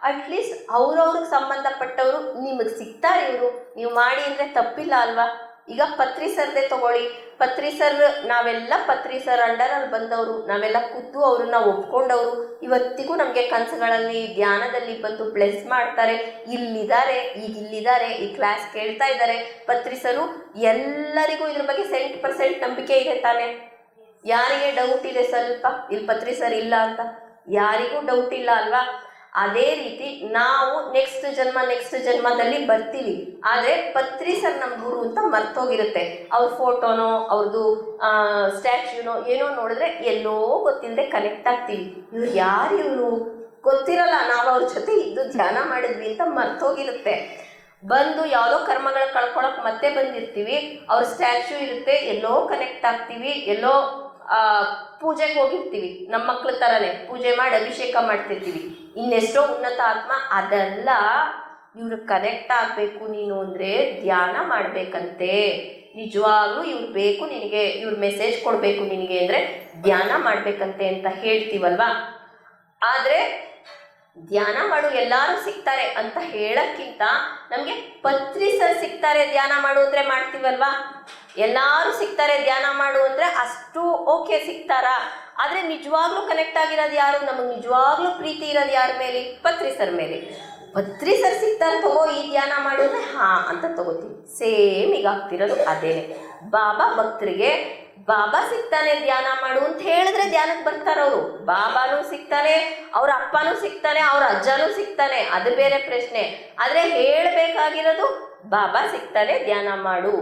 ಅಟ್ಲೀಸ್ಟ್ ಅವ್ರವ್ರಿಗೆ ಸಂಬಂಧಪಟ್ಟವರು ನಿಮಗೆ ಸಿಗ್ತಾರೆ. ಇವರು ನೀವು ಮಾಡಿ ಅಂದರೆ ತಪ್ಪಿಲ್ಲ ಅಲ್ವಾ. ಈಗ ಪತ್ರಿಸರ್ದೇ ತಗೊಳ್ಳಿ, ಪತ್ರಿಸರ್ ನಾವೆಲ್ಲ ಪತ್ರಿಸರ್ ಅಂಡರಲ್ಲಿ ಬಂದವರು, ನಾವೆಲ್ಲ ಖುದ್ದು ಅವ್ರನ್ನ ಒಪ್ಕೊಂಡವರು. ಇವತ್ತಿಗೂ ನಮಗೆ ಕನಸುಗಳಲ್ಲಿ ಧ್ಯಾನದಲ್ಲಿ ಬಂದು ಬ್ಲೆಸ್ ಮಾಡ್ತಾರೆ. ಇಲ್ಲಿದ್ದಾರೆ, ಈಗ ಇಲ್ಲಿದ್ದಾರೆ, ಈ ಕ್ಲಾಸ್ ಕೇಳ್ತಾ ಇದ್ದಾರೆ ಪತ್ರಿಸರು. ಎಲ್ಲರಿಗೂ ಇದ್ರ ಬಗ್ಗೆ 100% ನಂಬಿಕೆ ಇದೆ ತಾನೆ? ಯಾರಿಗೆ ಡೌಟ್ ಇದೆ ಸ್ವಲ್ಪ ಇಲ್ಲಿ ಪತ್ರಿಸರ್ ಇಲ್ಲ ಅಂತ? ಯಾರಿಗೂ ಡೌಟ್ ಇಲ್ಲ ಅಲ್ವಾ. ಅದೇ ರೀತಿ ನಾವು ನೆಕ್ಸ್ಟ್ ಜನ್ಮದಲ್ಲಿ ಬರ್ತೀವಿ. ಆದರೆ ಪತ್ರಿಸರ್ ನಮ್ಮ ಗುರು ಅಂತ ಮರ್ತೋಗಿರುತ್ತೆ. ಅವ್ರ ಫೋಟೋನೋ ಅವ್ರದ್ದು ಸ್ಟ್ಯಾಚ್ಯೂನೋ ಏನೋ ನೋಡಿದ್ರೆ ಎಲ್ಲೋ ಗೊತ್ತಿಲ್ಲದೆ ಕನೆಕ್ಟ್ ಆಗ್ತೀವಿ. ಇವ್ರು ಯಾರು, ಇವರು ಗೊತ್ತಿರಲ್ಲ, ನಾವು ಅವ್ರ ಜೊತೆ ಇದ್ದು ಧ್ಯಾನ ಮಾಡಿದ್ವಿ ಅಂತ ಮರ್ತೋಗಿರುತ್ತೆ. ಬಂದು ಯಾವುದೋ ಕರ್ಮಗಳ ಕಳ್ಕೊಳಕ್ ಮತ್ತೆ ಬಂದಿರ್ತೀವಿ, ಅವ್ರ ಸ್ಟ್ಯಾಚ್ಯೂ ಇರುತ್ತೆ, ಎಲ್ಲೋ ಕನೆಕ್ಟ್ ಆಗ್ತೀವಿ, ಎಲ್ಲೋ ಪೂಜೆಗೆ ಹೋಗಿರ್ತೀವಿ, ನಮ್ಮ ಮಕ್ಳ ಥರನೇ ಪೂಜೆ ಮಾಡಿ ಅಭಿಷೇಕ ಮಾಡ್ತಿರ್ತೀವಿ. ಇನ್ನೆಷ್ಟೋ ಉನ್ನತ ಆತ್ಮ ಅದೆಲ್ಲ ಇವ್ರು ಕನೆಕ್ಟ್ ಆಗಬೇಕು ನೀನು ಅಂದರೆ ಧ್ಯಾನ ಮಾಡಬೇಕಂತೆ. ನಿಜವಾಗ್ಲೂ ಇವ್ರು ಬೇಕು ನಿನಗೆ, ಇವ್ರು ಮೆಸೇಜ್ ಕೊಡಬೇಕು ನಿನಗೆ ಅಂದರೆ ಧ್ಯಾನ ಮಾಡಬೇಕಂತೆ ಅಂತ ಹೇಳ್ತೀವಲ್ವಾ. ಆದರೆ ಧ್ಯಾನ ಮಾಡು ಎಲ್ಲರೂ ಸಿಗ್ತಾರೆ ಅಂತ ಹೇಳಕ್ಕಿಂತ ನಮಗೆ ಪತ್ರಿಸರ್ ಸಿಗ್ತಾರೆ ಧ್ಯಾನ ಮಾಡು ಅಂದರೆ ಮಾಡ್ತೀವಲ್ವಾ. ಎಲ್ಲರೂ ಸಿಗ್ತಾರೆ ಧ್ಯಾನ ಮಾಡು ಅಂದರೆ ಅಷ್ಟು ಓಕೆ ಸಿಗ್ತಾರಾ? ಆದರೆ ನಿಜವಾಗ್ಲೂ ಕನೆಕ್ಟ್ ಆಗಿರೋದು ಯಾರು, ನಮಗೆ ನಿಜವಾಗ್ಲೂ ಪ್ರೀತಿ ಇರೋದು ಯಾರ ಮೇಲೆ? ಪತ್ರಿಸರ್ ಮೇಲೆ. ಪತ್ರಿಸರ್ ಸಿಗ್ತಾರೆ, ತಗೋ ಈ ಧ್ಯಾನ ಮಾಡಿದ್ರೆ ಹಾಂ ಅಂತ ತಗೋತೀವಿ. ಸೇಮ್ ಈಗ ಆಗ್ತಿರೋದು ಅದೇನೆ. ಬಾಬಾ ಭಕ್ತರಿಗೆ ಬಾಬಾ ಸಿಗ್ತಾನೆ ಧ್ಯಾನ ಮಾಡು ಅಂತ ಹೇಳಿದ್ರೆ ಧ್ಯಾನಕ್ಕೆ ಬರ್ತಾರವರು. ಬಾಬಾನೂ ಸಿಗ್ತಾನೆ, ಅವ್ರ ಅಪ್ಪನೂ ಸಿಗ್ತಾನೆ, ಅವ್ರ ಅಜ್ಜನೂ ಸಿಗ್ತಾನೆ, ಅದು ಬೇರೆ ಪ್ರಶ್ನೆ. ಆದರೆ ಹೇಳಬೇಕಾಗಿರೋದು ಬಾಬಾ ಸಿಗ್ತಾನೆ ಧ್ಯಾನ ಮಾಡು.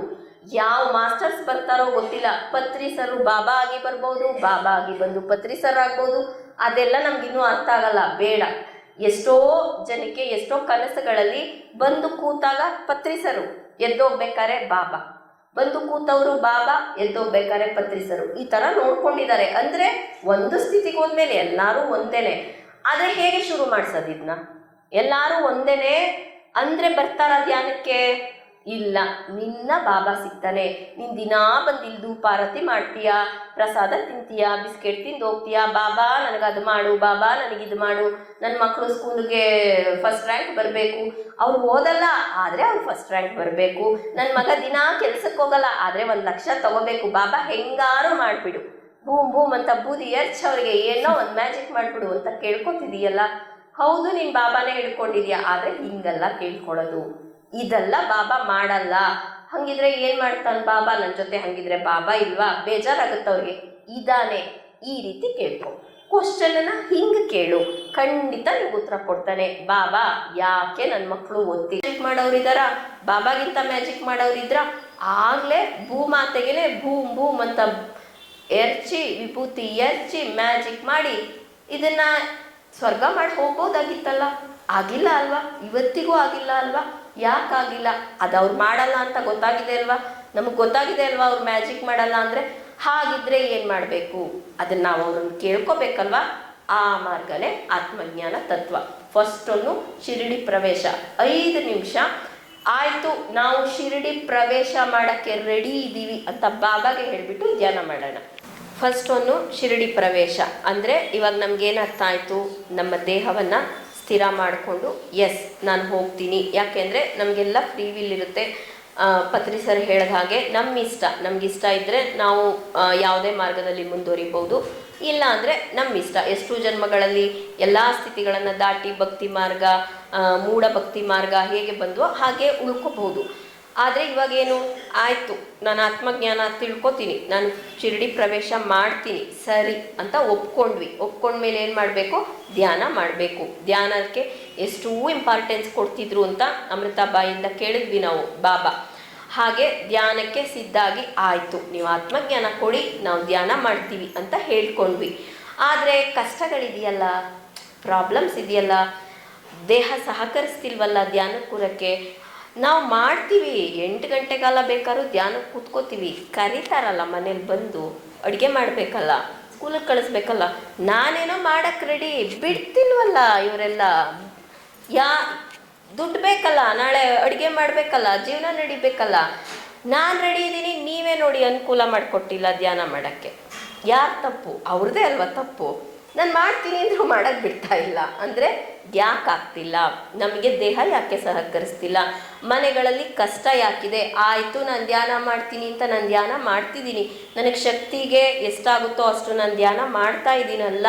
ಯಾವ ಮಾಸ್ಟರ್ಸ್ ಬರ್ತಾರೋ ಗೊತ್ತಿಲ್ಲ, ಪತ್ರಿಸರು ಬಾಬಾ ಆಗಿ ಬರ್ಬೋದು, ಬಾಬಾ ಆಗಿ ಬಂದು ಪತ್ರಿಸರ್ ಆಗ್ಬೋದು. ಅದೆಲ್ಲ ನಮ್ಗಿನ್ನೂ ಅರ್ಥ ಆಗಲ್ಲ, ಬೇಡ. ಎಷ್ಟೋ ಜನಕ್ಕೆ ಎಷ್ಟೋ ಕನಸುಗಳಲ್ಲಿ ಬಂದು ಕೂತಾಗ ಪತ್ರಿಸರು, ಎದ್ದೋಗ್ಬೇಕಾರೆ ಬಾಬಾ, ಬಂದು ಕೂತವರು ಬಾಬಾ, ಎದ್ದೋಗ್ಬೇಕಾರೆ ಪತ್ರಿಸರು. ಈ ತರ ನೋಡ್ಕೊಂಡಿದ್ದಾರೆ. ಅಂದ್ರೆ ಒಂದು ಸ್ಥಿತಿಗೆ ಹೋದ್ಮೇಲೆ ಎಲ್ಲಾರು ಒಂದೇನೆ. ಆದ್ರೆ ಹೇಗೆ ಶುರು ಮಾಡ್ಸೋದು ಇದನ್ನ? ಎಲ್ಲಾರು ಒಂದೇನೆ ಅಂದ್ರೆ ಬರ್ತಾರ ಧ್ಯಾನಕ್ಕೆ? ಇಲ್ಲ. ನಿನ್ನ ಬಾಬಾ ಸಿಗ್ತಾನೆ. ನೀನ್ ದಿನಾ ಬಂದಿಲ್ ಧೂಪಾರತಿ ಮಾಡ್ತೀಯಾ, ಪ್ರಸಾದ ತಿಂತೀಯಾ, ಬಿಸ್ಕೆಟ್ ತಿಂದು ಹೋಗ್ತೀಯಾ, ಬಾಬಾ ನನಗದು ಮಾಡು, ಬಾಬಾ ನನಗಿದು ಮಾಡು, ನನ್ನ ಮಕ್ಕಳು ಸ್ಕೂಲ್ಗೆ ಫಸ್ಟ್ ರ್ಯಾಂಕ್ ಬರಬೇಕು, ಅವ್ರು ಓದಲ್ಲ ಆದ್ರೆ ಅವ್ರು ಫಸ್ಟ್ ರ್ಯಾಂಕ್ ಬರಬೇಕು, ನನ್ನ ಮಗ ದಿನಾ ಕೆಲ್ಸಕ್ಕೆ ಹೋಗಲ್ಲ ಆದ್ರೆ 1 ಲಕ್ಷ ತಗೋಬೇಕು, ಬಾಬಾ ಹೆಂಗಾರು ಮಾಡ್ಬಿಡು, ಬೂಮ್ ಬೂಮ್ ಅಂತ ಬೂದಿ ಎರ್ಚ್ ಅವ್ರಿಗೆ ಏನೋ ಒಂದು ಮ್ಯಾಜಿಕ್ ಮಾಡ್ಬಿಡು ಅಂತ ಕೇಳ್ಕೊತಿದೀಯಲ್ಲ. ಹೌದು, ನೀನ್ ಬಾಬಾನೇ ಹಿಡ್ಕೊಂಡಿದ್ಯಾ, ಆದ್ರೆ ಹಿಂಗಲ್ಲ ಕೇಳ್ಕೊಳ್ಳೋದು. ಇದೆಲ್ಲ ಬಾಬಾ ಮಾಡಲ್ಲ. ಹಂಗಿದ್ರೆ ಏನ್ ಮಾಡ್ತಾನೆ ಬಾಬಾ ನನ್ನ ಜೊತೆ? ಹಂಗಿದ್ರೆ ಬಾಬಾ ಇಲ್ವಾ? ಬೇಜಾರಾಗುತ್ತೆ ಅವ್ರಿಗೆ. ಇದಾನೆ. ಈ ರೀತಿ ಕೇಳ್ಕೊ. ಕ್ವಶನ್ನ ಹಿಂಗೆ ಕೇಳು, ಖಂಡಿತ ನಿಮ್ಗೆ ಉತ್ತರ ಕೊಡ್ತಾನೆ. ಬಾಬಾ ಯಾಕೆ ನನ್ನ ಮಕ್ಕಳು ಮ್ಯಾಜಿಕ್ ಮಾಡೋರಿದಾರ? ಬಾಬಾಗಿಂತ ಮ್ಯಾಜಿಕ್ ಮಾಡೋರಿದ್ರ? ಆಗ್ಲೇ ಭೂಮಾತೆಗೆನೆ ಬೂಮ್ ಬೂಮ್ ಅಂತ ಎರ್ಚಿ, ವಿಭೂತಿ ಎರ್ಚಿ, ಮ್ಯಾಜಿಕ್ ಮಾಡಿ ಇದನ್ನ ಸ್ವರ್ಗ ಮಾಡಿ ಹೋಗ್ಬೋದಾಗಿತ್ತಲ್ಲ. ಆಗಿಲ್ಲ ಅಲ್ವಾ? ಇವತ್ತಿಗೂ ಆಗಿಲ್ಲ ಅಲ್ವಾ? ಯಾಕಾಗಿಲ್ಲ? ಅದು ಅವ್ರು ಮಾಡಲ್ಲ ಅಂತ ಗೊತ್ತಾಗಿದೆ ಅಲ್ವಾ? ನಮಗೆ ಗೊತ್ತಾಗಿದೆ ಅಲ್ವಾ ಅವ್ರು ಮ್ಯಾಜಿಕ್ ಮಾಡಲ್ಲ ಅಂದರೆ? ಹಾಗಿದ್ರೆ ಏನು ಮಾಡಬೇಕು? ಅದನ್ನು ನಾವು ಅವ್ರನ್ನ ಕೇಳ್ಕೊಬೇಕಲ್ವಾ? ಆ ಮಾರ್ಗನೇ ಆತ್ಮಜ್ಞಾನ ತತ್ವ. ಫಸ್ಟೊಂದು ಶಿರಡಿ ಪ್ರವೇಶ 5 ನಿಮಿಷ ಆಯಿತು, ನಾವು ಶಿರಡಿ ಪ್ರವೇಶ ಮಾಡೋಕ್ಕೆ ರೆಡಿ ಇದ್ದೀವಿ ಅಂತ ಬಾಬಾಗೆ ಹೇಳಿಬಿಟ್ಟು ಧ್ಯಾನ ಮಾಡೋಣ. ಫಸ್ಟ್ ಒಂದು ಶಿರಡಿ ಪ್ರವೇಶ ಅಂದರೆ ಇವಾಗ ನಮಗೇನು ಅರ್ಥ ಆಯಿತು? ನಮ್ಮ ದೇಹವನ್ನು ಸ್ಥಿರ ಮಾಡಿಕೊಂಡು ಎಸ್ ನಾನು ಹೋಗ್ತೀನಿ. ಯಾಕೆಂದರೆ ನಮಗೆಲ್ಲ ಫ್ರೀ ವಿಲ್ ಇರುತ್ತೆ. ಪತ್ರಿ ಸರ್ ಹೇಳಿದ ಹಾಗೆ ನಮಗಿಷ್ಟ ಇದ್ದರೆ ನಾವು ಯಾವುದೇ ಮಾರ್ಗದಲ್ಲಿ ಮುಂದುವರಿಬೋದು, ಇಲ್ಲ ಅಂದರೆ ನಮ್ಮಿಷ್ಟ. ಎಷ್ಟು ಜನ್ಮಗಳಲ್ಲಿ ಎಲ್ಲ ಸ್ಥಿತಿಗಳನ್ನು ದಾಟಿ ಭಕ್ತಿ ಮಾರ್ಗ, ಮೂಢ ಭಕ್ತಿ ಮಾರ್ಗ ಹೇಗೆ ಬಂದವೋ ಹಾಗೆ ಉಳ್ಕೋಬಹುದು. ಆದರೆ ಇವಾಗೇನು ಆಯಿತು, ನಾನು ಆತ್ಮಜ್ಞಾನ ತಿಳ್ಕೊತೀನಿ, ನಾನು ಶಿರಡಿ ಪ್ರವೇಶ ಮಾಡ್ತೀನಿ ಸರಿ ಅಂತ ಒಪ್ಕೊಂಡ್ಮೇಲೆ ಏನು ಮಾಡಬೇಕು? ಧ್ಯಾನ ಮಾಡಬೇಕು. ಧ್ಯಾನಕ್ಕೆ ಎಷ್ಟು ಇಂಪಾರ್ಟೆನ್ಸ್ ಕೊಡ್ತಿದ್ರು ಅಂತ ಅಮೃತಾಬಾಯಿಂದ ಕೇಳಿದ್ವಿ ನಾವು ಬಾಬಾ. ಹಾಗೆ ಧ್ಯಾನಕ್ಕೆ ಸಿದ್ಧಾಗಿ ಆಯಿತು, ನೀವು ಆತ್ಮಜ್ಞಾನ ಕೊಡಿ, ನಾವು ಧ್ಯಾನ ಮಾಡ್ತೀವಿ ಅಂತ ಹೇಳ್ಕೊಂಡ್ವಿ. ಆದರೆ ಕಷ್ಟಗಳಿದೆಯಲ್ಲ, ಪ್ರಾಬ್ಲಮ್ಸ್ ಇದೆಯಲ್ಲ, ದೇಹ ಸಹಕರಿಸ್ತಿಲ್ವಲ್ಲ ಧ್ಯಾನಕ್ಕೆ ಕೂರಕ್ಕೆ. ನಾವು ಮಾಡ್ತೀವಿ, 8 ಗಂಟೆಗಾಲ ಬೇಕಾದ್ರೂ ಧ್ಯಾನಕ್ಕೆ ಕೂತ್ಕೋತೀವಿ. ಕರೀತಾರಲ್ಲ ಮನೇಲಿ ಬಂದು, ಅಡುಗೆ ಮಾಡಬೇಕಲ್ಲ, ಸ್ಕೂಲಿಗೆ ಕಳಿಸ್ಬೇಕಲ್ಲ, ನಾನೇನೋ ಮಾಡಕ್ಕೆ ರೆಡಿ, ಬಿಡ್ತಿಲ್ವಲ್ಲ ಇವರೆಲ್ಲ. ದುಡ್ಡು ಬೇಕಲ್ಲ, ನಾಳೆ ಅಡುಗೆ ಮಾಡಬೇಕಲ್ಲ, ಜೀವನ ನಡಿಬೇಕಲ್ಲ. ನಾನು ರೆಡಿ ಇದ್ದೀನಿ, ನೀವೇ ನೋಡಿ ಅನುಕೂಲ ಮಾಡಿಕೊಟ್ಟಿಲ್ಲ ಧ್ಯಾನ ಮಾಡೋಕ್ಕೆ. ಯಾರು ತಪ್ಪು? ಅವ್ರದ್ದೇ ಅಲ್ವಾ ತಪ್ಪು. ನಾನು ಮಾಡ್ತೀನಿ ಅಂದರೂ ಮಾಡೋಕ್ಕೆ ಬಿಡ್ತಾ ಇಲ್ಲ ಅಂದರೆ ಯಾಕೆ ಆಗ್ತಿಲ್ಲ? ನಮಗೆ ದೇಹ ಯಾಕೆ ಸಹಕರಿಸ್ತಿಲ್ಲ? ಮನೆಗಳಲ್ಲಿ ಕಷ್ಟ ಯಾಕಿದೆ? ಆಯಿತು, ನಾನು ಧ್ಯಾನ ಮಾಡ್ತೀನಿ ಅಂತ ನಾನು ಧ್ಯಾನ ಮಾಡ್ತಿದ್ದೀನಿ, ನನಗೆ ಶಕ್ತಿಗೆ ಎಷ್ಟಾಗುತ್ತೋ ಅಷ್ಟು ನಾನು ಧ್ಯಾನ ಮಾಡ್ತಾ ಇದ್ದೀನಲ್ಲ,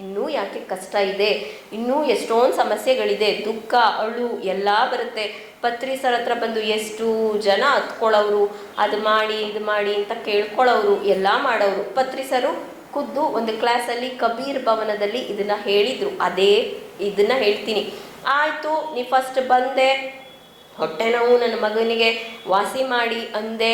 ಇನ್ನೂ ಯಾಕೆ ಕಷ್ಟ ಇದೆ? ಇನ್ನೂ ಎಷ್ಟೊಂದು ಸಮಸ್ಯೆಗಳಿದೆ, ದುಃಖ, ಅಳು ಎಲ್ಲ ಬರುತ್ತೆ. ಪತ್ರಿ ಸರ್ ಹತ್ರ ಬಂದು ಎಷ್ಟು ಜನ ಹತ್ಕೊಳ್ಳೋರು, ಅದು ಮಾಡಿ ಇದು ಮಾಡಿ ಅಂತ ಕೇಳ್ಕೊಳ್ಳೋರು, ಎಲ್ಲ ಮಾಡೋರು. ಪತ್ರಿ ಸರು ಖುದ್ದು ಒಂದು ಕ್ಲಾಸಲ್ಲಿ ಕಬೀರ್ ಭವನದಲ್ಲಿ ಇದನ್ನು ಹೇಳಿದರು. ಅದೇ ಇದನ್ನು ಹೇಳ್ತೀನಿ. ಆಯಿತು, ನೀ ಫಸ್ಟ್ ಬಂದೆ, ಹೊಟ್ಟೆ ನೋವು ನನ್ನ ಮಗನಿಗೆ ವಾಸಿ ಮಾಡಿ ಅಂದೆ.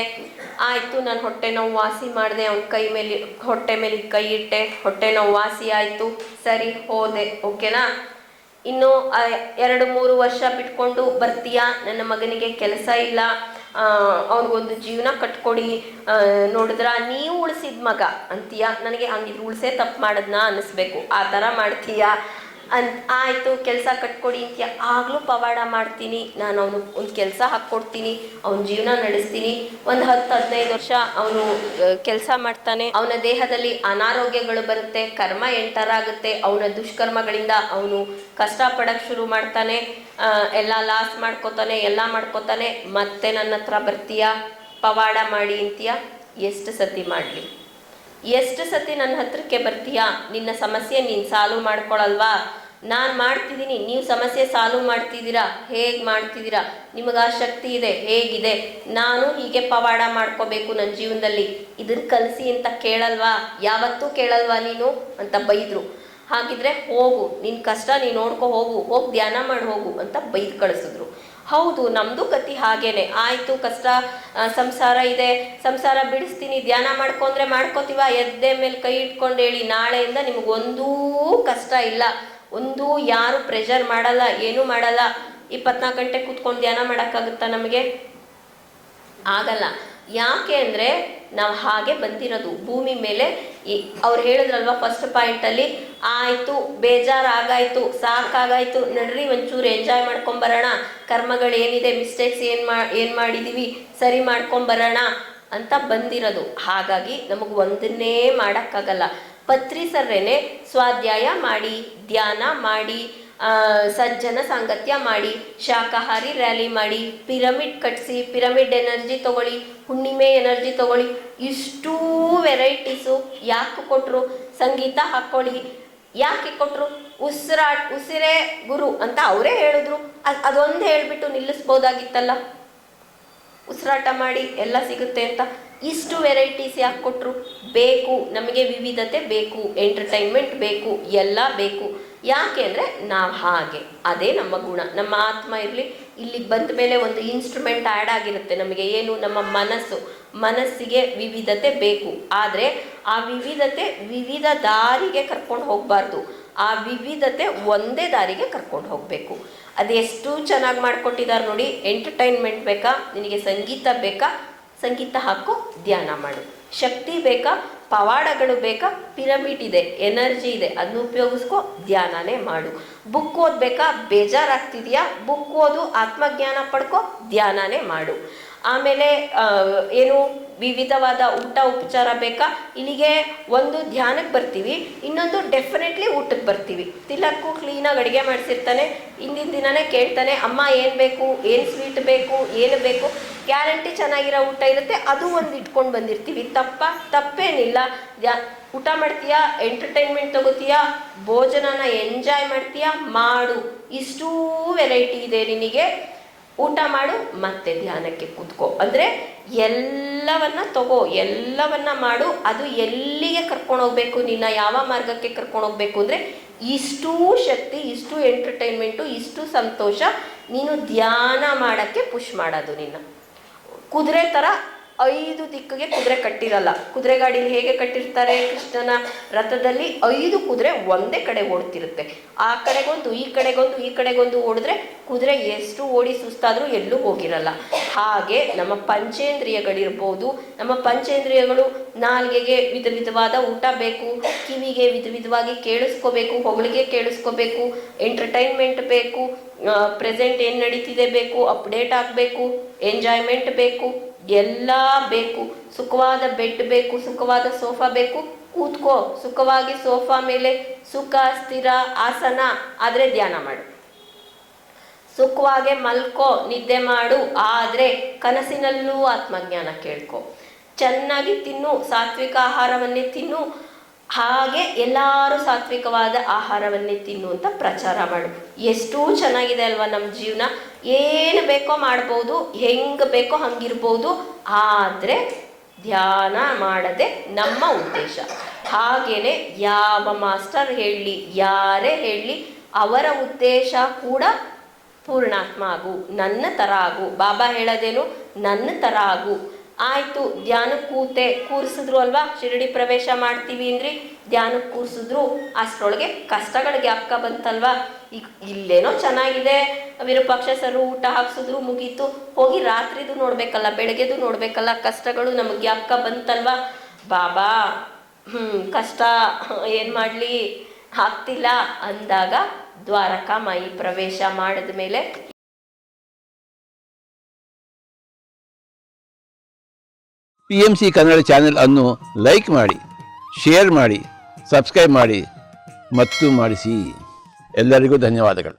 ಆಯಿತು, ನಾನು ಹೊಟ್ಟೆ ನೋವು ವಾಸಿ ಮಾಡಿದೆ, ಅವನ ಕೈ ಮೇಲೆ ಹೊಟ್ಟೆ ಮೇಲೆ ಕೈ ಇಟ್ಟೆ, ಹೊಟ್ಟೆ ನೋವು ವಾಸಿ ಆಯಿತು, ಸರಿ ಹೋದೆ, ಓಕೆನಾ? ಇನ್ನು 2-3 ವರ್ಷ ಬಿಟ್ಕೊಂಡು ಬರ್ತೀಯಾ, ನನ್ನ ಮಗನಿಗೆ ಕೆಲಸ ಇಲ್ಲ, ಅವ್ನಿಗೊಂದು ಜೀವನ ಕಟ್ಕೊಡಿ, ನೋಡಿದ್ರ ನೀವು ಉಳಿಸಿದ ಮಗ ಅಂತೀಯ, ನನಗೆ ಹಂಗಿದ್ರು ಉಳಿಸೇ ತಪ್ಪು ಮಾಡಿದ್ನ ಅನ್ನಿಸ್ಬೇಕು, ಆ ಥರ ಮಾಡ್ತೀಯಾ ಆಯಿತು, ಕೆಲಸ ಕಟ್ಕೊಡಿ ಅಂತೀಯ. ಆಗಲೂ ಪವಾಡ ಮಾಡ್ತೀನಿ, ನಾನು ಅವನು ಒಂದು ಕೆಲಸ ಹಾಕ್ಕೊಡ್ತೀನಿ, ಅವನ ಜೀವನ ನಡೆಸ್ತೀನಿ. ಒಂದು 10-15 ವರ್ಷ ಅವನು ಕೆಲಸ ಮಾಡ್ತಾನೆ, ಅವನ ದೇಹದಲ್ಲಿ ಅನಾರೋಗ್ಯಗಳು ಬರುತ್ತೆ, ಕರ್ಮ ಎಂಟರ್ ಆಗುತ್ತೆ, ಅವನ ದುಷ್ಕರ್ಮಗಳಿಂದ ಅವನು ಕಷ್ಟಪಡೋಕ್ಕೆ ಶುರು ಮಾಡ್ತಾನೆ, ಎಲ್ಲ ಲಾಸ್ ಮಾಡ್ಕೋತಾನೆ, ಎಲ್ಲ ಮಾಡ್ಕೋತಾನೆ. ಮತ್ತೆ ನನ್ನ ಹತ್ರ ಬರ್ತೀಯಾ, ಪವಾಡ ಮಾಡಿ ಅಂತೀಯ. ಎಷ್ಟು ಸತಿ ಮಾಡಲಿ? ಎಷ್ಟು ಸತಿ ನನ್ನ ಹತ್ರಕ್ಕೆ ಬರ್ತೀಯಾ? ನಿನ್ನ ಸಮಸ್ಯೆ ನೀನು ಸಾಲ್ವ್ ಮಾಡ್ಕೊಳಲ್ವಾ? ನಾನು ಮಾಡ್ತಿದ್ದೀನಿ, ನೀವು ಸಮಸ್ಯೆ ಸಾಲ್ವ್ ಮಾಡ್ತಿದ್ದೀರಾ. ಹೇಗೆ ಮಾಡ್ತಿದ್ದೀರಾ? ನಿಮಗೆ ಆ ಶಕ್ತಿ ಇದೆ, ಹೇಗಿದೆ? ನಾನು ಹೀಗೆ ಪವಾಡ ಮಾಡ್ಕೋಬೇಕು ನನ್ನ ಜೀವನದಲ್ಲಿ, ಇದನ್ನು ಕಲಿಸಿ ಅಂತ ಕೇಳಲ್ವಾ? ಯಾವತ್ತೂ ಕೇಳಲ್ವಾ ನೀನು ಅಂತ ಬೈದರು. ಹಾಗಿದ್ರೆ ಹೋಗು, ನಿನ್ನ ಕಷ್ಟ ನೀನು ನೋಡ್ಕೊ, ಹೋಗಿ ಧ್ಯಾನ ಮಾಡಿ ಹೋಗು ಅಂತ ಬೈದು ಕಳಿಸಿದ್ರು. ಹೌದು, ನಮ್ಮದು ಗತಿ ಹಾಗೇನೆ. ಆಯಿತು, ಕಷ್ಟ ಸಂಸಾರ ಇದೆ, ಸಂಸಾರ ಬಿಡಿಸ್ತೀನಿ, ಧ್ಯಾನ ಮಾಡ್ಕೊಂಡ್ರೆ ಮಾಡ್ಕೋತೀವ, ಎದ್ದೆ ಮೇಲೆ ಕೈ ಇಟ್ಕೊಂಡು ಹೇಳಿ, ನಾಳೆಯಿಂದ ನಿಮಗೊಂದೂ ಕಷ್ಟ ಇಲ್ಲ, ಒಂದೂ ಯಾರು ಪ್ರೆಷರ್ ಮಾಡಲ್ಲ, ಏನೂ ಮಾಡಲ್ಲ. 24 ಗಂಟೆ ಕೂತ್ಕೊಂಡು ಧ್ಯಾನ ಮಾಡೋಕ್ಕಾಗುತ್ತಾ ನಮಗೆ? ಆಗಲ್ಲ. ಯಾಕೆ ಅಂದರೆ ನಾವು ಹಾಗೆ ಬಂದಿರೋದು ಭೂಮಿ ಮೇಲೆ. ಅವ್ರು ಹೇಳಿದ್ರಲ್ವ ಫಸ್ಟ್ ಪಾಯಿಂಟಲ್ಲಿ, ಆಯಿತು ಬೇಜಾರಾಗಾಯಿತು ಸಾಕಾಗಾಯಿತು ನಡ್ರಿ ಒಂಚೂರು ಎಂಜಾಯ್ ಮಾಡ್ಕೊಂಬರೋಣ, ಕರ್ಮಗಳೇನಿದೆ ಮಿಸ್ಟೇಕ್ಸ್ ಏನು ಮಾಡಿದ್ದೀವಿ ಸರಿ ಮಾಡ್ಕೊಂಬರೋಣ ಅಂತ ಬಂದಿರೋದು. ಹಾಗಾಗಿ ನಮಗೆ ಒಂದನ್ನೇ ಮಾಡೋಕ್ಕಾಗಲ್ಲ. ಪತ್ರಿ ಸರ್ರೇನೆ ಸ್ವಾಧ್ಯಾಯ ಮಾಡಿ, ಧ್ಯಾನ ಮಾಡಿ, ಸಜ್ಜನ ಸಾಂಗತ್ಯ ಮಾಡಿ, ಶಾಕಾಹಾರಿ ರ್ಯಾಲಿ ಮಾಡಿ, ಪಿರಮಿಡ್ ಕಟ್ಟಿಸಿ, ಪಿರಮಿಡ್ ಎನರ್ಜಿ ತೊಗೊಳ್ಳಿ, ಹುಣ್ಣಿಮೆ ಎನರ್ಜಿ ತೊಗೊಳ್ಳಿ, ಇಷ್ಟೂ ವೆರೈಟೀಸು ಯಾಕೆ ಕೊಟ್ಟರು? ಸಂಗೀತ ಹಾಕ್ಕೊಳ್ಳಿ ಯಾಕೆ ಕೊಟ್ಟರು? ಉಸಿರೇ ಗುರು ಅಂತ ಅವರೇ ಹೇಳಿದ್ರು. ಅದೊಂದು ಹೇಳಿಬಿಟ್ಟು ನಿಲ್ಲಿಸ್ಬೋದಾಗಿತ್ತಲ್ಲ, ಉಸಿರಾಟ ಮಾಡಿ ಎಲ್ಲ ಸಿಗುತ್ತೆ ಅಂತ. ಇಷ್ಟು ವೆರೈಟೀಸ್ ಯಾಕೆ ಕೊಟ್ಟರು? ಬೇಕು, ನಮಗೆ ವಿವಿಧತೆ ಬೇಕು, ಎಂಟರ್ಟೈನ್ಮೆಂಟ್ ಬೇಕು, ಎಲ್ಲ ಬೇಕು. ಯಾಕೆ ಅಂದರೆ ನಾವು ಹಾಗೆ, ಅದೇ ನಮ್ಮ ಗುಣ. ನಮ್ಮ ಆತ್ಮ ಇರಲಿ, ಇಲ್ಲಿಗೆ ಬಂದ ಮೇಲೆ ಒಂದು ಇನ್ಸ್ಟ್ರೂಮೆಂಟ್ ಆ್ಯಡ್ ಆಗಿರುತ್ತೆ ನಮಗೆ. ಏನು? ನಮ್ಮ ಮನಸ್ಸಿಗೆ ವಿವಿಧತೆ ಬೇಕು. ಆದರೆ ಆ ವಿವಿಧತೆ ವಿವಿಧ ದಾರಿಗೆ ಕರ್ಕೊಂಡು ಹೋಗಬಾರ್ದು. ಆ ವಿವಿಧತೆ ಒಂದೇ ದಾರಿಗೆ ಕರ್ಕೊಂಡು ಹೋಗಬೇಕು. ಅದೆಷ್ಟು ಚೆನ್ನಾಗಿ ಮಾಡಿಕೊಟ್ಟಿದ್ದಾರೆ ನೋಡಿ. ಎಂಟರ್ಟೈನ್ಮೆಂಟ್ ಬೇಕಾ? ನಿನಗೆ ಸಂಗೀತ ಬೇಕಾ? ಸಂಗೀತ ಹಾಕೋ, ಧ್ಯಾನ ಮಾಡು. ಶಕ್ತಿ ಬೇಕಾ? ಪವಾಡಗಳು ಬೇಕಾ? ಪಿರಮಿಡ್ ಇದೆ, ಎನರ್ಜಿ ಇದೆ, ಅದನ್ನ ಉಪಯೋಗಿಸ್ಕೊ, ಧ್ಯಾನನೇ ಮಾಡು. ಬುಕ್ ಓದಬೇಕಾ? ಬೇಜಾರಾಗ್ತಿದೆಯಾ? ಬುಕ್ ಓದು, ಆತ್ಮಜ್ಞಾನ ಪಡ್ಕೊ, ಧ್ಯಾನನೇ ಮಾಡು. ಆಮೇಲೆ ಏನು ವಿವಿಧವಾದ ಊಟ ಉಪಚಾರ ಬೇಕಾ? ಇಲ್ಲಿಗೆ ಒಂದು ಧ್ಯಾನಕ್ಕೆ ಬರ್ತೀವಿ, ಇನ್ನೊಂದು ಡೆಫಿನೆಟ್ಲಿ ಊಟಕ್ಕೆ ಬರ್ತೀವಿ. ತಿಲಕ್ಕು ಕ್ಲೀನಾಗಿ ಅಡುಗೆ ಮಾಡಿಸಿರ್ತಾನೆ, ಹಿಂದಿನ ದಿನನೇ ಕೇಳ್ತಾನೆ, ಅಮ್ಮ ಏನು ಬೇಕು, ಏನು ಸ್ವೀಟ್ ಬೇಕು, ಏನು ಬೇಕು, ಗ್ಯಾರಂಟಿ ಚೆನ್ನಾಗಿರೋ ಊಟ ಇರುತ್ತೆ, ಅದು ಒಂದು ಇಟ್ಕೊಂಡು ಬಂದಿರ್ತೀವಿ. ತಪ್ಪೇನಿಲ್ಲ. ಊಟ ಮಾಡ್ತೀಯಾ, ಎಂಟರ್ಟೈನ್ಮೆಂಟ್ ತಗೋತೀಯಾ, ಭೋಜನನ ಎಂಜಾಯ್ ಮಾಡ್ತೀಯಾ, ಮಾಡು. ಇಷ್ಟೂ ವೆರೈಟಿ ಇದೆ ನಿನಗೆ. ಊಟ ಮಾಡು, ಮತ್ತೆ ಧ್ಯಾನಕ್ಕೆ ಕೂತ್ಕೋ. ಅಂದರೆ ಎಲ್ಲವನ್ನ ತಗೋ, ಎಲ್ಲವನ್ನ ಮಾಡು. ಅದು ಎಲ್ಲಿಗೆ ಕರ್ಕೊಂಡು ಹೋಗ್ಬೇಕು, ನಿನ್ನ ಯಾವ ಮಾರ್ಗಕ್ಕೆ ಕರ್ಕೊಂಡು ಹೋಗ್ಬೇಕು ಅಂದರೆ ಇಷ್ಟೂ ಶಕ್ತಿ, ಇಷ್ಟು ಎಂಟರ್ಟೈನ್ಮೆಂಟು, ಇಷ್ಟು ಸಂತೋಷ ನೀನು ಧ್ಯಾನ ಮಾಡೋಕ್ಕೆ ಪುಷ್ ಮಾಡೋದು. ನಿನ್ನ ಕುದುರೆ ಥರ 5 ದಿಕ್ಕಿಗೆ ಕುದುರೆ ಕಟ್ಟಿರಲ್ಲ. ಕುದುರೆ ಗಾಡೀಲಿ ಹೇಗೆ ಕಟ್ಟಿರ್ತಾರೆ? ಕೃಷ್ಣನ ರಥದಲ್ಲಿ 5 ಕುದುರೆ ಒಂದೇ ಕಡೆ ಓಡ್ತಿರುತ್ತೆ. ಆ ಕಡೆಗೊಂದು, ಈ ಕಡೆಗೊಂದು, ಈ ಕಡೆಗೊಂದು ಓಡಿದ್ರೆ ಕುದುರೆ ಎಷ್ಟು ಓಡಿ ಸುಸ್ತಾದರೂ ಎಲ್ಲೂ ಹೋಗಿರಲ್ಲ. ಹಾಗೆ ನಮ್ಮ ಪಂಚೇಂದ್ರಿಯಗಳಿರ್ಬೋದು. ನಮ್ಮ ಪಂಚೇಂದ್ರಿಯಗಳು, ನಾಲ್ಗೆಗೆ ವಿಧವಾದ ಊಟ ಬೇಕು, ಕಿವಿಗೆ ವಿಧವಾಗಿ ಕೇಳಿಸ್ಕೋಬೇಕು, ಹೊಗಳಿಗೆ ಕೇಳಿಸ್ಕೋಬೇಕು, ಎಂಟರ್ಟೈನ್ಮೆಂಟ್ ಬೇಕು, ಪ್ರೆಸೆಂಟ್ ಏನು ನಡೀತಿದೆ ಬೇಕು, ಅಪ್ಡೇಟ್ ಆಗಬೇಕು, ಎಂಜಾಯ್ಮೆಂಟ್ ಬೇಕು, ಎಲ್ಲ ಬೇಕು. ಸುಖವಾದ ಬೆಡ್ ಬೇಕು, ಸುಖವಾದ ಸೋಫಾ ಬೇಕು, ಕೂತ್ಕೋ ಸುಖವಾಗಿ ಸೋಫಾ ಮೇಲೆ. ಸುಖ ಸ್ಥಿರ ಆಸನ ಆದರೆ ಧ್ಯಾನ ಮಾಡು. ಸುಖವಾಗಿ ಮಲ್ಕೋ, ನಿದ್ದೆ ಮಾಡು, ಆದರೆ ಕನಸಿನಲ್ಲೂ ಆತ್ಮಜ್ಞಾನ ಕೇಳ್ಕೊ. ಚೆನ್ನಾಗಿ ತಿನ್ನು, ಸಾತ್ವಿಕ ಆಹಾರವನ್ನೇ ತಿನ್ನು. ಹಾಗೆ ಎಲ್ಲರೂ ಸಾತ್ವಿಕವಾದ ಆಹಾರವನ್ನೇ ತಿನ್ನು ಅಂತ ಪ್ರಚಾರ ಮಾಡು. ಎಷ್ಟು ಚೆನ್ನಾಗಿದೆ ಅಲ್ವಾ ನಮ್ಮ ಜೀವನ. ಏನು ಬೇಕೋ ಮಾಡ್ಬೋದು, ಹೆಂಗೆ ಬೇಕೋ ಹಂಗಿರ್ಬೋದು, ಆದರೆ ಧ್ಯಾನ ಮಾಡದೆ ನಮ್ಮ ಉದ್ದೇಶ. ಹಾಗೇನೆ ಯಾವ ಮಾಸ್ಟರ್ ಹೇಳಲಿ, ಯಾರೇ ಹೇಳಲಿ, ಅವರ ಉದ್ದೇಶ ಕೂಡ ಪೂರ್ಣಾತ್ಮ ಆಗು, ನನ್ನ ಥರ ಆಗು. ಬಾಬಾ ಹೇಳೋದೇನು? ನನ್ನ ಥರ ಆಗು. ಆಯಿತು, ಧ್ಯಾನಕ್ಕೆ ಕೂರಿಸಿದ್ರು ಅಲ್ವಾ, ಶಿರಡಿ ಪ್ರವೇಶ ಮಾಡ್ತೀವಿ ಅಂದ್ರಿ, ಧ್ಯಾನಕ್ಕೆ ಕೂರಿಸಿದ್ರು, ಅಷ್ಟರೊಳಗೆ ಕಷ್ಟಗಳಿಗೆ ಅಕ್ಕ ಬಂತಲ್ವಾ. ಈಗ ಇಲ್ಲೇನೋ ಚೆನ್ನಾಗಿದೆ, ವಿರೂಪಾಕ್ಷ ಸರು ಊಟ ಹಾಕ್ಸಿದ್ರು, ಮುಗೀತು. ಹೋಗಿ ರಾತ್ರಿದು ನೋಡಬೇಕಲ್ಲ, ಬೆಳಗ್ಗೆದು ನೋಡಬೇಕಲ್ಲ, ಕಷ್ಟಗಳು ನಮಗೆ ಅಕ್ಕ ಬಂತಲ್ವಾ. ಬಾಬಾ ಕಷ್ಟ ಏನು ಮಾಡಲಿ, ಆಗ್ತಿಲ್ಲ ಅಂದಾಗ ದ್ವಾರಕಾಮಾಯಿ ಪ್ರವೇಶ ಮಾಡಿದ ಮೇಲೆ PMC ಕನ್ನಡ ಚಾನೆಲ್ ಅನ್ನು ಲೈಕ್ ಮಾಡಿ, ಶೇರ್ ಮಾಡಿ, ಸಬ್ಸ್ಕ್ರೈಬ್ ಮಾಡಿ ಮತ್ತು ಮಾಡಿಸಿ. ಎಲ್ಲರಿಗೂ ಧನ್ಯವಾದಗಳು.